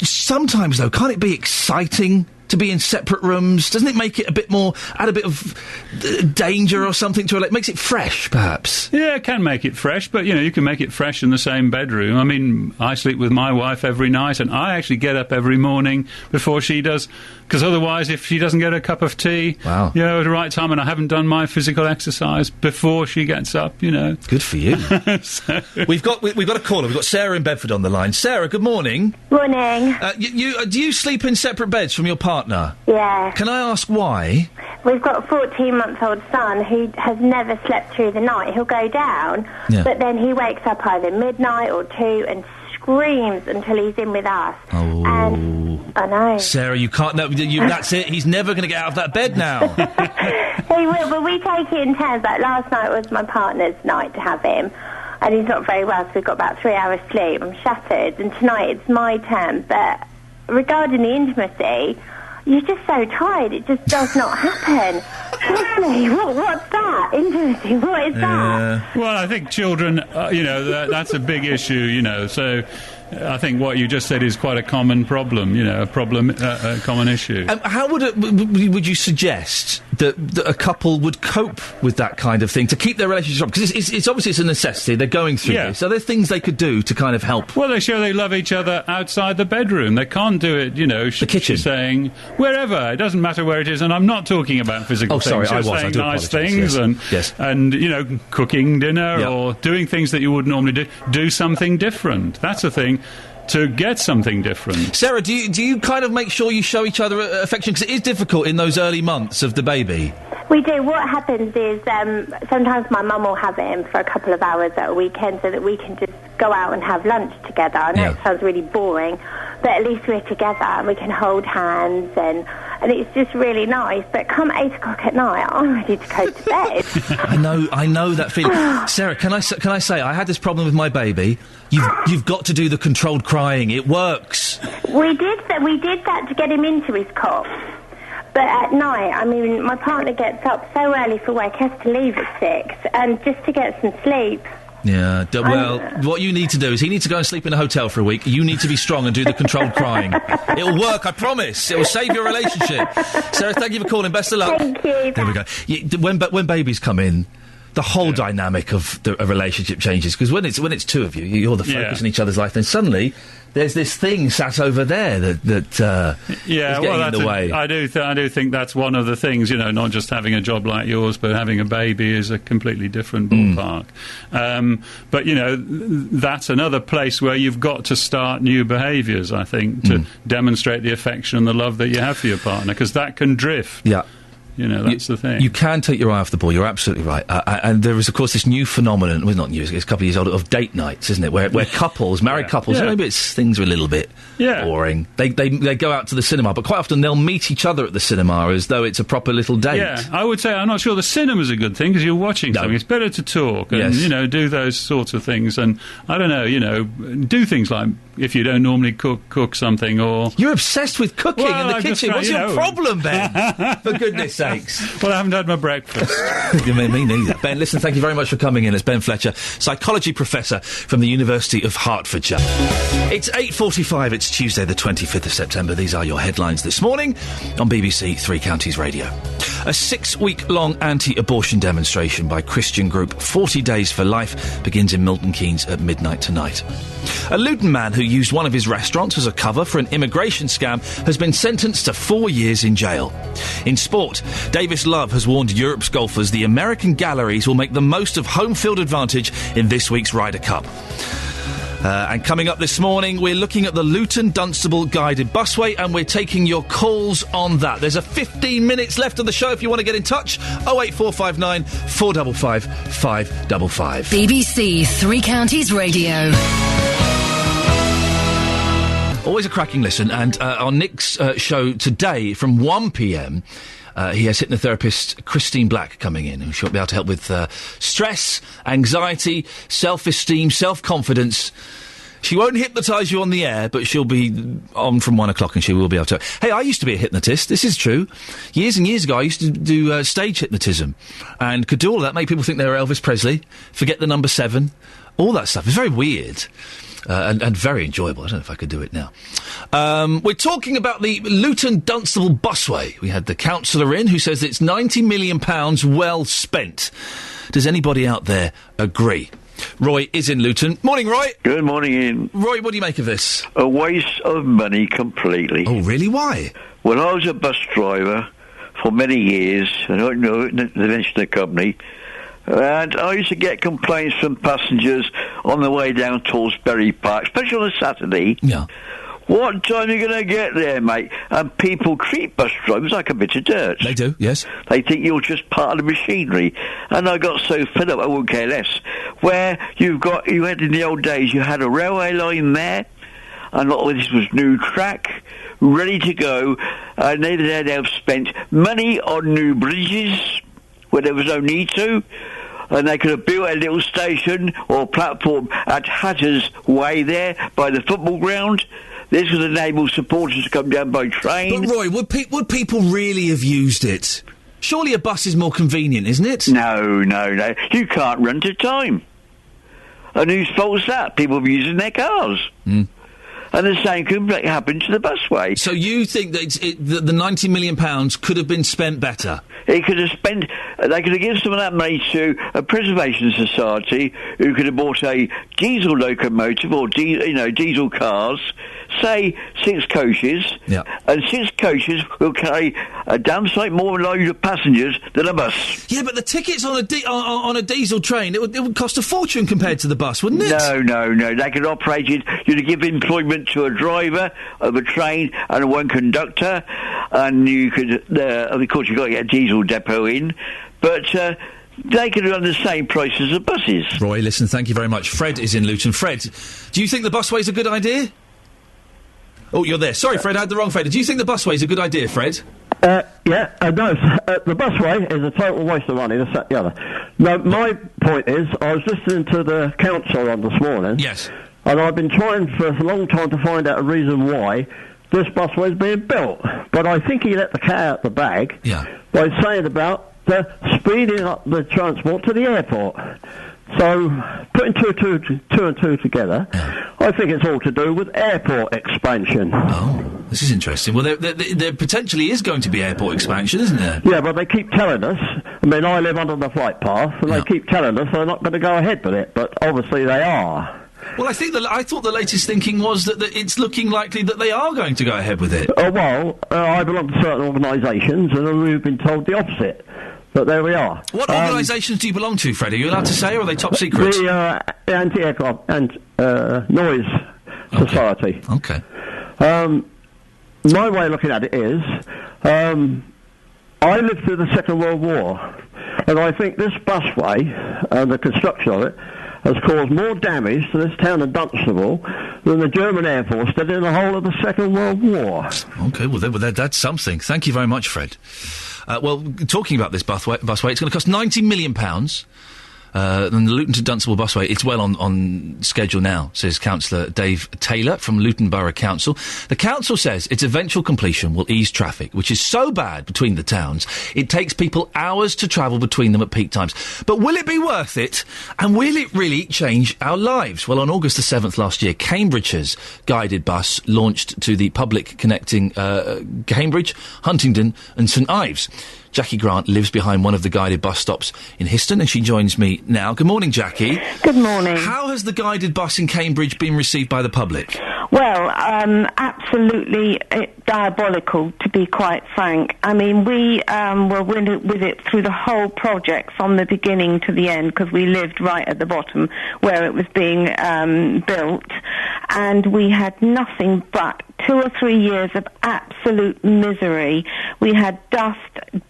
Sometimes, though, can't it be exciting to be in separate rooms? Doesn't it make it add a bit of danger or something to it? It makes it fresh, perhaps. Yeah, it can make it fresh, but, you can make it fresh in the same bedroom. I sleep with my wife every night, and I actually get up every morning before she does, because otherwise, if she doesn't get a cup of tea, at the right time, and I haven't done my physical exercise before she gets up, Good for you. So. We've got a caller. We've got Sarah in Bedford on the line. Sarah, good morning. Morning. Do you sleep in separate beds from your partner? Yeah. Can I ask why? We've got a 14-month-old son who has never slept through the night. He'll go down, but then he wakes up either midnight or 2 and screams until he's in with us. Oh. And I know. Sarah, you can't... No, that's it. He's never going to get out of that bed now. He will, but we take it in turns. Like last night was my partner's night to have him, and he's not very well, so we've got about 3 hours sleep. I'm shattered, and tonight it's my turn. But regarding the intimacy, you're just so tired, it just does not happen. Honestly, what's that? Intimacy, what is that? Well, I think children, that's a big issue, so I think what you just said is quite a common problem, a common issue. How would you suggest that a couple would cope with that kind of thing to keep their relationship up? Because it's obviously it's a necessity. They're going through this. So there are things they could do to kind of help. Well, they show they love each other outside the bedroom. They can't do it, the kitchen. She's saying wherever. It doesn't matter where it is. And I'm not talking about physical things. I saying do nice apologise. things and cooking dinner or doing things that you would normally do. Do something different. That's a thing. To get something different. Sarah, do you kind of make sure you show each other affection? Because it is difficult in those early months of the baby. We do. What happens is sometimes my mum will have him for a couple of hours at a weekend so that we can just go out and have lunch together. I know it sounds really boring, but at least we're together and we can hold hands and it's just really nice. But come 8 o'clock at night, I'm ready to go to bed. I know that feeling. Sarah, can I say I had this problem with my baby. You've got to do the controlled crying. It works. We did that to get him into his cot. But at night, my partner gets up so early for work, he has to leave at 6, and just to get some sleep. Yeah, what you need to do is he needs to go and sleep in a hotel for a week. You need to be strong and do the controlled crying. It'll work, I promise. It will save your relationship. Sarah, thank you for calling. Best of luck. Thank you. There we go. When babies come in, the whole dynamic of a relationship changes, because when it's two of you, you're the focus in each other's life, then suddenly there's this thing sat over there that is getting in the way. I do think that's one of the things, not just having a job like yours, but having a baby is a completely different ballpark. But, that's another place where you've got to start new behaviours, I think, to demonstrate the affection and the love that you have for your partner, because that can drift. Yeah. That's the thing. You can take your eye off the ball, you're absolutely right. And there is, of course, this new phenomenon, well, not new, it's a couple of years old, of date nights, isn't it? Where couples, married couples, maybe things are a little bit boring. They go out to the cinema, but quite often they'll meet each other at the cinema as though it's a proper little date. Yeah, I would say I'm not sure the cinema's a good thing, because you're watching something. It's better to talk and, do those sorts of things. And, I don't know, do things like, if you don't normally cook something, or... You're obsessed with cooking in the kitchen. What's your problem, Ben? For goodness sakes. Well, I haven't had my breakfast. Me neither. Ben, listen, thank you very much for coming in. It's Ben Fletcher, psychology professor from the University of Hertfordshire. It's 8:45. It's Tuesday, the 25th of September. These are your headlines this morning on BBC Three Counties Radio. A 6-week-long anti-abortion demonstration by Christian group 40 Days for Life begins in Milton Keynes at midnight tonight. A Luton man who used one of his restaurants as a cover for an immigration scam has been sentenced to 4 years in jail. In sport, Davis Love has warned Europe's golfers the American galleries will make the most of home field advantage in this week's Ryder Cup. And coming up this morning, we're looking at the Luton-Dunstable guided busway, and we're taking your calls on that. There's a 15 minutes left of the show if you want to get in touch. 08459 455 555. BBC Three Counties Radio. Always a cracking listen, and on Nick's show today from 1pm, he has hypnotherapist Christine Black coming in, and she'll be able to help with stress, anxiety, self-esteem, self-confidence. She won't hypnotise you on the air, but she'll be on from 1 o'clock and she will be able to... Hey, I used to be a hypnotist. This is true. Years and years ago, I used to do stage hypnotism and could do all that, make people think they were Elvis Presley, forget the number 7, all that stuff. It's very weird. And very enjoyable. I don't know if I could do it now. We're talking about the Luton-Dunstable busway. We had the councillor in who says it's £90 million well spent. Does anybody out there agree? Roy is in Luton. Morning, Roy. Good morning, Ian. Roy, what do you make of this? A waste of money completely. Oh, really? Why? Well, I was a bus driver for many years. I don't know the mention of the company. And I used to get complaints from passengers on the way down towards Bury Park, especially on a Saturday. Yeah. What time are you going to get there, mate? And people treat bus drivers like a bit of dirt. They do, yes. They think you're just part of the machinery. And I got so fed up, I wouldn't care less. Where you had in the old days, you had a railway line there, and a lot of this was new track, ready to go, and they'd have spent money on new bridges where there was no need to. And they could have built a little station or platform at Hatter's Way there by the football ground. This would enable supporters to come down by train. But Roy, would people really have used it? Surely a bus is more convenient, isn't it? No. You can't run to time. And whose fault's that? People are using their cars. and the same could happen to the busway. So you think that the £90 million could have been spent better? It could have spent. They could have given some of that money to a preservation society who could have bought a diesel locomotive or diesel cars, say 6 coaches, and 6 coaches will carry a damn sight more load of passengers than a bus. Yeah, but the tickets on a diesel train, it would cost a fortune compared to the bus, wouldn't it? No. They could operate it. You'd give employment to a driver of a train and one conductor, and you could, of course, you've got to get a diesel depot in, but they could run the same price as the buses. Roy, listen, thank you very much. Fred is in Luton. Fred, do you think the busway's a good idea? Oh, you're there. Sorry, Fred, I had the wrong Fred. Do you think the busway's a good idea, Fred? No, the busway is a total waste of money, the other. No, my point is, I was listening to the council on this morning. Yes. And I've been trying for a long time to find out a reason why this busway is being built. But I think he let the cat out the bag by saying about the speeding up the transport to the airport. So, putting two and two together, I think it's all to do with airport expansion. Oh, this is interesting. Well, there potentially is going to be airport expansion, isn't there? Yeah, but they keep telling us. I mean, I live under the flight path, and they keep telling us they're not going to go ahead with it, but obviously they are. Well, I thought the latest thinking was that it's looking likely that they are going to go ahead with it. I belong to certain organisations, and we've been told the opposite. But there we are. What organisations do you belong to, Fred? Are you allowed to say, or are they top secret? The Anti-Aircraft and Noise Society. Okay. My way of looking at it is, I lived through the Second World War, and I think this busway and the construction of it has caused more damage to this town of Dunstable than the German Air Force did in the whole of the Second World War. Okay, well, that's something. Thank you very much, Fred. Well, talking about this busway, it's going to cost £90 million. And the Luton to Dunstable busway, it's well on schedule now, says Councillor Dave Taylor from Luton Borough Council. The council says its eventual completion will ease traffic, which is so bad between the towns, it takes people hours to travel between them at peak times. But will it be worth it? And will it really change our lives? Well, on August the 7th last year, Cambridgeshire's guided bus launched to the public connecting Cambridge, Huntingdon and St Ives. Jackie Grant lives behind one of the guided bus stops in Histon, and she joins me now. Good morning, Jackie. Good morning. How has the guided bus in Cambridge been received by the public? Well, absolutely diabolical, to be quite frank. I mean, we were with it through the whole project from the beginning to the end, because we lived right at the bottom where it was being built, and we had nothing but 2 or 3 years of absolute misery. We had dust,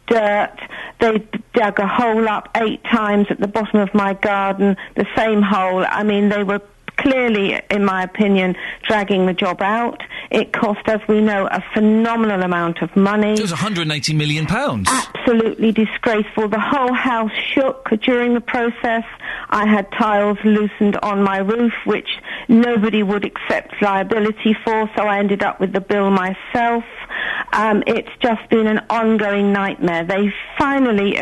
dirt. They dug a hole up 8 times at the bottom of my garden, the same hole. I mean, they were clearly, in my opinion, dragging the job out. It cost, as we know, a phenomenal amount of money. It was £180 million. Absolutely disgraceful. The whole house shook during the process. I had tiles loosened on my roof, which nobody would accept liability for, so I ended up with the bill myself. It's just been an ongoing nightmare. They finally,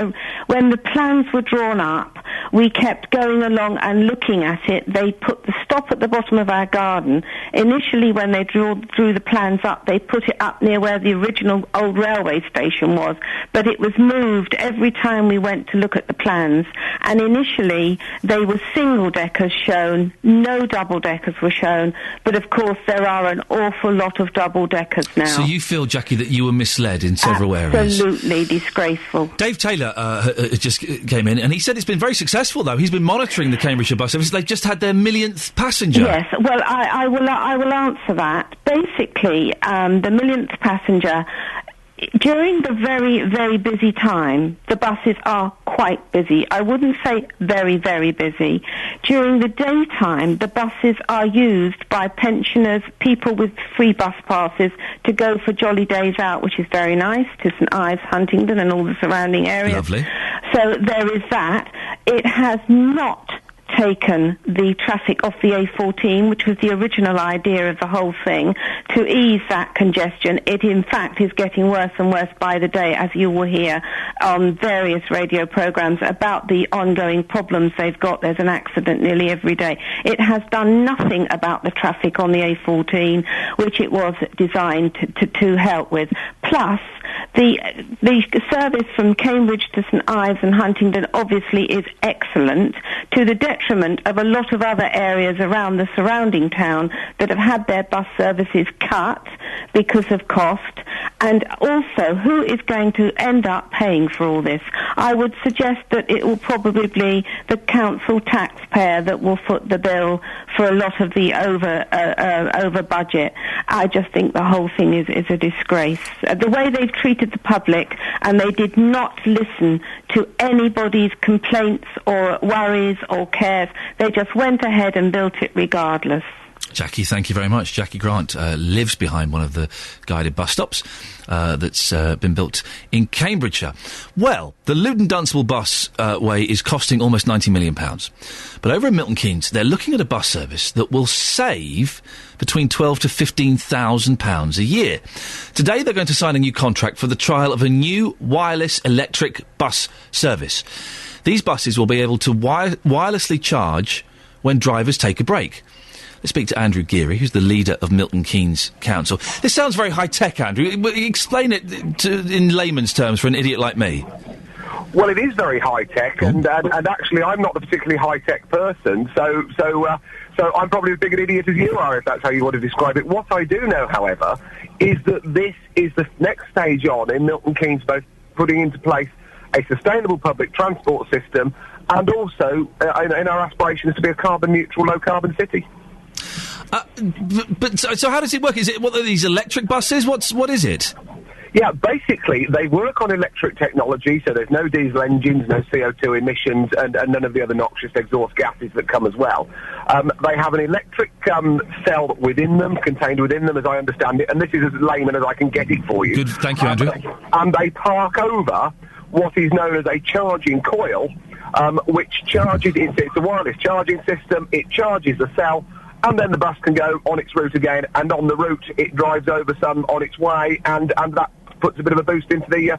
when the plans were drawn up, we kept going along and looking at it. They put the stop at the bottom of our garden. Initially, when they drew the plans up, they put it up near where the original old railway station was, but it was moved every time we went to look at the plans. And initially, they were single-deckers shown, no double-deckers were shown, but of course there are an awful lot of double-deckers now. So you feel, Jackie, that you were misled in several areas? Absolutely disgraceful. Dave Taylor just came in, and he said it's been very successful, though. He's been monitoring the Cambridgeshire bus service. They've just had their millionth passenger. Yes, well, I will answer that. Basically, the millionth passenger, during the very, very busy time, the buses are quite busy. I wouldn't say very, very busy. During the daytime, the buses are used by pensioners, people with free bus passes, to go for jolly days out, which is very nice, to St Ives, Huntingdon and all the surrounding areas. Lovely. So there is that. It has not taken the traffic off the A14, which was the original idea of the whole thing, to ease that congestion. It, in fact, is getting worse and worse by the day, as you will hear on various radio programmes about the ongoing problems they've got. There's an accident nearly every day. It has done nothing about the traffic on the A14, which it was designed to help with. Plus, the service from Cambridge to St Ives and Huntingdon obviously is excellent, to the detriment of a lot of other areas around the surrounding town that have had their bus services cut because of cost. And also, who is going to end up paying for all this? I would suggest that it will probably be the council taxpayer that will foot the bill for a lot of the over budget. I just think the whole thing is a disgrace. The way they've treated the public, and they did not listen to anybody's complaints or worries or cares. They just went ahead and built it regardless. Jackie, thank you very much. Jackie Grant lives behind one of the guided bus stops that's been built in Cambridgeshire. Well, the Luton Dunstable bus way is costing almost £90 million. But over in Milton Keynes, they're looking at a bus service that will save between £12,000 to £15,000 a year. Today, they're going to sign a new contract for the trial of a new wireless electric bus service. These buses will be able to wirelessly charge when drivers take a break. Let's speak to Andrew Geary, who's the leader of Milton Keynes Council. This sounds very high-tech, Andrew. Explain it in layman's terms for an idiot like me. Well, it is very high-tech, and actually I'm not a particularly high-tech person, so I'm probably as big an idiot as you are, if that's how you want to describe it. What I do know, however, is that this is the next stage on in Milton Keynes, both putting into place a sustainable public transport system and also in our aspirations to be a carbon-neutral, low-carbon city. So how does it work? What are these electric buses? What is it? Yeah, basically, they work on electric technology, so there's no diesel engines, no CO2 emissions, and none of the other noxious exhaust gases that come as well. They have an electric cell within them, contained within them, as I understand it, and this is as layman as I can get it for you. Good, thank you, Andrew. And they park over what is known as a charging coil, which charges, it's a wireless charging system, it charges the cell, and then the bus can go on its route again, and on the route it drives over some on its way, and that puts a bit of a boost into the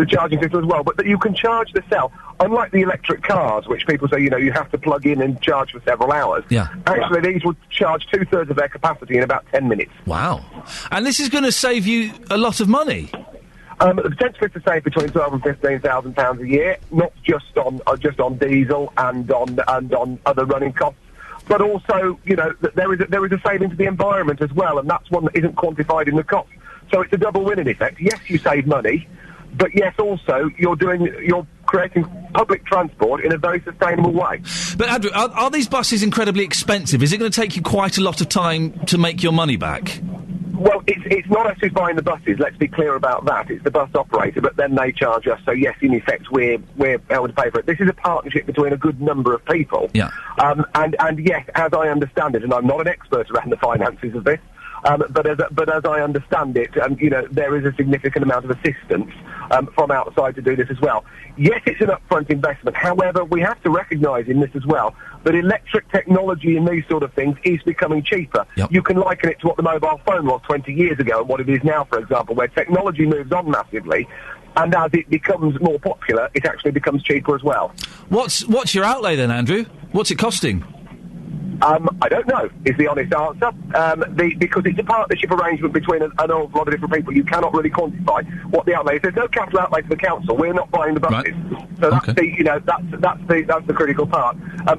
charging system as well. But that you can charge the cell, unlike the electric cars, which people say, you have to plug in and charge for several hours. Yeah. Actually, these would charge 2/3 of their capacity in about 10 minutes. Wow. And this is going to save you a lot of money. The potential is to save between £12,000 and £15,000 a year, not just on diesel and on other running costs. But also, there is a saving to the environment as well, and that's one that isn't quantified in the cost. So it's a double win in effect. Yes, you save money, but yes, also you're creating public transport in a very sustainable way. But Andrew, are these buses incredibly expensive? Is it going to take you quite a lot of time to make your money back? Well, it's not us who's buying the buses, let's be clear about that. It's the bus operator, but then they charge us. So, yes, in effect, we're able to pay for it. This is a partnership between a good number of people. Yeah. And yes, as I understand it, and I'm not an expert around the finances of this, but as I understand it, there is a significant amount of assistance from outside to do this as well. Yes, it's an upfront investment. However, we have to recognise in this as well that electric technology in these sort of things is becoming cheaper. Yep. You can liken it to what the mobile phone was 20 years ago and what it is now, for example, where technology moves on massively, and as it becomes more popular, it actually becomes cheaper as well. What's your outlay then, Andrew? What's it costing? I don't know, is the honest answer. Because it's a partnership arrangement between an awful lot of different people, you cannot really quantify what the outlay is. There's no capital outlay for the council. We're not buying the buses. Right. So that's that's the critical part.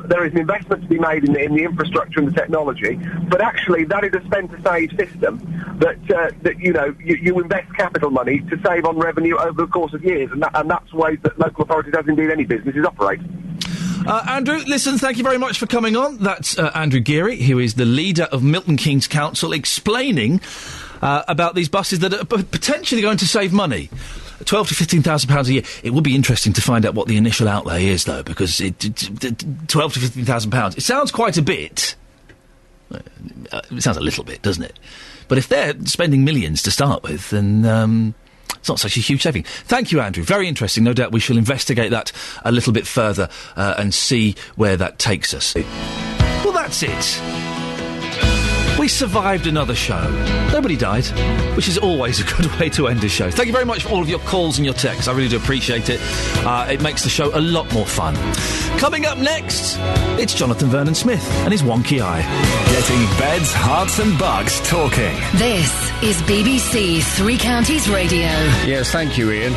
There is an investment to be made in the infrastructure and the technology, but actually that is a spend-to-save system that you invest capital money to save on revenue over the course of years, and that's the way that local authorities, as indeed any businesses, operate. Andrew, listen, thank you very much for coming on. That's Andrew Geary, who is the leader of Milton Keynes Council, explaining about these buses that are potentially going to save money. £12,000 to £15,000 a year. It would be interesting to find out what the initial outlay is, though, because £12,000 to £15,000, it sounds quite a bit. It sounds a little bit, doesn't it? But if they're spending millions to start with, then It's not such a huge saving. Thank you, Andrew. Very interesting. No doubt we shall investigate that a little bit further and see where that takes us. Well, that's it. We survived another show. Nobody died, which is always a good way to end a show. Thank you very much for all of your calls and your texts. I really do appreciate it. It makes the show a lot more fun. Coming up next, it's Jonathan Vernon Smith and his wonky eye. Getting beds, hearts and bugs talking. This is BBC Three Counties Radio. Yes, thank you, Iain.